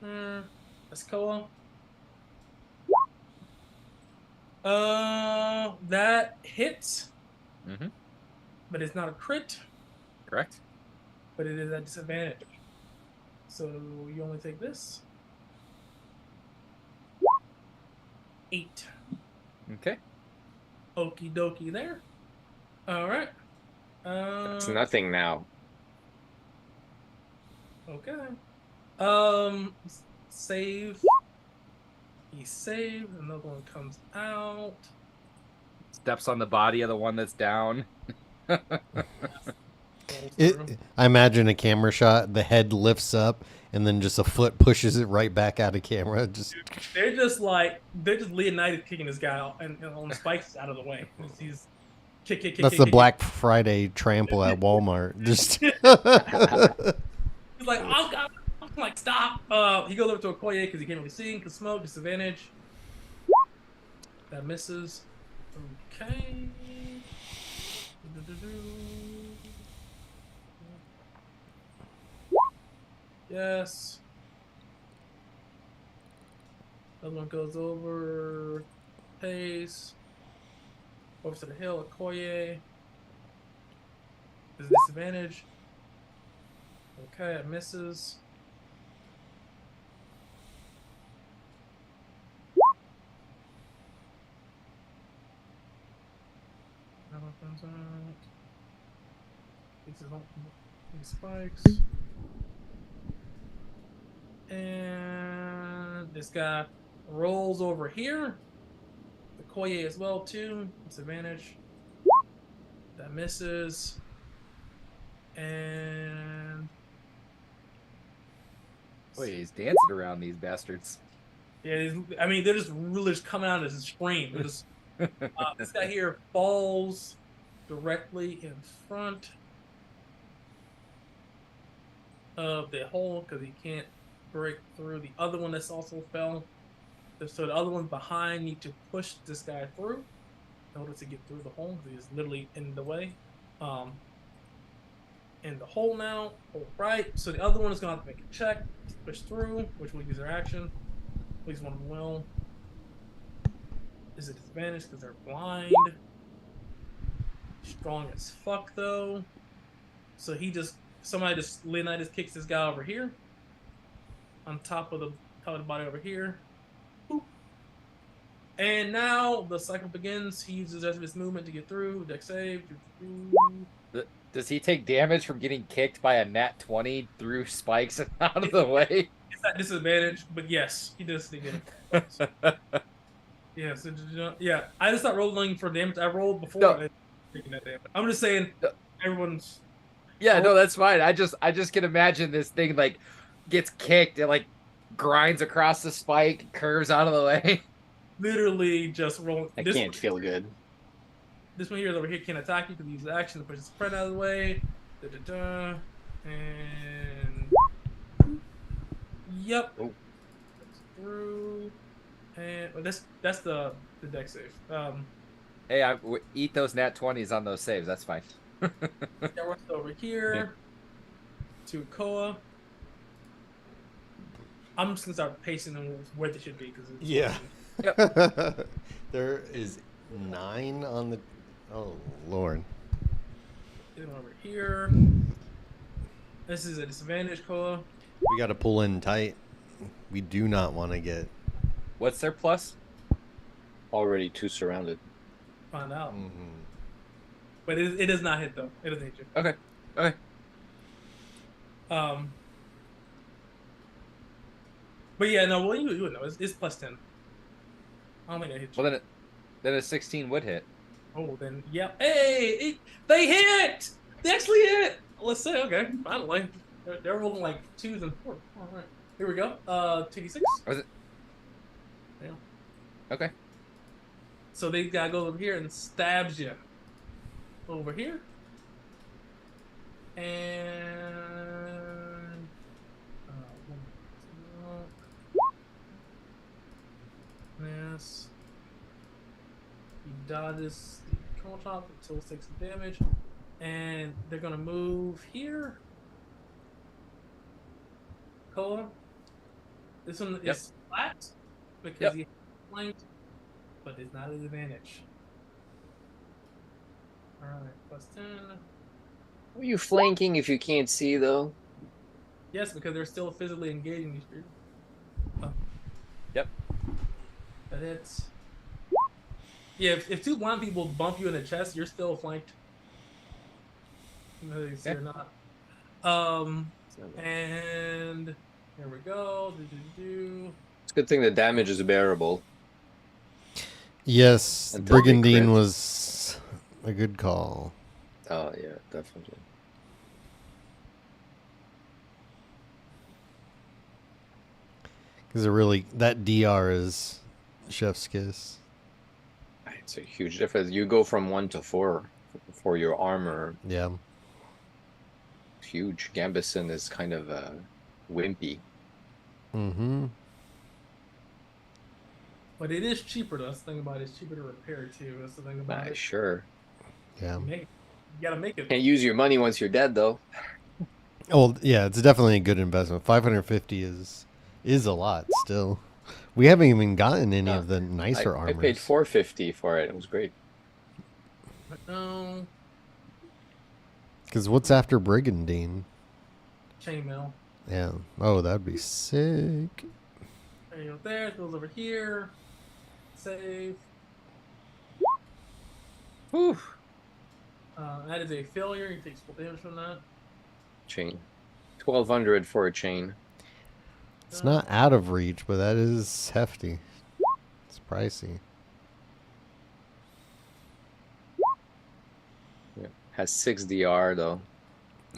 That's Koa. That hits. Mm-hmm. But it's not a crit. Correct. But it is at disadvantage. So you only take this. 8. Okay. Okie dokie there. Alright. It's nothing now. Okay. Save. He saved. Another one comes out. Steps on the body of the one that's down. I imagine a camera shot, the head lifts up, and then just a foot pushes it right back out of camera. Just they're just Leonidas kicking this guy out and on the spikes out of the way. He's kick. That's the Black Friday trample at Walmart. Just He's like, oh god, I'm like, stop. He goes over to Okoye because he can't really see, can smoke, disadvantage. That misses. Okay. Yes. Other one goes over. Pace. Over to the hill. Okoye. There's a disadvantage. Okay, it misses. That one comes out. These spikes. And this guy rolls over here. The Koye as well too. Disadvantage. That misses. And Boy, he's dancing around these bastards. yeah, I mean they're just really just coming out as a scream. They're just, this guy here falls directly in front of the hole because he can't break through. The other one that's also fell. So the other one behind need to push this guy through in order to get through the hole. He's literally in the way. In the hole now. Hole right. So the other one is going to have to make a check to push through, which will use their action. At least one of them will. Is it disadvantage because they're blind? strong as fuck though. So Leonidas kicks this guy over here. On top of the body over here. Boop. And now the cycle begins. He uses the rest of his movement to get through. Deck save. Does he take damage from getting kicked by a nat 20 through spikes and out of the way? It's at disadvantage, but yes, he does take damage. Yes, yeah. I just not rolling for damage. I rolled before No. and taking that damage. I'm just saying, everyone's. Yeah, no, that's fine. I just can imagine this thing like gets kicked and like grinds across the spike, curves out of the way. Literally just rolling. I can't feel good. This one here is over here can't attack you because he uses action to push his friend out of the way. And yep. Oh. Through. And that's the deck save. Hey, eat those nat 20s on those saves. That's fine. That works over here to Koa. I'm just gonna start pacing them where they should be because Yeah. There is 9 on the. Oh Lord. Get them over here. This is a disadvantage, Koa. We got to pull in tight. We do not want to get. What's their plus? Already 2 surrounded. Find out. Mm-hmm. But it does not hit though. It doesn't hit you. Okay. Okay. But yeah, no. Well, you would know. It's plus 10. I don't think I hit you. Well, then a 16 would hit. Oh, then yeah. Hey, they hit. They actually hit. Let's say okay. Finally, they're rolling like 2s and 4s. All right, here we go. 2d6. Was it? Yeah. Okay. So they gotta go over here and stabs you. Over here. And yes. He dodges the control top until it takes damage. And they're gonna move here. Koa. This one is flat because he flanked, but it's not an advantage. Alright, plus 10. Are you flanking if you can't see though? Yes, because they're still physically engaging these people. Oh. Yep. That hits. Yeah, if 2 blind people bump you in the chest, you're still flanked. No, you're not. And here we go. It's a good thing the damage is bearable. Yes, Until they Brigandine crit. was a good call. Oh yeah, definitely. Because that DR is chef's kiss. It's a huge difference. You go from 1 to 4 for your armor. Yeah. Huge. Gambison is kind of wimpy. Mm-hmm. But it is cheaper though. That's the thing about it. It's cheaper to repair too. That's the thing about it. Sure. Yeah. You gotta make it. Can't use your money once you're dead though. Oh yeah, it's definitely a good investment. 550 is a lot still. We haven't even gotten any of the nicer I armors. paid $450 for it. It was great. No. Because what's after Brigandine? Chainmail. Yeah. Oh, that'd be sick. There you go. There. It goes over here. Save. Whew. That is a failure. You take full damage from that. Chain. 1,200 for a chain. It's not out of reach, but that is hefty. It's pricey. Yeah. Has 6 DR though.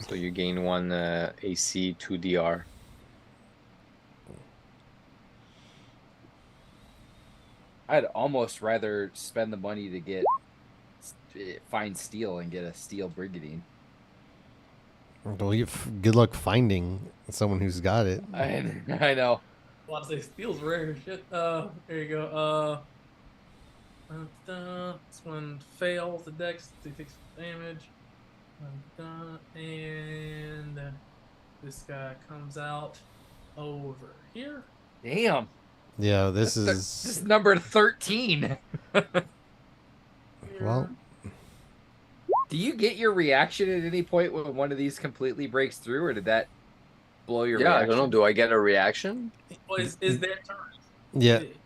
So you gain 1 AC, 2 DR. I'd almost rather spend the money to find steel and get a steel Brigandine. Well, good luck finding someone who's got it. I know. A lot of say steel's rare as shit. There you go. This one fails the dex. So he takes damage. And this guy comes out over here. Damn. Yeah, this This is number 13. well. Do you get your reaction at any point when one of these completely breaks through, or did that blow your Yeah, I reaction? don't know. Do I get a reaction? Well, is their turn. Yeah. It's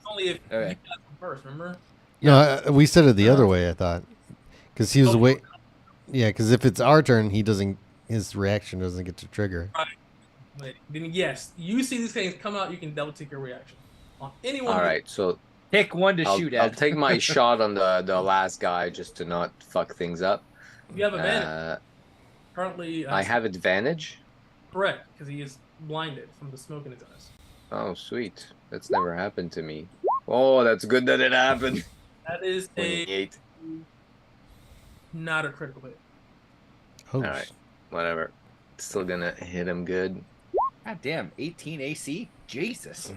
only if you Okay. guys come first, remember? No, we said it the other Oh. way. I thought because he was Oh, wait. Yeah, because if it's our turn, he doesn't. His reaction doesn't get to trigger. But then yes, you see these things come out, you can double take your reaction on anyone. All right, so Pick one to I'll shoot I'll at. take my shot on the last guy just to not fuck things up. You have advantage. Uh, Currently, I have advantage. correct because he is blinded from the smoke in his eyes. Oh, sweet. That's never happened to me. Oh, that's good that it happened. That is a 28. not a critical hit. Oh, All right, whatever. Still gonna hit him good. God damn, 18 AC? Jesus.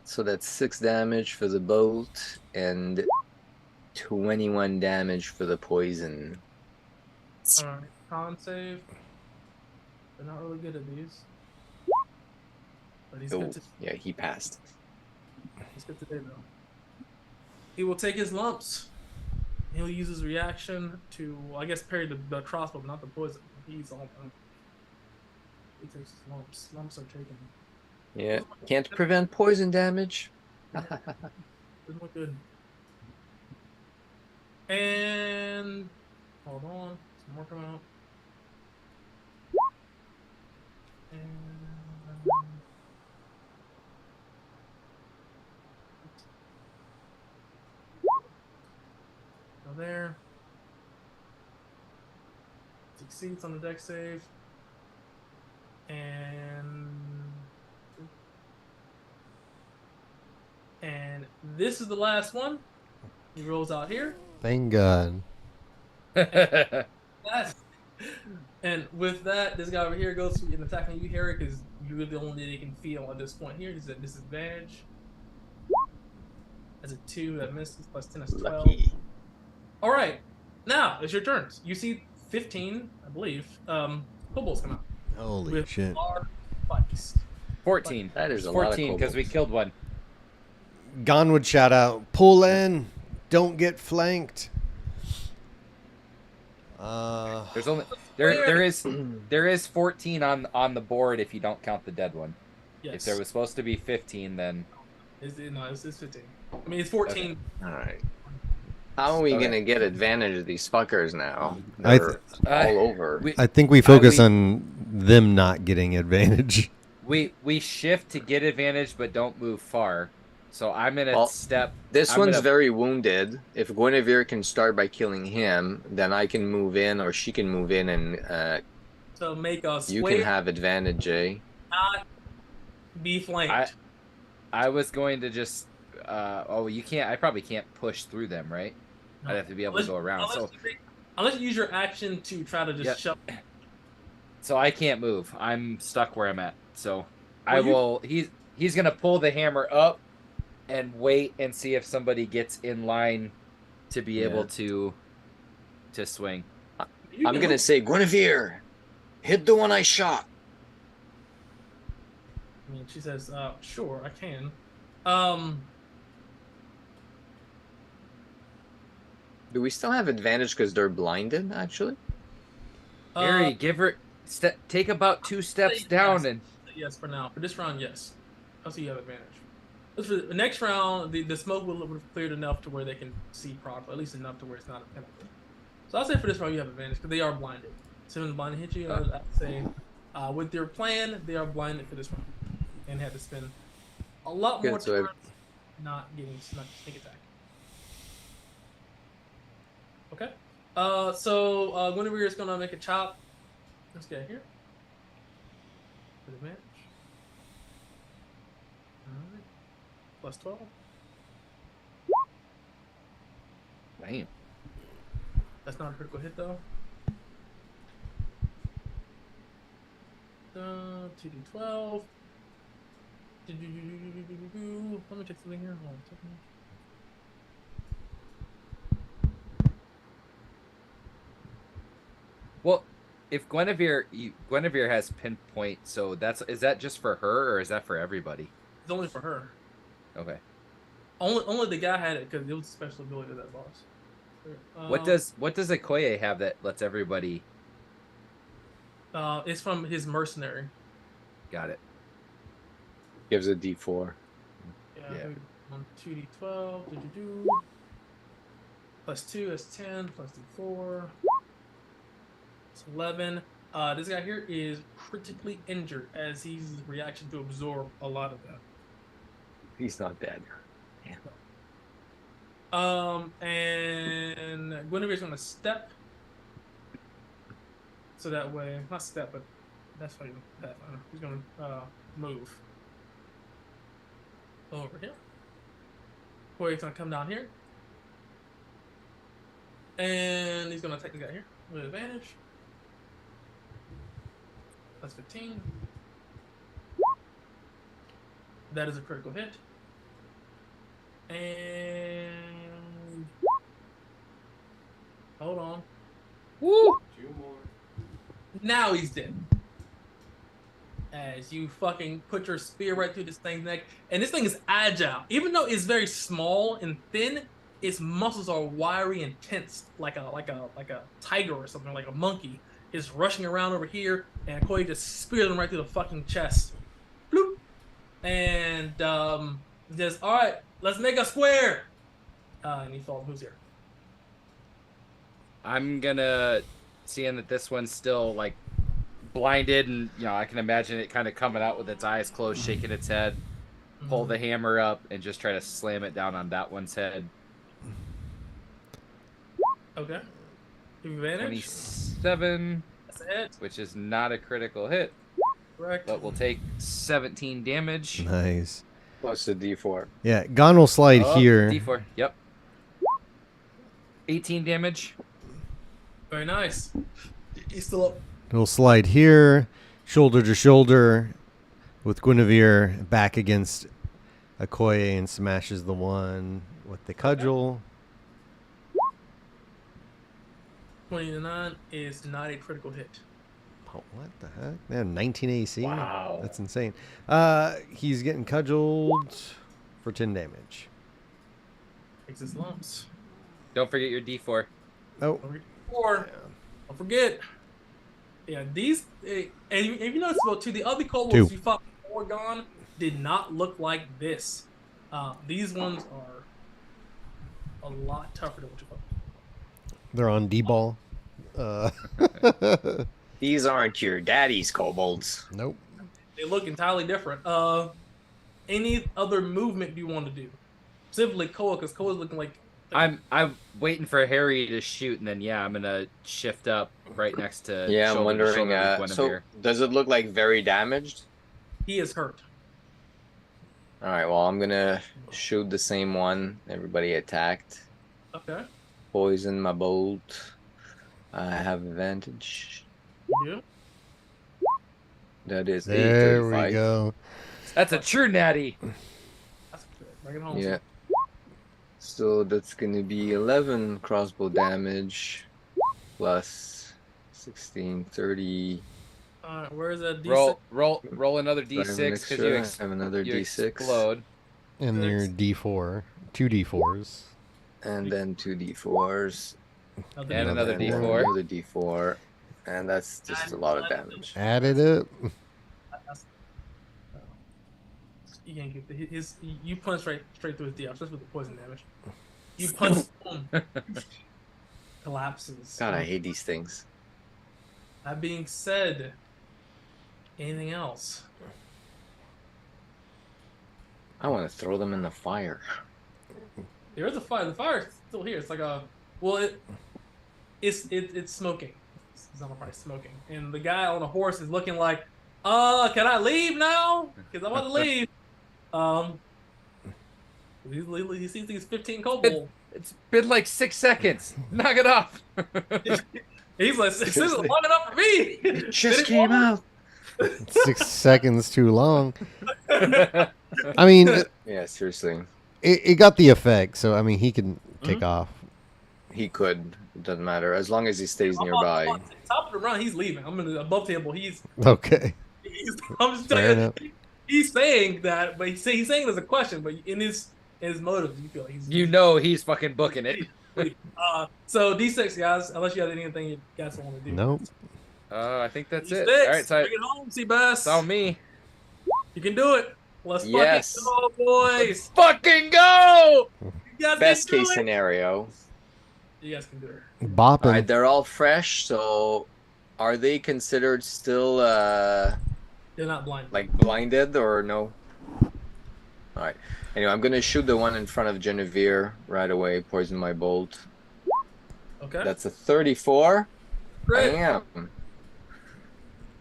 So that's 6 damage for the bolt and 21 damage for the poison. All right, con save. They're not really good at these, but he's Oh, good. yeah, he passed. He's good today though. He will take his lumps. He'll use his reaction to, I guess, parry the crossbow, but not the poison. He's all done. He takes his lumps. Lumps are taken. Yeah, can't prevent poison damage. Doesn't look good. And hold on, some more coming out. And go there. Succeeds on the deck save. And this is the last one. He rolls out here. thank God. That's, and with that, this guy over here goes to an attack on you, Harry, because you're the only that he can feel at this point here. He's at disadvantage. That's a 2 that misses, plus 10 is 12. Lucky. All right, now it's your turns. You see 15, I believe, kobolds come out Holy with shit! large spikes. 14. That is a lot of 14 because we kobolds. killed one. Gon would shout out, "Pull in! Don't get flanked." There's only there is 14 on the board if you don't count the dead one. Yes. If there was supposed to be 15, then No, it's 15. I mean, it's 14. All right. How are we Okay. gonna get advantage of these fuckers now? I They're all over. we, I think we focus we- on them not getting advantage. we shift to get advantage, but don't move far. So I'm gonna Well, step. This I'm one's gonna- very wounded. If Guinevere can start by killing him, then I can move in, or she can move in, and So make us you can have advantage, eh? not be flanked. I was going to just. You can't. I probably can't push through them, right? No. I'd have to be able to go around. Unless you use your action to try to just Yep. shove. So I can't move. I'm stuck where I'm at. So I Well, you- will. He's gonna pull the hammer up and wait and see if somebody gets in line to be able to swing. You I'm can gonna move. say, Guinevere, hit the one I shot. I mean, she says, "Sure, I can." Do we still have advantage because they're blinded? Actually, Harry, give her take about 2 steps down and yes, for now. For this round, yes. I'll see you have advantage. But for the next round, the smoke will have cleared enough to where they can see properly, at least enough to where it's not a penalty. So I'll say for this round you have advantage because they are blinded. So when the blind hit you, I'd say with their plan, they are blinded for this round and had to spend a lot Good, more so time not getting sneak attack. Okay. So Guinevere is gonna make a chop. Let's get here. With advantage. Alright. Plus 12. damn. That's not a critical hit though. 2d12. Let me check something here. Hold on a second. Well, if Guinevere has pinpoint, so is that just for her or is that for everybody? It's only for her. Okay. Only the guy had it because it was a special ability to that boss. What does Okoye have that lets everybody? It's from his mercenary. Got it. Gives a D4. Yeah. On 2d12. Plus 2 is 10. Plus d4. It's 11. This guy here is critically injured as he's reaction to absorb a lot of that. He's not dead. And Guinevere's gonna step. So that way, not step, but that's why he's gonna move over here. Corey's gonna come down here. And he's gonna attack the guy here with advantage. That's 15. That is a critical hit. And hold on. Woo! 2 more. Now he's dead. As you fucking put your spear right through this thing's neck. And this thing is agile. Even though it's very small and thin, its muscles are wiry and tense, like a tiger or something, like a monkey. Is rushing around over here, and Koei just spears him right through the fucking chest. Bloop. And just, all right, let's make a square. And he falls. Who's here? I'm gonna, seeing that this one's still like blinded, and I can imagine it kind of coming out with its eyes closed, shaking its head, pull the hammer up, and just try to slam it down on that one's head. Okay. Advantage. 27, That's a hit. which is not a critical hit, Correct. but we'll take 17 damage. Nice. Plus the D4. Yeah, Gon will slide Oh, here. D4. Yep. 18 damage. Very nice. He's still up. He'll slide here, shoulder to shoulder with Guinevere back against Okoye and smashes the one with the cudgel. 29 is not a critical hit. Oh, what the heck? They have 19 AC? Wow. That's insane. He's getting cudgeled for 10 damage. Takes his lumps. Don't forget your D4. Oh. Or, don't forget. Yeah, these, and if you notice about too, the other kobolds you fought before Gone did not look like this. These ones are a lot tougher than what you fought. They're on D-ball. These aren't your daddy's kobolds. Nope. They look entirely different. Any other movement do you want to do? Specifically Koa, because Koa's looking like... I'm waiting for Harry to shoot, and then I'm gonna shift up right next to. Yeah, I'm wondering. shoulder with So Guinevere. does it look like very damaged? He is hurt. All right. Well, I'm gonna shoot the same one. Everybody attacked. Okay. Poison my bolt. I have advantage. You That is There 835. we go. That's a true natty. That's good. Bring it home. Yeah. So that's gonna be 11 crossbow damage plus 16, 30. Alright, where's that D6? Roll another Do I have an D6 because you, extra? I have another you D6. explode. And your D4. 2 D4s. And then 2 D4s. Another And another And D4. another D4. And that's just a lot of damage. Added it. You can't get his. You punch straight through his DF just with the poison damage. You punch, boom, collapses. God, I hate these things. That being said, anything else? I want to throw them in the fire. There is a fire. The fire's still here. It's like a it's smoking. It's on the fire, smoking, and the guy on the horse is looking like, can I leave now? Because I want to leave. He sees these 15 kobolds. It's been like 6 seconds. Knock it off. He's like, this isn't long enough for me. It just came out. 6 seconds too long. I mean, Yeah, seriously. it got the effect, so I mean, he can take off. He could. It doesn't matter. As long as he stays nearby. Top of the run, he's leaving. I'm in the above table. Okay. I'm just Fair telling enough. you, he's saying that, but he's saying it as a question. But in his motives, you feel like he's He's fucking booking it. So D6, guys. Unless you have anything you guys want to do. Nope. I think that's D6. it. All right, so Bring it home, Seabass. it's on me. You can do it. Let's Yes. fucking go, boys. Fucking go! You guys Best can do case it. scenario. You guys can do it. Bopping. All right, they're all fresh. So, are they considered still They're not blind. like blinded or no? All right. Anyway, I'm gonna shoot the one in front of Genevieve right away. Poison my bolt. Okay. That's a 34. Great. Damn.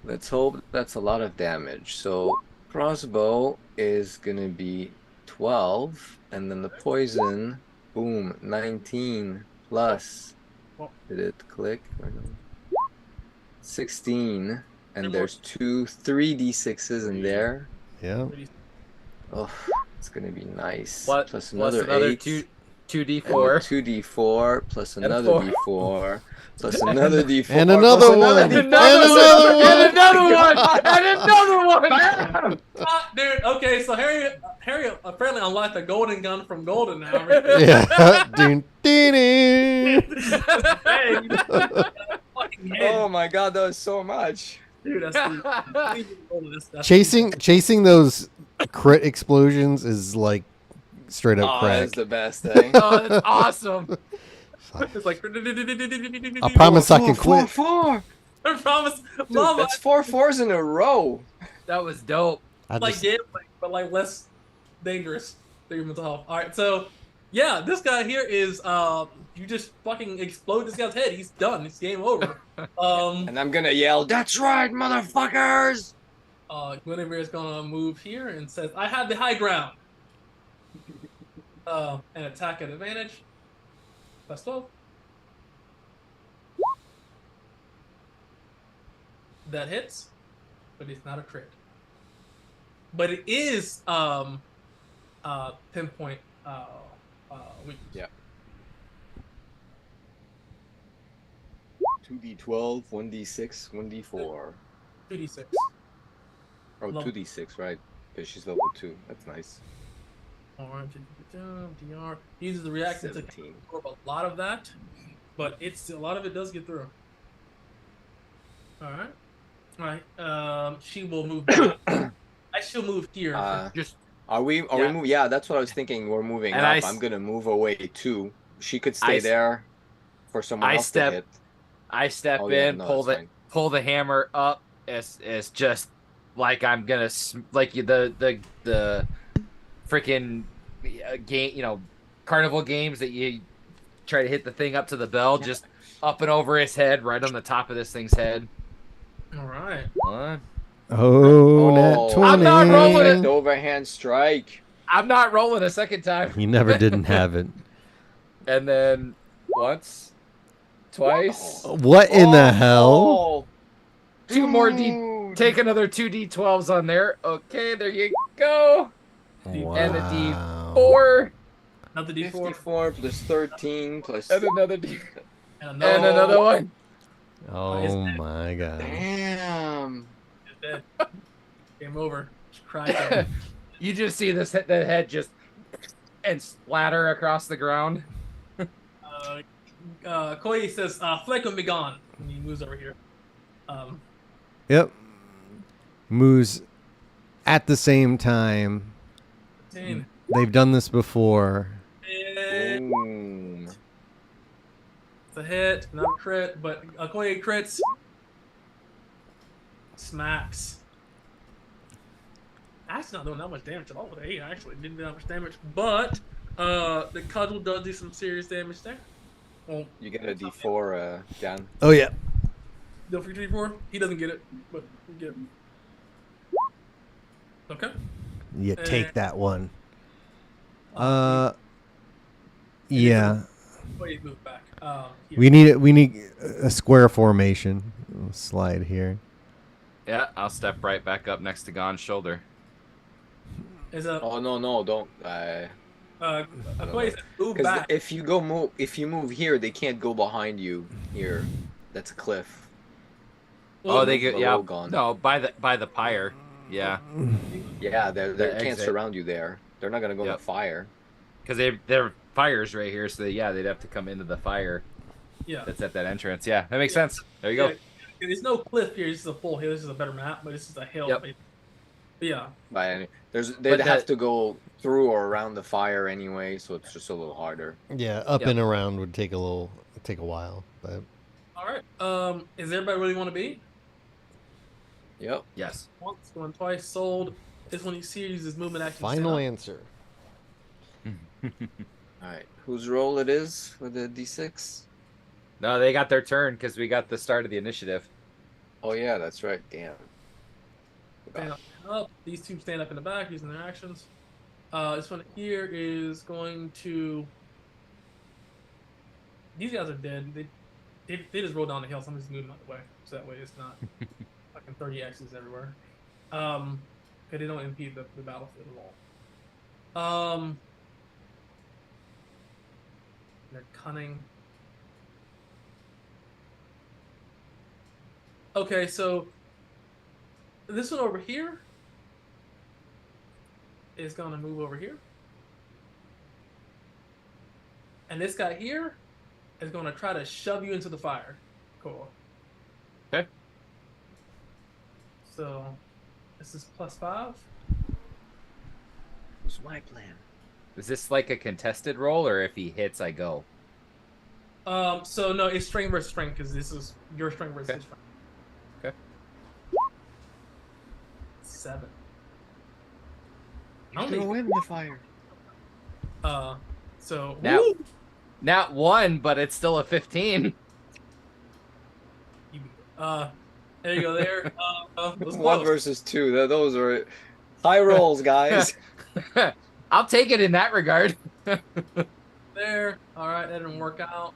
Let's hope that's a lot of damage. So crossbow is gonna be 12, and then the poison, boom, 19 plus. Did it click? Or no? 16, and there's 3d6s in there. Yeah. Oh, it's gonna be nice. Plus Plus another 8. 2d4. 2d4 plus And another 4. d4 plus another d4 And plus another one. another And D4. another one. And another one! And another one! Dude, okay, so Harry apparently unlocked the golden gun from Golden now. Yeah. Dun, dun, dun. Hey, fucking head. Oh my god, that was so much. Dude, that's Chasing those crit explosions is like straight up Oh, crack. that's the best thing. Oh, that's awesome. It's like I promise I can quit. Four. I promise, Dude, Mama. that's 4 4s in a row. That was dope. I Like just- gambling, but like less dangerous to your mental health. All right, so yeah, this guy here is you just fucking explode this guy's head. He's done. It's game over. And I'm gonna yell, "That's right, motherfuckers!" Guinevere is gonna move here and says, "I have the high ground." And attack at advantage. Plus 12. That hits, but it's not a crit. But it is pinpoint weakness. Yeah. 2d12, 1d6, 1d4. 2d6. Oh, Level. 2d6, right? Because she's level 2. That's nice. Alright, DR uses the reaction to 17. absorb a lot of that, but it's a lot of it does get through. Alright. She will move back. She'll move here. Just Are we moving? Yeah, that's what I was thinking. We're moving And up. I'm gonna move away too. She could stay there for someone else to hit. I step Oh, yeah, in, no, that's fine. pull the hammer up. It's just like I'm gonna like the freaking game, carnival games that you try to hit the thing up to the bell, just up and over his head, right on the top of this thing's head. Alright. One. Oh, nat 20. I'm not rolling it. The overhand strike. I'm not rolling a second time. You never didn't have it. And then once, twice, What in the hell? two more Dude. Take another 2d12s on there. Okay, there you go. Wow. And a d4. Another D4. 54 plus 13 plus. And another d. And And another one. Oh my god. Damn. He's dead. Game over. Just cry. You just see the head just and splatter across the ground. Koi says, Fleck will be gone. And he moves over here. Yep. Moves at the same time. 10. They've done this before. Boom. It's a hit, not a crit, but Koi crits. Smacks. That's not doing that much damage at all today. I actually didn't do that much damage, but the cudgel does do some serious damage there. Well, You get a d4, Dan. Oh yeah. deal for 3-4. He doesn't get it, but we get it. Okay. You take that one. Uh, Yeah. Wait, move back. Here. We need a square formation. We'll slide here. Yeah, I'll step right back up next to Gon's shoulder. Is a Oh no, don't. Koi says, move Because back. if you move here, they can't go behind you. Here, that's a cliff. Oh, they get below yeah. Gon. No, by the pyre. Yeah, Yeah, they The can't exit. surround you there. They're not gonna go in Yep. the fire. because they're fire's right here, so yeah, they'd have to come into the fire. Yeah. That's at that entrance. Yeah, that makes sense. There you go. There's no cliff here. This is a full hill. This is a better map, but this is a hill. Yep. But yeah. They'd have to go through or around the fire anyway, so it's just a little harder. Yeah, up and around would take a while, but. All right. Is everybody where you want to be? Yep. Yes. Once, going twice, sold. This one you see is movement action. Final answer. All right. Whose roll it is for the D6? No, they got their turn because we got the start of the initiative. Oh yeah, that's right. Damn. Stand up. These two stand up in the back using their actions. This one here is going to. These guys are dead. They just roll down the hill. Somebody's moving out the way, so that way it's not fucking 30 X's everywhere. Because they don't impede the battlefield at all. They're cunning. Okay, so this one over here is going to move over here. And this guy here is going to try to shove you into the fire. Cool. Okay. So this is +5. What's my plan? Is this like a contested roll, or if he hits, I go? So no, it's strength versus strength because this is your strength versus his strength. Okay. 7. You're gonna win the fire. So Now, woo! not 1, but it's still a 15. There you go. There. 1 versus 2. Those are high rolls, guys. I'll take it in that regard. There. All right, that didn't work out.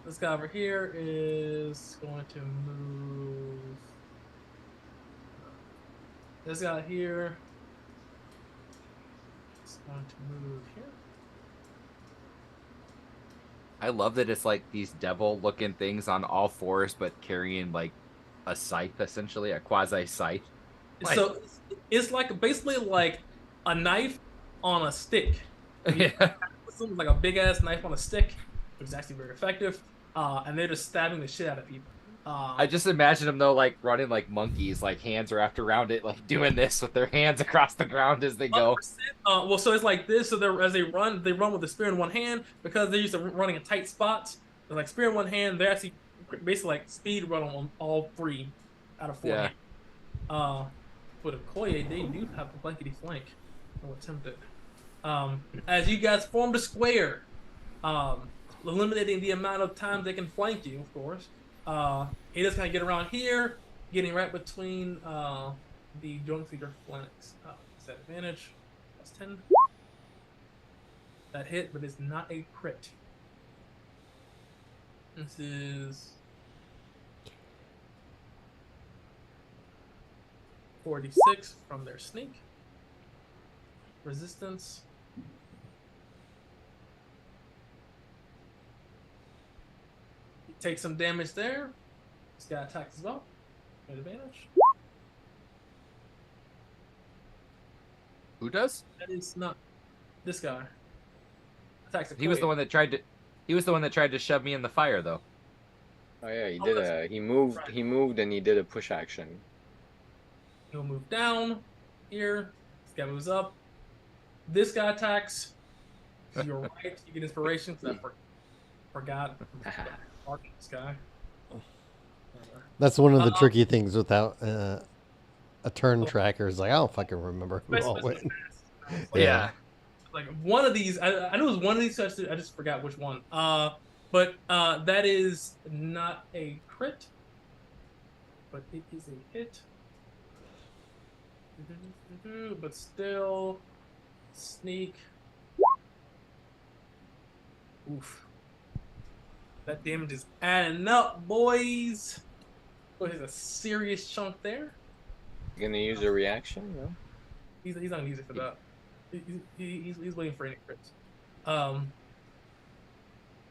This guy over here is going to move. This guy here is going to move here. I love that it's like these devil-looking things on all fours, but carrying like a scythe, essentially a quasi-scythe. So it's like basically like a knife on a stick. Yeah. It's like a big ass knife on a stick, which is actually very effective. And they're just stabbing the shit out of people. I just imagine them though, like running like monkeys, like hands wrapped around it, like doing this with their hands across the ground as they go. Well, so it's like this. So as they run with the spear in one hand because they're used to running in tight spots. They're like spear in one hand. They're actually basically like speed run on all 3 out of 4 Yeah. hands. But Okoye, they do have a blankety flank. I'll attempt it. As you guys formed a square, eliminating the amount of times they can flank you, of course. He just kind of get around here, getting right between the joint leader flanks. Is that advantage? +10. That hit, but it's not a crit. This is 46 from their sneak. Resistance. Take some damage there. This guy attacks as well. Good advantage. Who does? That is not this guy. Attacks. He was the one that tried to. He was the one that tried to shove me in the fire, though. Oh yeah, he did he moved. He moved and he did a push action. He'll move down here. This guy moves up. This guy attacks. You're right. You get inspiration because I forgot. This guy. That's one of the tricky things without a turn tracker. Is like I don't fucking remember who all went. Yeah. Like one of these, I knew it was one of these. So I just forgot which one. But that is not a crit, but it is a hit. But still, sneak. Oof. That damage is adding up, boys. Oh, there's a serious chunk there. You gonna use a reaction? No. He's not gonna use it for that. He's waiting for any crits.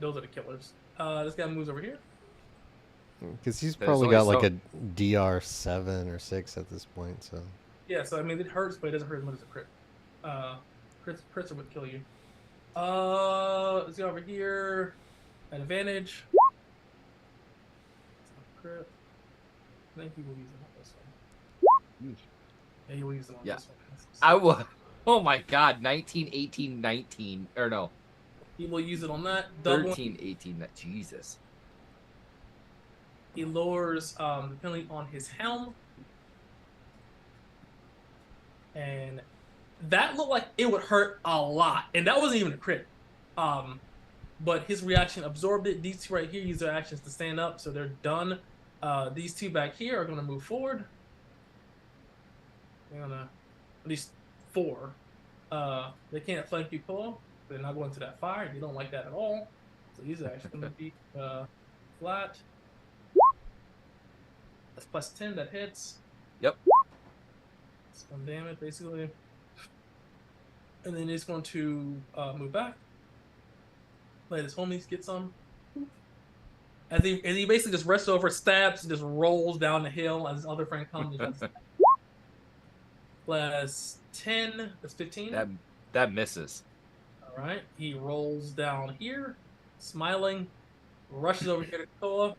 Those are the killers. This guy moves over here. Because he's There's probably only got like so- a DR 7 or 6 at this point. So Yeah, so I mean it hurts, but it doesn't hurt as much as a crit. Crits are what kill you. Let's go over here. At advantage. Crit. I think he will use it on this one. Yeah, he will use it on this one. I will. Oh my God, 19, 18, 19. Or no. He will use it on that. Double. 13, 18. Jesus. He lowers the penalty on his helm. And that looked like it would hurt a lot. And that wasn't even a crit. But his reaction absorbed it. These two right here use their actions to stand up, so they're done. These two back here are going to move forward. They're going to, at least 4. They can't flank you, Cole. They're not going to that fire. You don't like that at all. So these are actually going to be flat. That's plus 10. That hits. Yep. Some damage, basically. And then he's going to move back. Let his homies get some. As he basically just rests over, stabs, and just rolls down the hill as his other friend comes. Plus 10. That's 15. That misses. All right. He rolls down here, smiling, rushes over here to Koa.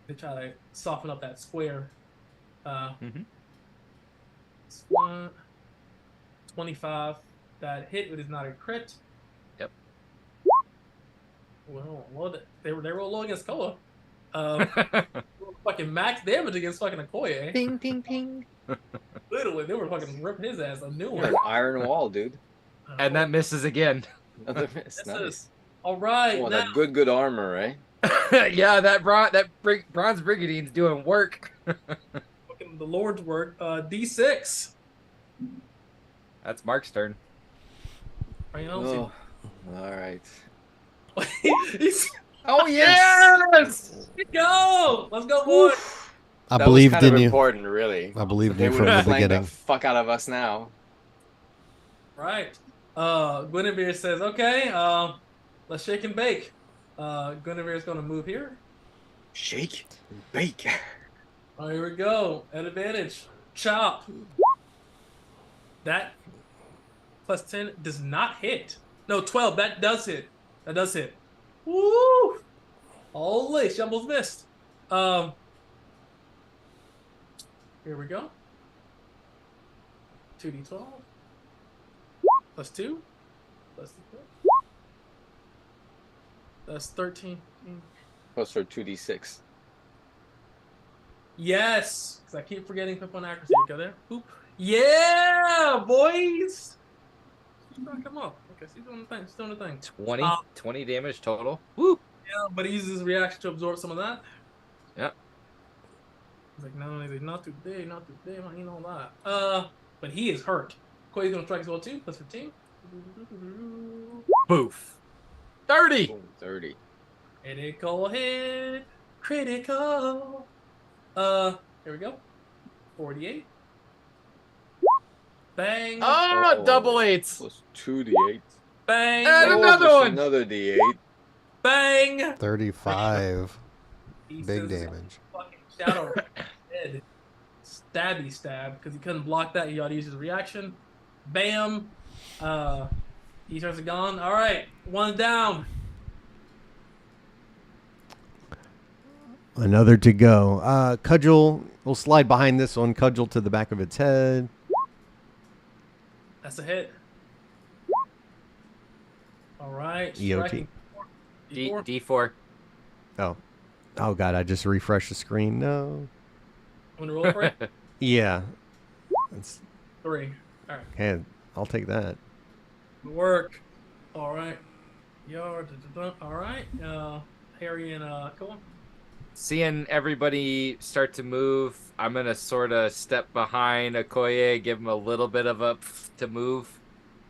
They try to soften up that square. It's 25. That hit, it is not a crit. Yep. Well, they roll low against Koa. Fucking max damage against fucking Okoye. Ping, ping, ping. Literally, they were fucking ripping his ass a new You're one. an iron wall, dude. And that misses again. Another miss. Nice. All right. Oh, now, that good armor, right? Yeah, that bronze brigadine's doing work. fucking the Lord's work. D6. That's Mark's turn. Right, you know, Oh, all right. He's, Oh yes! go! Let's go, boy. I That believed was kind in of you. important, really. I believed They in you would from the have flanked beginning. the fuck out of us now. Right. Guinevere says, okay, let's shake and bake. Guinevere is going to move here. Shake, bake. Oh, here we go. At advantage. Chop. That plus 10 does not hit. No, 12. That does hit. That does hit. Woo! Holy, she almost missed. Here we go. 2d12. Plus 2. Plus 2. That's 13. Plus her 2d6. Yes! Because I keep forgetting to put on accuracy. Go there. Boop. Yeah, boys! Come on. Okay, she's doing the thing. She's doing the thing. 20 damage total. Woo! Yeah, but he uses his reaction to absorb some of that. Yep. He's like, no, he's like, not today, not today, man, you know that. But he is hurt. Koi's gonna strike as well too, plus 15. Boof. 30. Boom, 30. Critical hit. Critical. Here we go. 48. Bang. Oh, double 8s. Plus 2d8. Bang. And another plus one. Another d8. Bang. 35. He Big says, damage. Fucking shadow head. Stabby stab, because he couldn't block that. He ought to use his reaction. Bam. He turns it gone. All right, one down. Another to go. Cudgel. We'll slide behind this one. Cudgel to the back of its head. That's a hit. All right. EOT. striking. D4. D4. Oh. Oh, God. I just refreshed the screen. No. I'm gonna roll for it. Yeah. It's, 3. All right. okay. I'll take that. Good work. All right. All right. Harry and Cohen. Seeing everybody start to move, I'm going to sort of step behind Okoye, give him a little bit of a to move,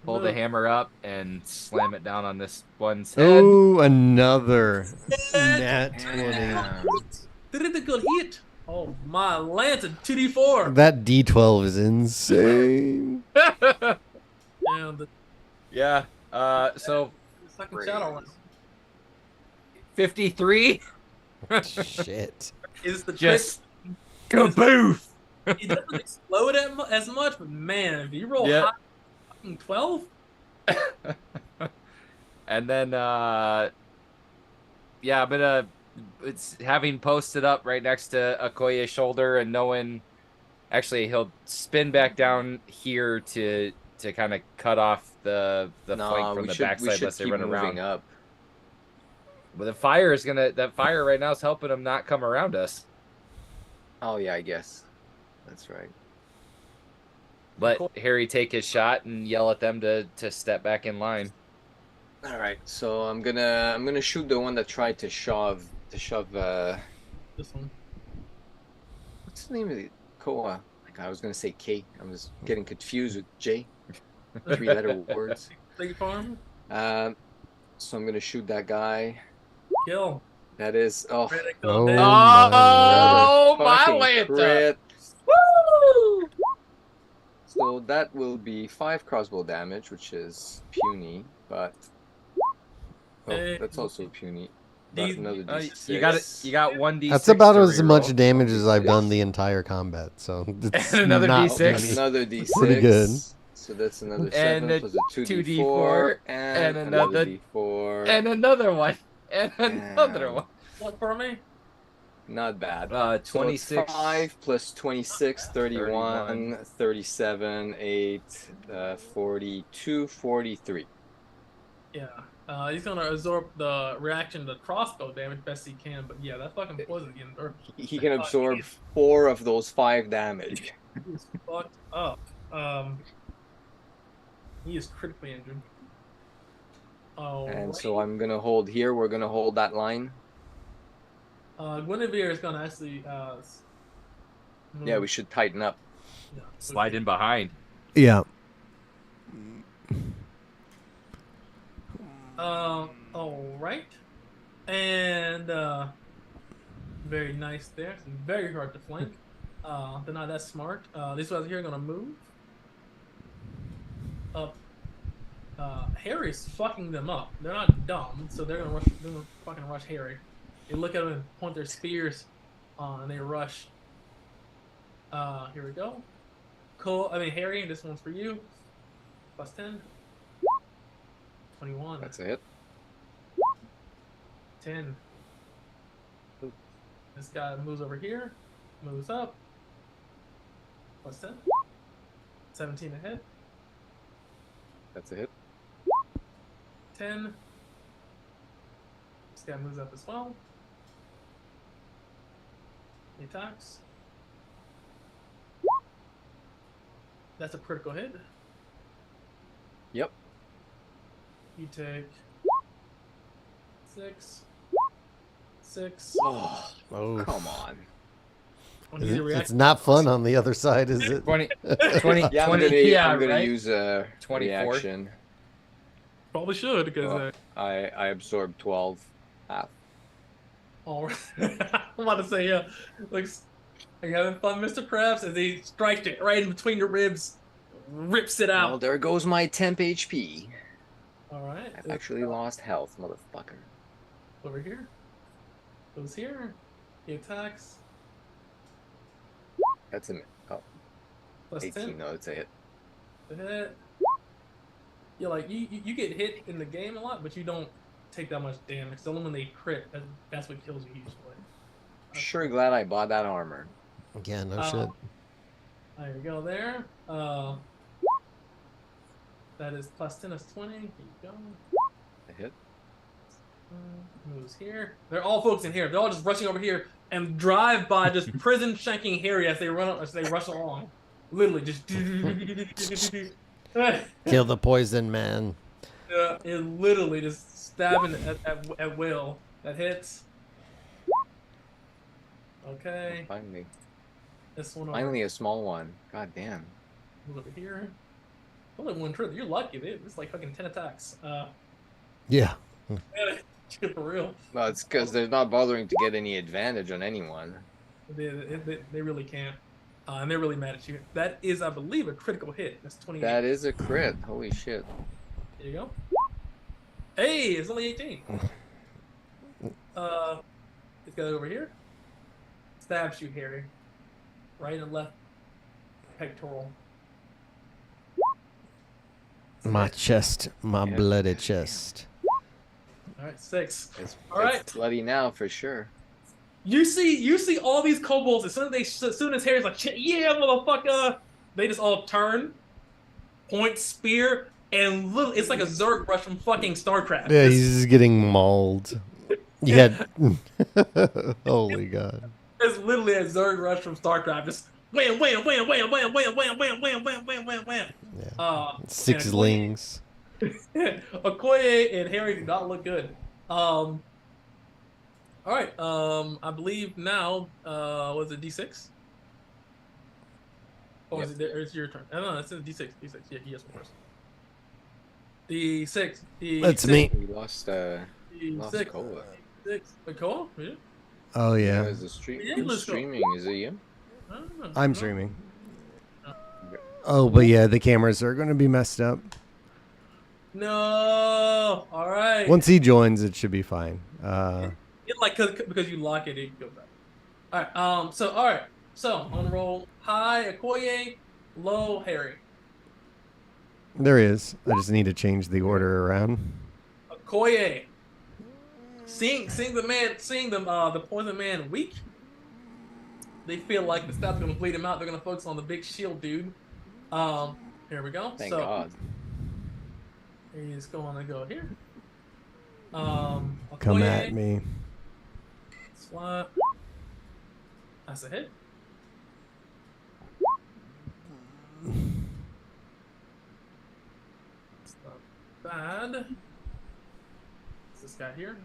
pull the hammer up, and slam it down on this one's head. Oh, another nat 20. Did a good hit. Oh my lance, a 2d4. That D12 is insane. And the Yeah. So second shadow one. 53. Shit. Is the Just kaboof. It doesn't explode as much, but man, if you roll Yeah. high, fucking 12, And then, yeah, but it's having posted up right next to Okoye's shoulder and knowing, actually, he'll spin back down here to kind of cut off the flank No, from we the should backside unless they keep run moving around. up. But the fire is that fire right now is helping them not come around us. Oh yeah, I guess that's right. Let Harry take his shot and yell at them to step back in line. All right, so I'm gonna shoot the one that tried to shove This one. what's the name of it? Koa. Like I was gonna say K. I was getting confused with J. 3-letter words. State Farm. So I'm gonna shoot that guy. Kill. That is Critical Oh, hit. Oh, another my fucking Lanta! crit. Woo! So that will be 5 crossbow damage, which is puny, but that's also puny. But another D6. You got 1d6. That's about to as much reroll. damage as I've done the entire combat. So it's And another not D6. puny. Another D6. Pretty good. So that's another And 7 a plus a 2d4, 2d4, and and another another- d4. And another one. And another Damn. one. What for me? Not bad. 26. So 5 plus 26, 31, 37, 8, 42, 43. Yeah. He's gonna absorb the reaction to crossbow damage best he can, but yeah, that fucking poison again. He can absorb 4 of those 5 damage. He's fucked up. He is critically injured. Oh. And so I'm gonna hold here. We're gonna hold that line. Guinevere is gonna actually. Yeah, we should tighten up. Yeah, Slide in behind. Yeah. All right. And very nice there. It's very hard to flank. They're not that smart. These guys here are gonna move up. Harry's fucking them up. They're not dumb, so they're gonna rush. They're gonna fucking rush Harry. They look at him and point their spears, and they rush. Here we go. Cool. Harry, this one's for you. Plus 10. 21. That's it. 10. This guy moves over here. Moves up. Plus 10. 17 ahead. That's a hit. 10. This guy moves up as well. He attacks. That's a critical hit. Yep. You take 6. 6. Oh, Oh. come on. When he's a It's reaction- not fun on the other side, is it? 20. Yeah, 20 I'm gonna right? use a 24. reaction. Probably should, because I absorbed 12 half. all right. I'm about to say, yeah. Looks like having fun, Mr. Krabs, as he strikes it right in between your ribs, rips it Well, out. there goes my temp HP. All right. I've actually lost health, motherfucker. Over here. Goes here. He attacks. That's a Plus 18. 10. No, it's a hit. The hit. Yeah, like you get hit in the game a lot, but you don't take that much damage. It's only when they crit that's what kills you usually. Sure glad I bought that armor. Yeah, no shit. There you go. There. That is plus 10 is 20. Here you go. A hit. Moves here. They're all focusing here. They're all just rushing over here and drive by, just prison shanking Harry as they rush along. Literally just. Kill the poison man. Yeah, it literally just stabbing at will. That hits. Okay. Finally. This one over, Finally a small one. God damn. over here. Only one trip. You're lucky, dude. It's like fucking 10 attacks. Yeah. For real. Well, it's because they're not bothering to get any advantage on anyone. They really can't. And they're really mad at you. That is, I believe, a critical hit. That's 28. That is a crit. Holy shit. There you go. Hey, it's only 18. This guy over here stabs you, Harry. Right and left pectoral. My chest, my Yeah. bloody chest. All right, 6. It's, All right. it's bloody now for sure. You see all these kobolds. As soon as Harry's like, yeah, motherfucker, they just all turn, point spear, and look, it's like a Zerg rush from fucking StarCraft. Yeah, he's just getting mauled. You had. Holy God. It's literally a Zerg rush from StarCraft. Just wham, wham, wham, wham, wham, wham, wham, wham, wham, wham, wham, wham, wham. Yeah. Sixlings. Okoye and Harry do not look good. All right. I believe now. Was it D6? Or is it your turn? No, it's in D6. D6. Yeah, he has one first. D6. That's me. We lost Koa. D6. Koa? Yeah. Oh yeah. Is the stream? Yeah, Who's streaming? Is it you? I'm streaming. Oh, but yeah, the cameras are going to be messed up. No. All right. Once he joins, it should be fine. Because you lock it, it goes back. All right. So on the roll, high Okoye, low Harry. There is. I just need to change the order around. Okoye. Seeing the poison man weak, they feel like the stab's gonna bleed him out. They're gonna focus on the big shield dude. Here we go. Thank God. He's going to go here. Come Okoye, at me. Swat. That's a hit. It's not bad. It's this guy here.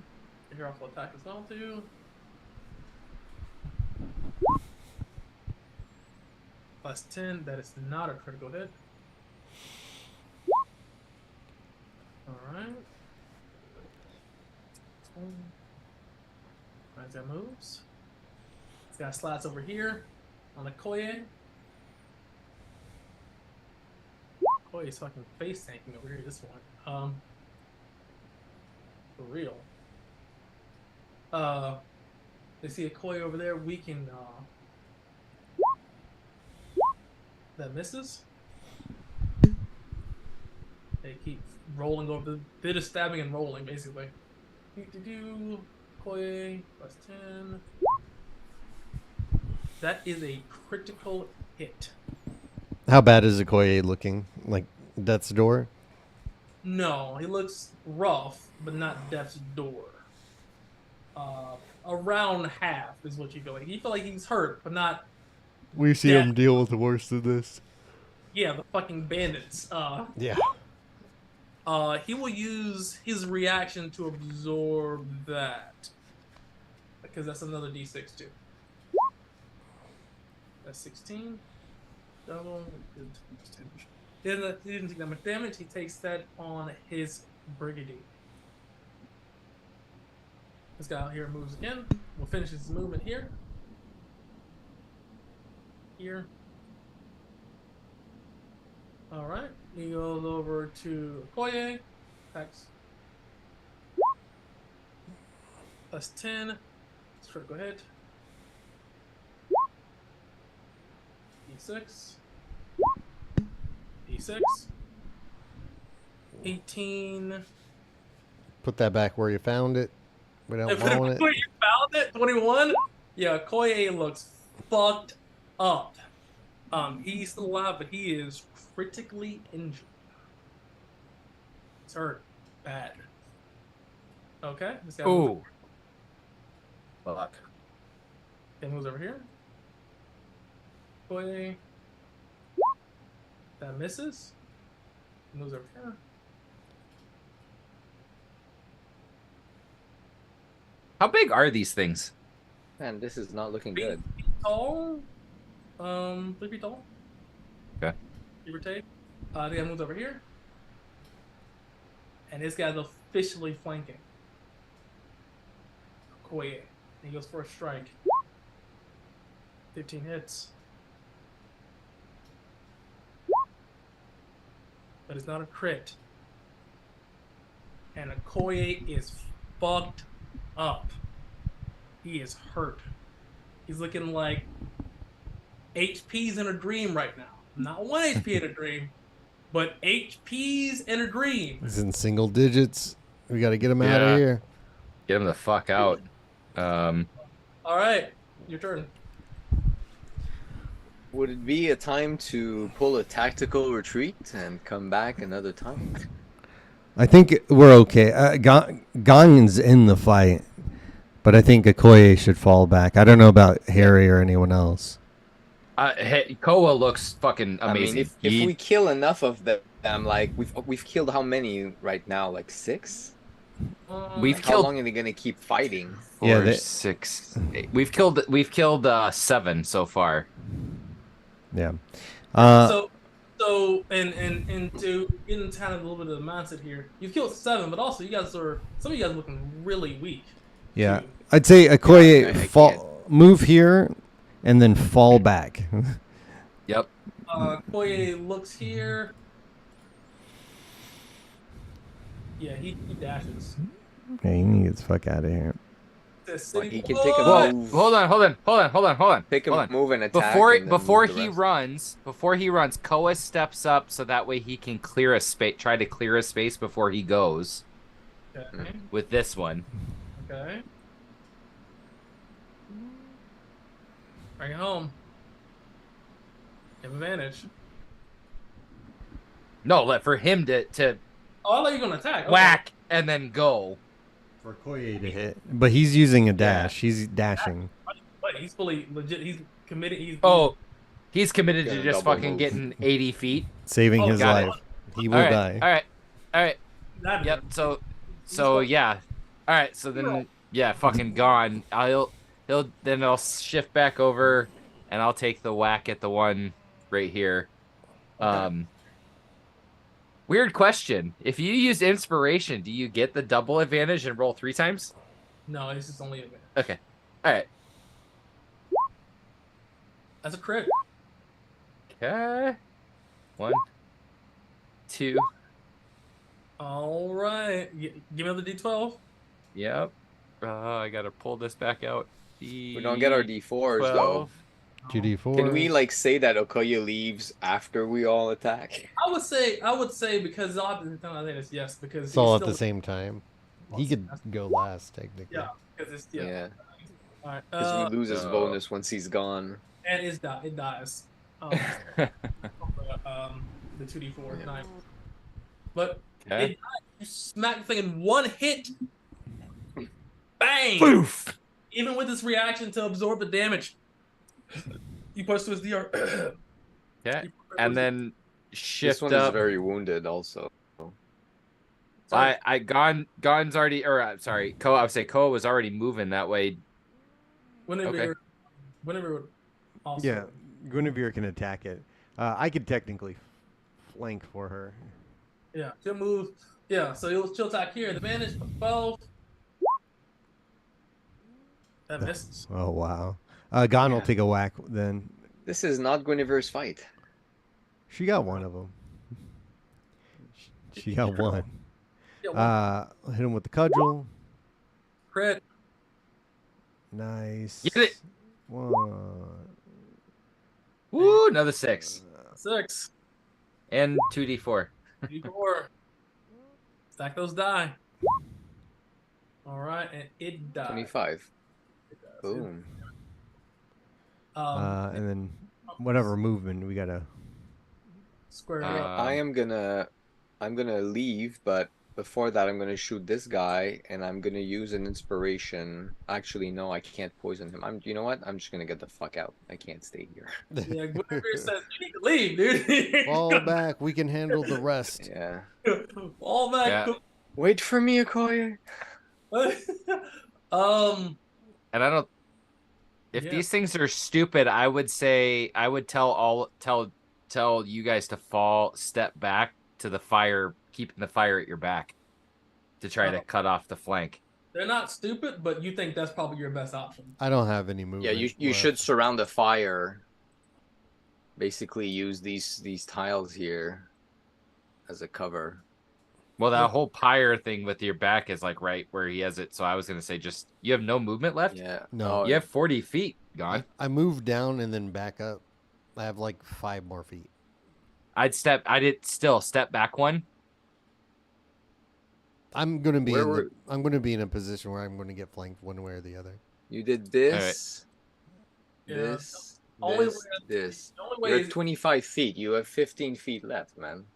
Here off will attack as well too. Plus 10. That is not a critical hit. Alright. Alright, that moves. This guy slats over here on the Okoye. Okoye's fucking face tanking over here, this one. For real. They see Okoye over there, weak and that misses. They keep rolling over. They're just stabbing and rolling, basically. Okoye, plus 10. That is a critical hit. How bad is Okoye looking? Like Death's Door? No, he looks rough, but not Death's Door. Around half is what you feel like. You feel like he's hurt, but not. We see him deal with worse than this. Yeah, the fucking bandits. Yeah. He will use his reaction to absorb that. Because that's another D6 too. That's 16. Double. He didn't take that much damage. He takes that on his brigadier. This guy out here moves again. We'll finish his movement here. Here. Alright. He goes over to Okoye. Attacks. Plus 10. Critical hit. D6. D6. 18. Put that back where you found it. Without If mauling it. you found it, 21. Yeah, Okoye looks fucked up. He's still alive, but he is critically injured. It's hurt bad. Okay. This guy Ooh. Fuck. He moves over here. Okoye. That misses. He moves over here. How big are these things? Man, this is not looking 3 good. feet tall. 3 feet tall. Okay. Give or take. The guy moves over here. And this guy's officially flanking. Okoye. He goes for a strike. 15 hits. But it's not a crit. And Okoye is fucked up. He is hurt. He's looking like HP's in a dream right now. Not 1 HP in a dream, but HP's in a dream. He's in single digits. We got to get him out Yeah. of here. Get him the fuck out. All right, your turn. Would it be a time to pull a tactical retreat and come back another time? I think we're okay. Gon's in the fight, but I think Okoye should fall back. I don't know about Harry or anyone else. Hey, Koa looks fucking amazing. I mean, if we kill enough of them, like we've killed how many right now? Like 6? We've How long are they gonna keep fighting? 4, Yeah, 6, 8. We've killed 7 so far. Yeah. So and to get into kind of a little bit of the mindset here, you've killed 7, but also some of you guys are looking really weak. Yeah. too. I'd say Okoye I can't. move here and then fall back. Yep. Koye looks here. Yeah, he dashes. Yeah, he needs the fuck out of here. He can take a Well, move. hold on. Take a Hold on. move and attack. Before and then before move the he rest. runs, Koa steps up so that way he can clear a space. Try to clear a space before he goes Okay. with this one. Okay. Bring it home. Have advantage. No, for him to Oh, I thought you were gonna attack. Okay. whack and then go. For Okoye to hit. But he's using a dash. He's dashing. Wait, he's fully legit. He's committed. He's committed to Gonna just double fucking move. getting 80 feet. Saving Oh, his got it. life. He will All right, die. all right. Yep. Yep. So yeah. All right. So then yeah, fucking gone. I'll shift back over, and I'll take the whack at the one right here. Weird question. If you use inspiration, do you get the double advantage and roll 3 times? No, this is only a minute. Okay. All right. That's a crit. Okay. 1, 2. All right. Give me another D12. Yep. I gotta pull this back out. We don't get our D4s though. 2d4. Can we like say that Okoye leaves after we all attack? I would say because I'll have to I think it's yes because It's all he's at the still- same time. He could go last, technically. Yeah, because it's yeah. Yeah, All right. because we lose his no. bonus once he's gone. And it dies. The 2d4 Yeah. 9. But Okay. it dies. You smack the thing in one hit. Bang! Boof. Even with this reaction to absorb the damage, you push to his DR. Okay. And then This shift one is up. very wounded also. Gon's already, or sorry, Koa. I would say Koa was already moving that way. Whenever also. Yeah, Guinevere can attack it. I could technically flank for her. Yeah, she'll move. Yeah, so she'll attack here. The advantage 12. That misses. Oh, wow. Gon will take a whack then. This is not Guinevere's fight. She got one of them. She got one. Yeah, Hit him with the cudgel. crit. Nice. Get it. 1. Woo, another 6 6. and 2d4. D4. Stack those die. All right, and it dies. 25. It does. Boom. And then whatever movement we gotta. Square it up. I'm gonna leave, but before that, I'm gonna shoot this guy, and I'm gonna use an inspiration. Actually, no, I can't poison him. You know what? I'm just gonna get the fuck out. I can't stay here. Yeah, Guinevere says you need to leave, dude. Fall back. We can handle the rest. Yeah. Fall back. Wait for me, Okoye. And I don't. If Yeah. these things are stupid, I would tell you guys to step back to the fire, keeping the fire at your back, to try to cut off the flank. They're not stupid, but you think that's probably your best option. I don't have any movement. Yeah, you left. should surround the fire. Basically, use these tiles here as a cover. Well, that whole pyre thing with your back is like right where he has it. So I was gonna say, just you have no movement left. Yeah. No. Oh, You have 40 feet gone. I moved down and then back up. I have like 5 more feet. I did still step back one. I'm gonna be Where were- I'm gonna be in a position where I'm gonna get flanked one way or the other. You did this, Yeah. this, Only this, way- this. The only way You're is at 25 feet. You have 15 feet left, man.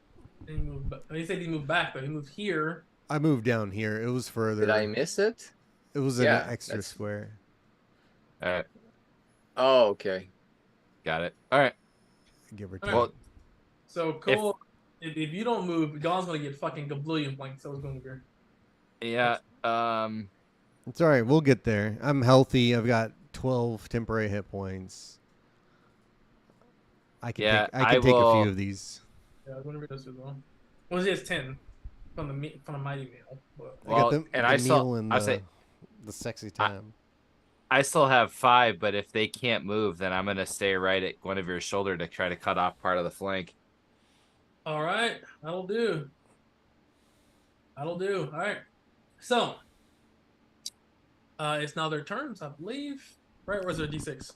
he said he moved back, but he moved here. I moved down here. It was further. Did I miss it? It was Yeah, an extra that's- square. All right, Oh, okay. got it. All right. Give or All take. right. Well, So Cole, if you don't move, Gon's gonna get fucking gablillion blanks. That was going to be. yeah. It's all right. We'll get there. I'm healthy. I've got 12 temporary hit points. I can Yeah, take, I can take a will- few of these. Yeah, I was going to read this as well. Well, he has 10 from the mighty meal. But... I Well, got them, and the I saw- meal and I the, say- the sexy time. I still have 5, but if they can't move, then I'm gonna stay right at Guinevere's shoulder to try to cut off part of the flank. All right, that'll do. That'll do. All right. So, it's now their turns, I believe. Right? Or is it a D6?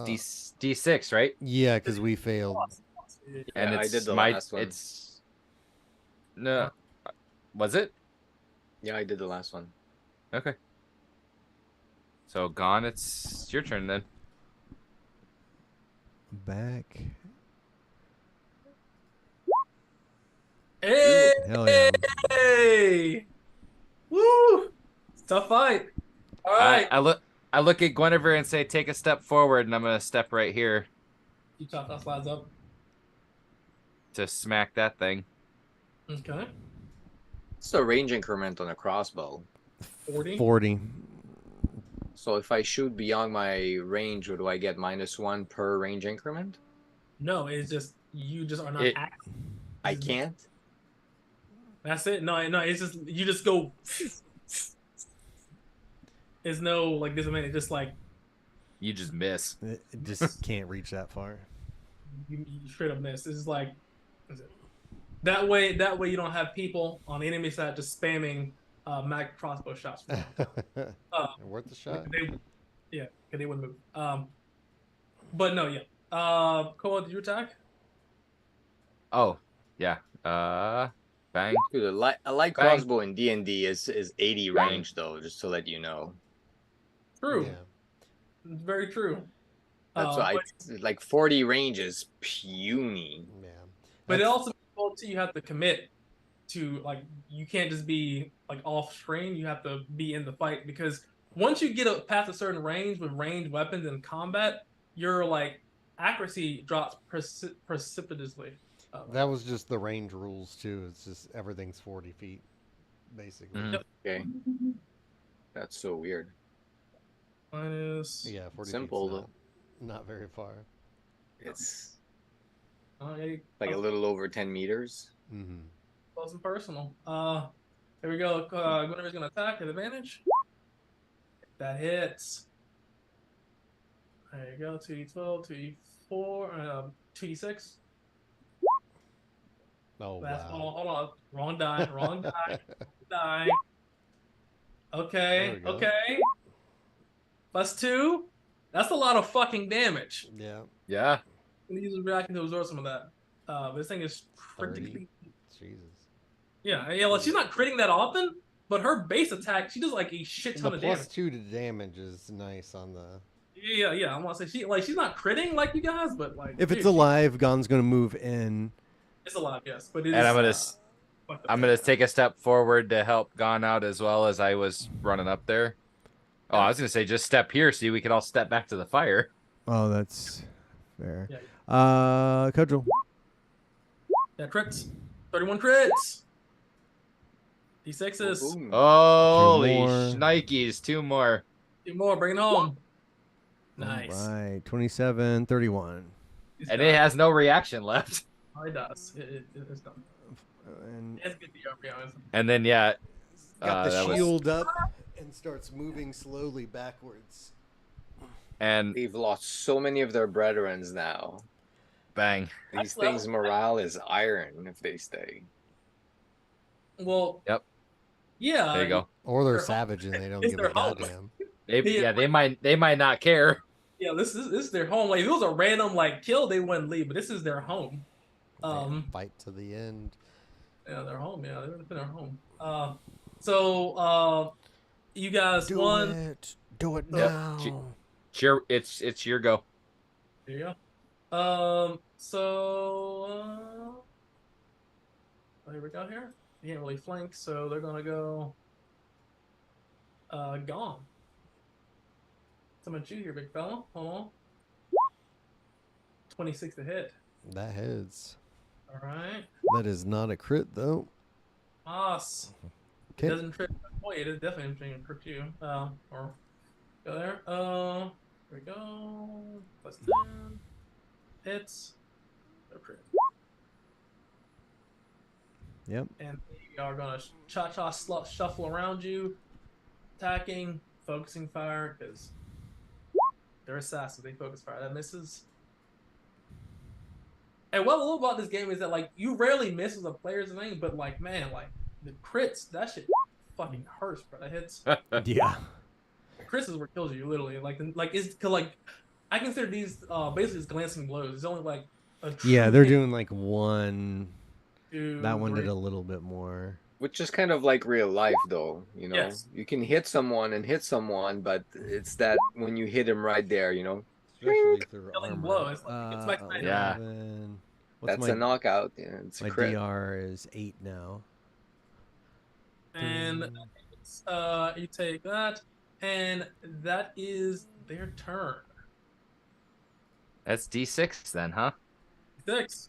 It's D6, right? Yeah, because we failed. And Yeah, I it's did the my last one. it's no, was it? Yeah, I did the last one. Okay. So Gon, it's your turn then. Back. Hey! Hell yeah. Hey! Woo! It's a tough fight. All right. I look at Guinevere and say, take a step forward, and I'm gonna step right here You chop that slides up. to smack that thing. Okay. It's the range increment on a crossbow. 40. 40. So if I shoot beyond my range, do I get -1 per range increment? No, it's just you just are not It- active. I can't. That's it. No, it's just you just go. There's no like disadvantage. It's just like You just miss. It just can't reach that far. you straight up miss. This is like what is it? That way you don't have people on the enemy side just spamming mag crossbow shots. Worth the shot. Because they wouldn't move. But no, yeah. Cole, did you attack? Oh, yeah. Bang. Dude, a light Bang. crossbow in D&D is 80 Bang. range though, just to let you know. True. Yeah. It's very true. That's why like 40 range is puny. Yeah. But it That's- also too, you have to commit to like you can't just be like off screen. You have to be in the fight because once you get past a certain range with ranged weapons in combat, your like accuracy drops precipitously. That was just the range rules too. It's just everything's 40 feet, basically. Mhm. Okay. That's so weird. Minus. Yeah, 40 Simple, feet's not very far. It's Oh, yeah, like a little over 10 meters. Mm-hmm. close and personal. Here we go. Guinevere's gonna attack at advantage. That hits. There you go. 2d12, 2d4, 2d6. Oh, That's wow. hold on. Wrong die. Wrong die. Die. Okay. There we go. Okay. +2. That's a lot of fucking damage. Yeah. Yeah. I'm gonna use a reaction to absorb some of that. This thing is 30. critically. Jesus. Yeah. Well, she's not critting that often, but her base attack, she does like a shit ton The of damage. +2 to damage is nice on the. Yeah. I want to say she's not critting like you guys, but like If dude, it's alive, Gon's gonna move in. it's alive, yes. But it And is, I'm gonna take a step forward to help Gon out as well as I was running up there. Oh, I was gonna say just step here so we can all step back to the fire. Oh, that's fair. Yeah. Cudgel. Yeah, crits. 31 crits. D6s. Boom. Holy more. shnikes, 2 more. 2 more. Bring it home. Nice. All right. 27, 31. He's And done. it has no reaction left. Oh, it does. It's done. And It's good to be honest. And then yeah, got the that was- shield up and starts moving slowly backwards. and They've lost so many of their brethrens now. bang. These things' morale is iron if they stay. Well. Yep. Yeah. There you go. Or they're Their home. savage and they don't It's give a their home. goddamn. They might not care. Yeah. This is their home. Like if it was a random like kill, they wouldn't leave. But this is their home. They fight to the end. Yeah, they're home. Yeah, they're home. So you guys Do won. it. Do it So Yep. now. It's your go. there you go. So here we go. Here, you can't really flank, so they're gonna go. Gone. Someone you here, big fella. Hold on. 26 to hit. That hits. All right. That is not a crit though. Moss. It Okay. doesn't trip. Oh, it is definitely going to trip you. Or go there. Here we go. Plus 10. Hits. No crit. Yep. And they are going to cha-cha shuffle around you, attacking, focusing fire, because they're assassins. They focus fire. That misses. And what I love about this game is that, like, you rarely miss with a player's name, but, like, man, like, the crits, that shit fucking hurts, bro. That hits. Yeah. Crits is what kills you, literally. It's because, like, I consider these basically as glancing blows. It's only, like, a true Yeah, they're hit, doing like one. two, That one did three. a little bit more. Which is kind of like real life, though. You know, Yes. you can hit someone, but it's that when you hit him right there, Especially through Killing armor. blow. It's like, it's back to Yeah. 11. What's that's my a knockout. Yeah, it's a my crit. DR is 8 now. And you take that, and that is their turn. That's D6 then, huh? 6.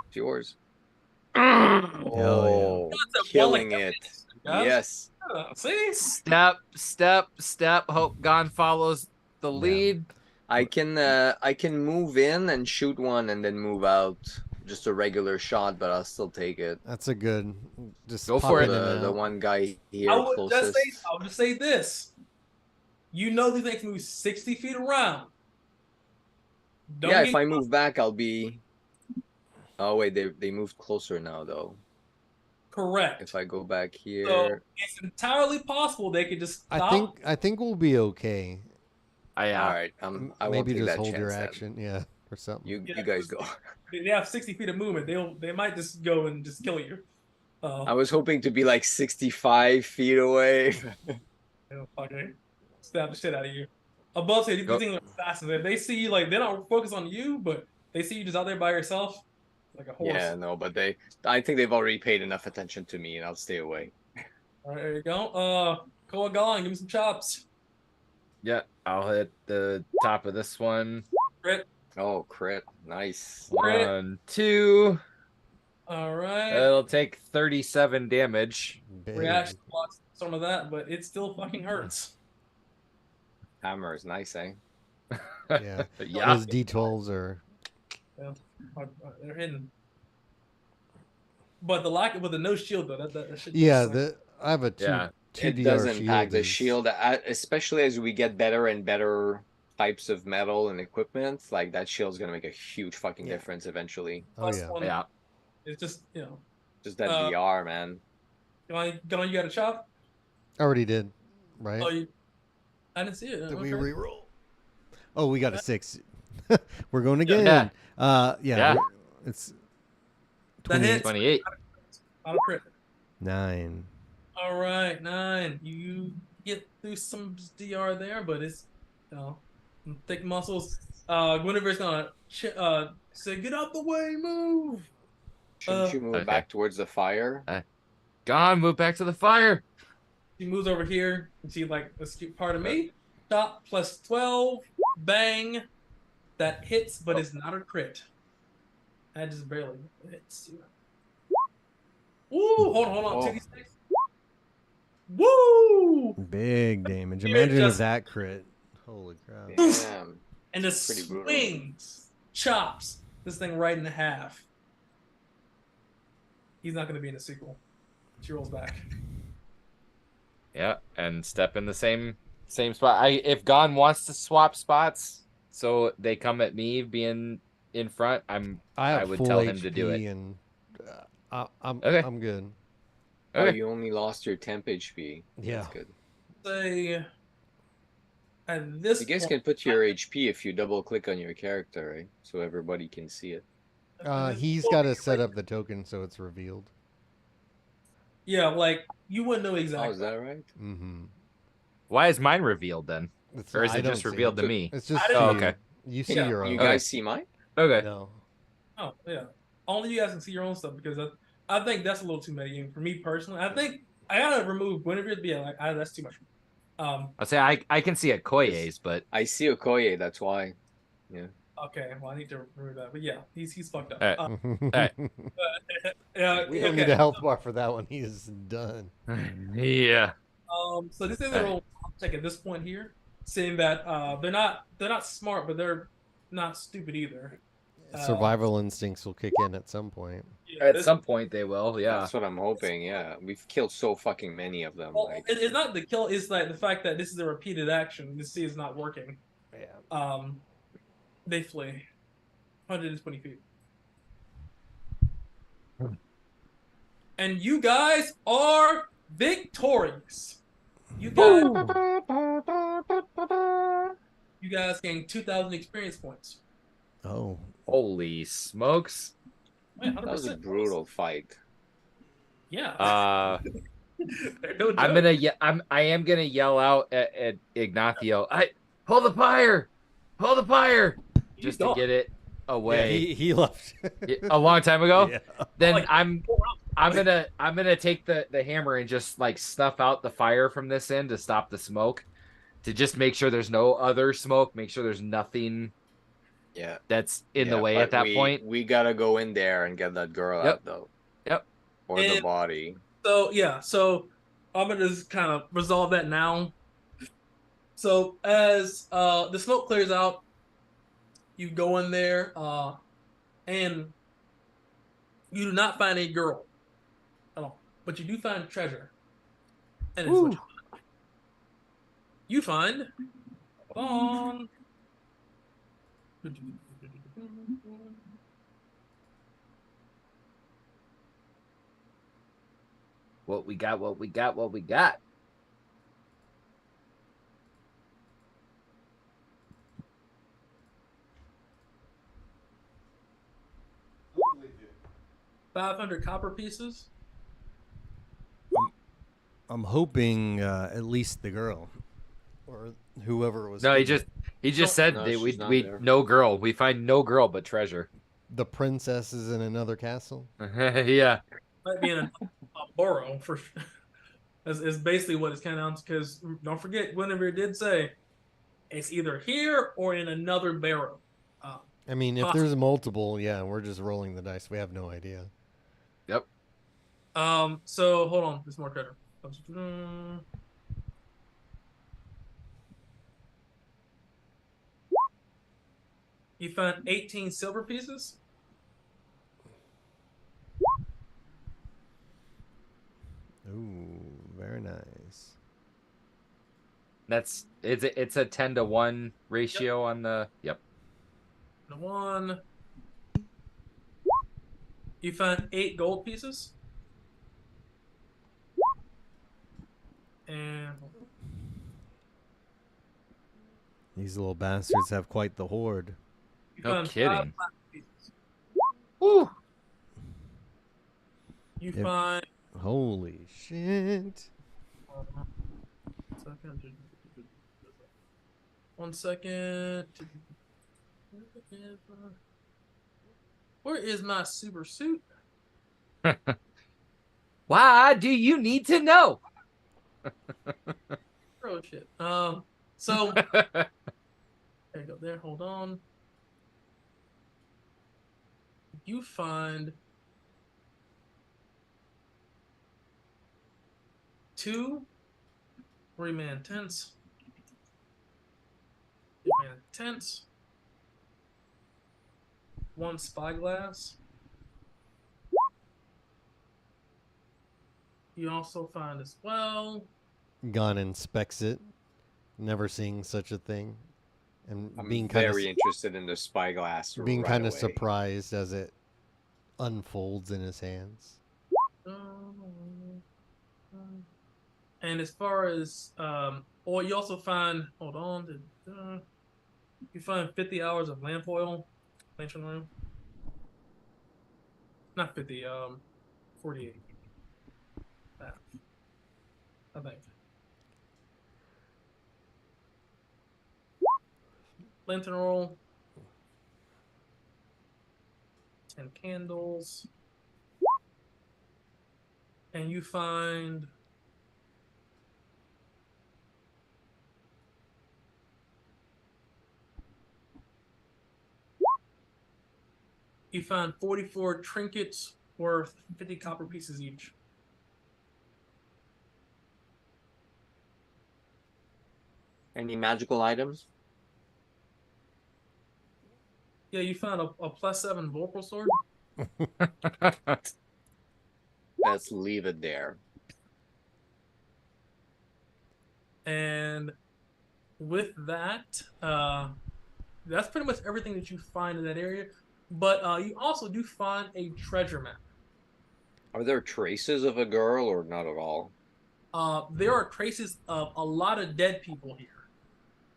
It's yours. Hell Oh, That's a killing one it. guys. Yes. See? Step. Hope Gon follows the Yeah. lead. I can move in and shoot one and then move out. Just a regular shot, but I'll still take it. That's a good. Just Go pop for in it. and The out. one guy I here would closest. just say this. You know these things move 60 feet around. Don't Yeah, get if I move back, I'll be. Oh wait, they moved closer now though. correct. If I go back So here, it's entirely possible they could just I stop. think we'll be okay. all right, I won't Maybe take just that hold your chance then. action, yeah, or something. You guys go. They have 60 feet of movement. They might just go and just kill you. I was hoping to be like 65 feet away. They'll fucking stab the shit out of you. Above say these Go. things are assassins. If they see you, like, they don't focus on you, but they see you just out there by yourself, like a horse. Yeah, no, but I think they've already paid enough attention to me, and I'll stay away. All right, there you go. Go on, give me some chops. Yeah, I'll hit the top of this one. Crit. Oh, crit, nice. Crit. 1, 2. All right. It'll take 37 damage. Big. Reaction blocks some of that, but it still fucking hurts. Hammer is nice, eh? Yeah. Yeah. Those D12s are. They're hidden. But the no shield though, that shit. Yeah, sucks. I have a two Yeah. It DR does impact the is- shield, especially as we get better and better types of metal and equipment. Like that shield's gonna make a huge fucking difference eventually. Oh Plus yeah. one, Yeah. It's just Just that VR, man. you got a chop. Already did, right? Oh, I didn't see it. Did we Okay. re-roll? Oh, we got a 6. We're going again. Yeah. Yeah. Yeah. It's That 28. hits. 28. Auto crit. 9. All right, 9. You get through some DR there, but it's thick muscles. Guinevere's gonna say, "Get out the way, move." Shouldn't you move Okay. back towards the fire? Gon, move back to the fire. She moves over here. You see, like, this part of me. Chop plus 12. Bang. That hits, but it's not a crit. That just barely hits. Ooh, hold on. Oh. 2d6. Woo! Big damage. You're Imagine just- if that crit. Holy crap. Damn. And just Pretty brutal. swings, chops this thing right in half. He's not going to be in the sequel. She rolls back. Yeah, and step in the same spot. If Gon wants to swap spots, so they come at me being in front, I have would full tell HP him to do it. and I'm Okay. I'm good. Oh, Okay. you only lost your temp HP. Yeah. That's good. Say, at this You guys point, can put your HP if you double click on your character, right? So everybody can see it. He's got to set up the token so it's revealed. Yeah, like you wouldn't know Oh, exactly. is that right? Mm-hmm. Why is mine revealed then? Or is I it don't just see revealed it. to me? It's just I to didn't- Oh, you. okay. You see Yeah. your own. You Okay. guys see mine? Okay. No. Oh yeah, only you guys can see your own stuff because I think that's a little too many for me personally. I think I gotta remove Guinevere. Yeah, like that's too much. I'll say I can see Okoye's, but I see Okoye, that's why. Yeah. Okay, well I need to remove that. But yeah, he's fucked up. all right. Yeah, We don't need okay. a health bar for that one. He's done. Yeah. So this is a real check at this point here, saying that they're not smart, but they're not stupid either. Survival instincts will kick in at some point. Yeah, At some point they will. Yeah. That's what I'm hoping, yeah. We've killed so fucking many of them. well, Like, it's not the kill. It's like the fact that this is a repeated action. This is not working. Yeah. They flee 120 feet. And you guys are victorious. You guys gain 2,000 experience points. Oh. Holy smokes. Yeah, that was a 100%. brutal fight. Yeah. No I am gonna yell out at Ignacio. Pull the fire, just to get it away. Yeah, he left A long time ago. Yeah. Then Like, I'm gonna take the hammer and just like snuff out the fire from this end to stop the smoke, to just make sure there's no other smoke, make sure there's nothing Yeah. that's in the Yeah, way but at that point. We gotta go in there and get that girl Yep. out, though. Yep. Or the body. So yeah, so I'm gonna just kind of resolve that now. So as the smoke clears out, you go in there, and you do not find a girl at all, but you do find treasure. And it's what you find. What we got. $500 copper pieces. I'm hoping at least the girl or whoever was. No, he kidnapped. just said No, that she's not we there. no girl. We find no girl but treasure. The princess is in another castle. Yeah. Might be in a borough for. Is basically what it's kind of because don't forget, Guinevere did say it's either here or in another barrow. I mean, if there's multiple, yeah, we're just rolling the dice. We have no idea. Yep. So hold on, there's more treasure. You found 18 silver pieces. Ooh, very nice. It's a 10-to-1 ratio on the. Yep. The one. You found 8 gold pieces. And These little bastards have quite the hoard. you No found kidding. 5 platinum pieces. Woo. You Yep. find. Holy shit. 1 second. Where is my super suit? Why do you need to know? Oh shit. So there you go. There, hold on. You find 2 3-man tents. 3-man tents. 1 spyglass. You also find as well. Gon inspects it, never seeing such a thing, and I'm being kind very interested in the spyglass. being right kind of away. surprised as it unfolds in his hands. And as far as oil, you also find. Hold on. You find 50 hours of lamp oil, lantern oil. Not 50, 48. I think. Lantern oil, 10 candles, and you find you find 44 trinkets worth 50 copper pieces each. Any magical items? Yeah, you found a +7 Vorpal sword. Let's leave it there. And with that, that's pretty much everything that you find in that area. But you also do find a treasure map. Are there traces of a girl or not at all? There are traces of a lot of dead people here.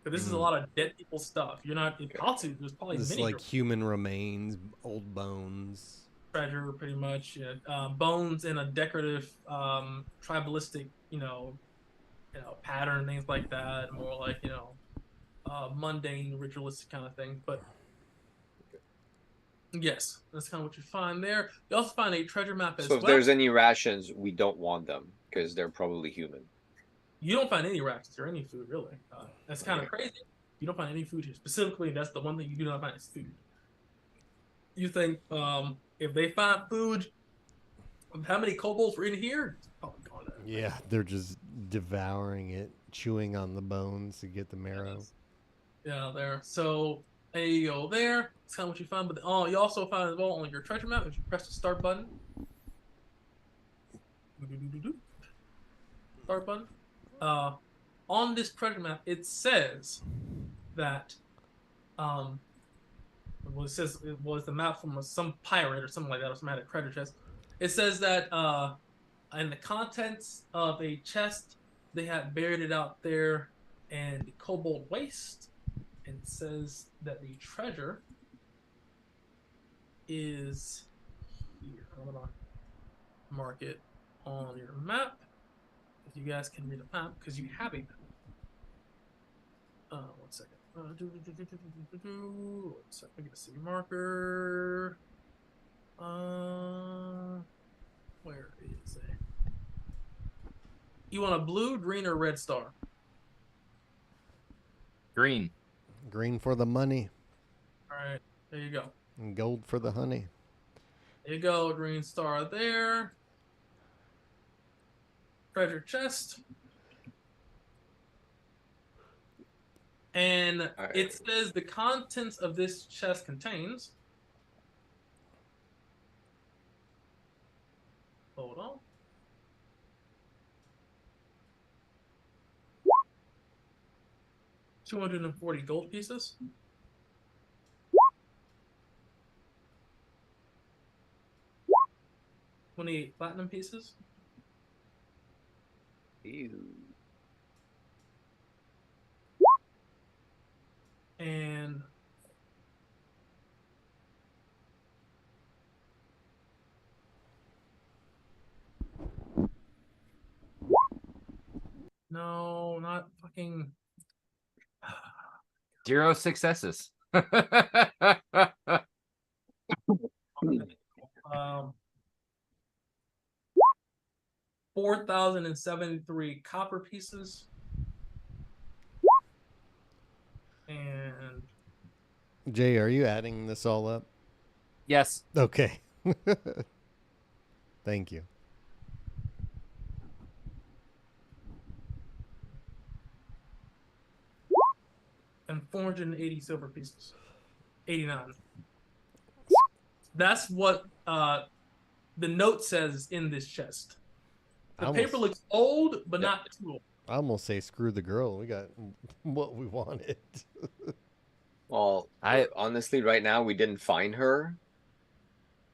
So this is a lot of dead people stuff. You're not in possibly there's probably This many like human remains, old bones. treasure pretty much. Bones in a decorative tribalistic, pattern, things like that. More like, mundane, ritualistic kind of thing. But yes, that's kind of what you find there. You also find a treasure map So as if well. there's any rations, we don't want them because they're probably human. You don't find any rations or any food, really. That's kind of crazy. You don't find any food here. Specifically, that's the one thing you do not find is food. You think if they find food, how many kobolds were in here? It's probably gone. Yeah, they're just devouring it, chewing on the bones to get the marrow. Yeah, there. So there you go. There. That's kind of what you find. But you also find as well on your treasure map if you press the start button. Start button. On this treasure map, it says that well, it says it was the map from some pirate or something like that, or some had a treasure chest. It says that in the contents of a chest, they had buried it out there in the Cobalt Waste, and it says that the treasure is here. I'm gonna mark it on your map if you guys can read the map because you have a map. One second. One second. I get a city marker. Where is it? You want a blue, green, or red star? Green. Green for the money, All right, there you go. and gold for the honey. There you go, green star there. Treasure chest. And it says the contents of this chest contains. Hold on. $240 gold pieces. 28 platinum pieces. Ew. And no, not fucking 0 successes. um 4,073 copper pieces. And Jay, are you adding this all up? Yes. Okay. Thank you. and 480 silver pieces. 89. That's what the note says in this chest. The paper looks old, but not too old. I almost say screw the girl. We got what we wanted. Well, honestly, right now we didn't find her.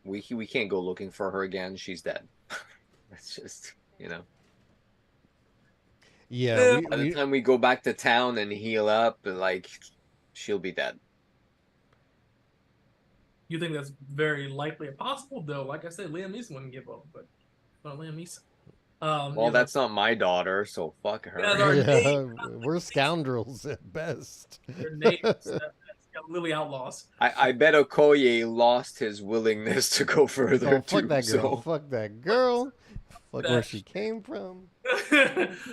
We can't go looking for her again. She's dead. That's just, Yeah. By the time we go back to town and heal up, like, she'll be dead. You think that's very likely possible, though? Like I said, Liam Neeson wouldn't give up, but not Liam Neeson. Well, that's not my daughter, so fuck her. Yeah, our Yeah, we're scoundrels at best. their names. That's got Lily Outlaws. I bet Okoye lost his willingness to go further Oh, fuck too. that girl. So Fuck that girl. Fuck where That- she came from.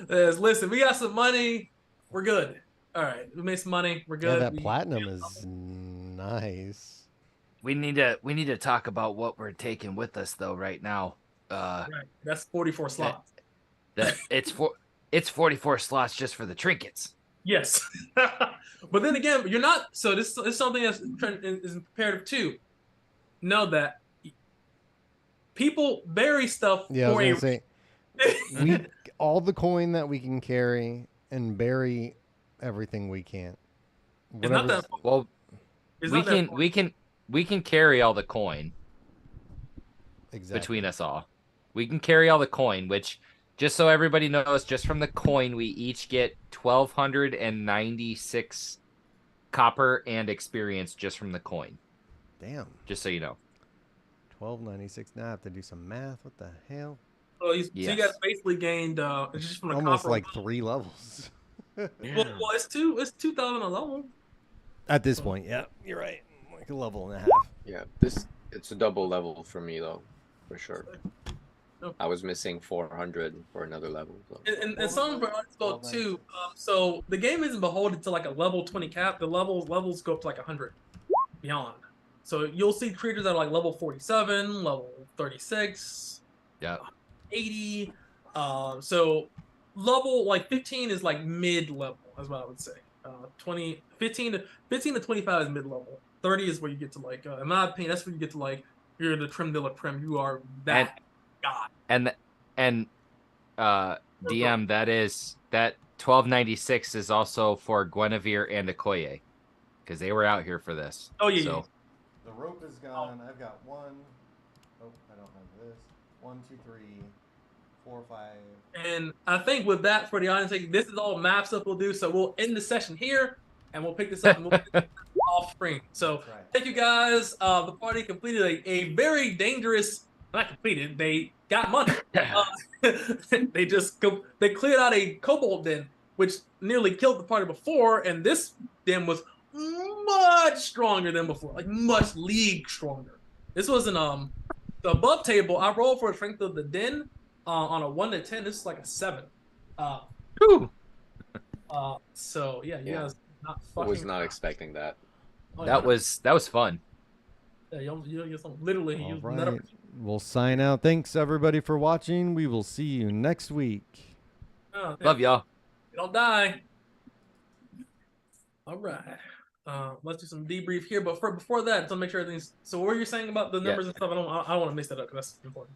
Listen, we got some money. We're good. All right, we made some money. We're Yeah, good. that platinum is nice. We need to talk about what we're taking with us though right now. Right, that's 44 slots. That it's 44 slots just for the trinkets. Yes, but then again, you're not. So this is something that's is imperative too. Know that people bury stuff Yeah, I was for gonna a say we all the coin that we can carry and bury everything we can't. It's not Whatever's- that. Well, It's we not that can far. we can carry all the coin exactly. between us all. We can carry all the coin, which just so everybody knows, just from the coin we each get 1,296 copper and experience just from the coin. Damn. Just so you know. 1296. Now I have to do some math. What the hell? So you Yes. guys basically gained just from the Almost copper. like 3 levels. Well, it's 2,000 a level. At this point, yeah, you're right. Like a level and a half. yeah, it's a double level for me though, for sure. I was missing 400 for another level. So. And some for Unspoke too. So the game isn't beholden to like a level 20 cap. The levels go up to like 100 beyond. So you'll see creatures that are like level 47, level 36, Yeah. 80. So level like 15 is like mid level, is what I would say. 15 to 25 is mid level. 30 is where you get to like, in my opinion, that's where you get to like, you're the creme de la creme. You are that god. And DM, that 1296 is also for Guinevere and Okoye, because they were out here for this. Oh yeah, So The rope is gone. I've got 1. Oh, I don't have this. 1, 2, 3, 4, 5. And I think with that, for the audience, this is all map stuff we'll do. So we'll end the session here, and we'll pick this up and we'll pick this up off screen. So That's right. thank you guys. The party completed a very dangerous. Not completed. They got money. They cleared out a cobalt den, which nearly killed the party before, and this den was much stronger than before, like much league stronger. This wasn't the above table. I rolled for the strength of the den. On a 1 to 10, this is like a 7. So yeah, you guys not I fucking. was not expecting that. Oh, that yeah. was fun. Yeah, you literally. All You right. We'll sign out. Thanks, everybody, for watching. We will see you next week. Love y'all. You don't die. All right. Let's do some debrief here. But before that, to make sure everything's. So, what were you saying about the numbers and stuff? I don't want to mix that up because that's important.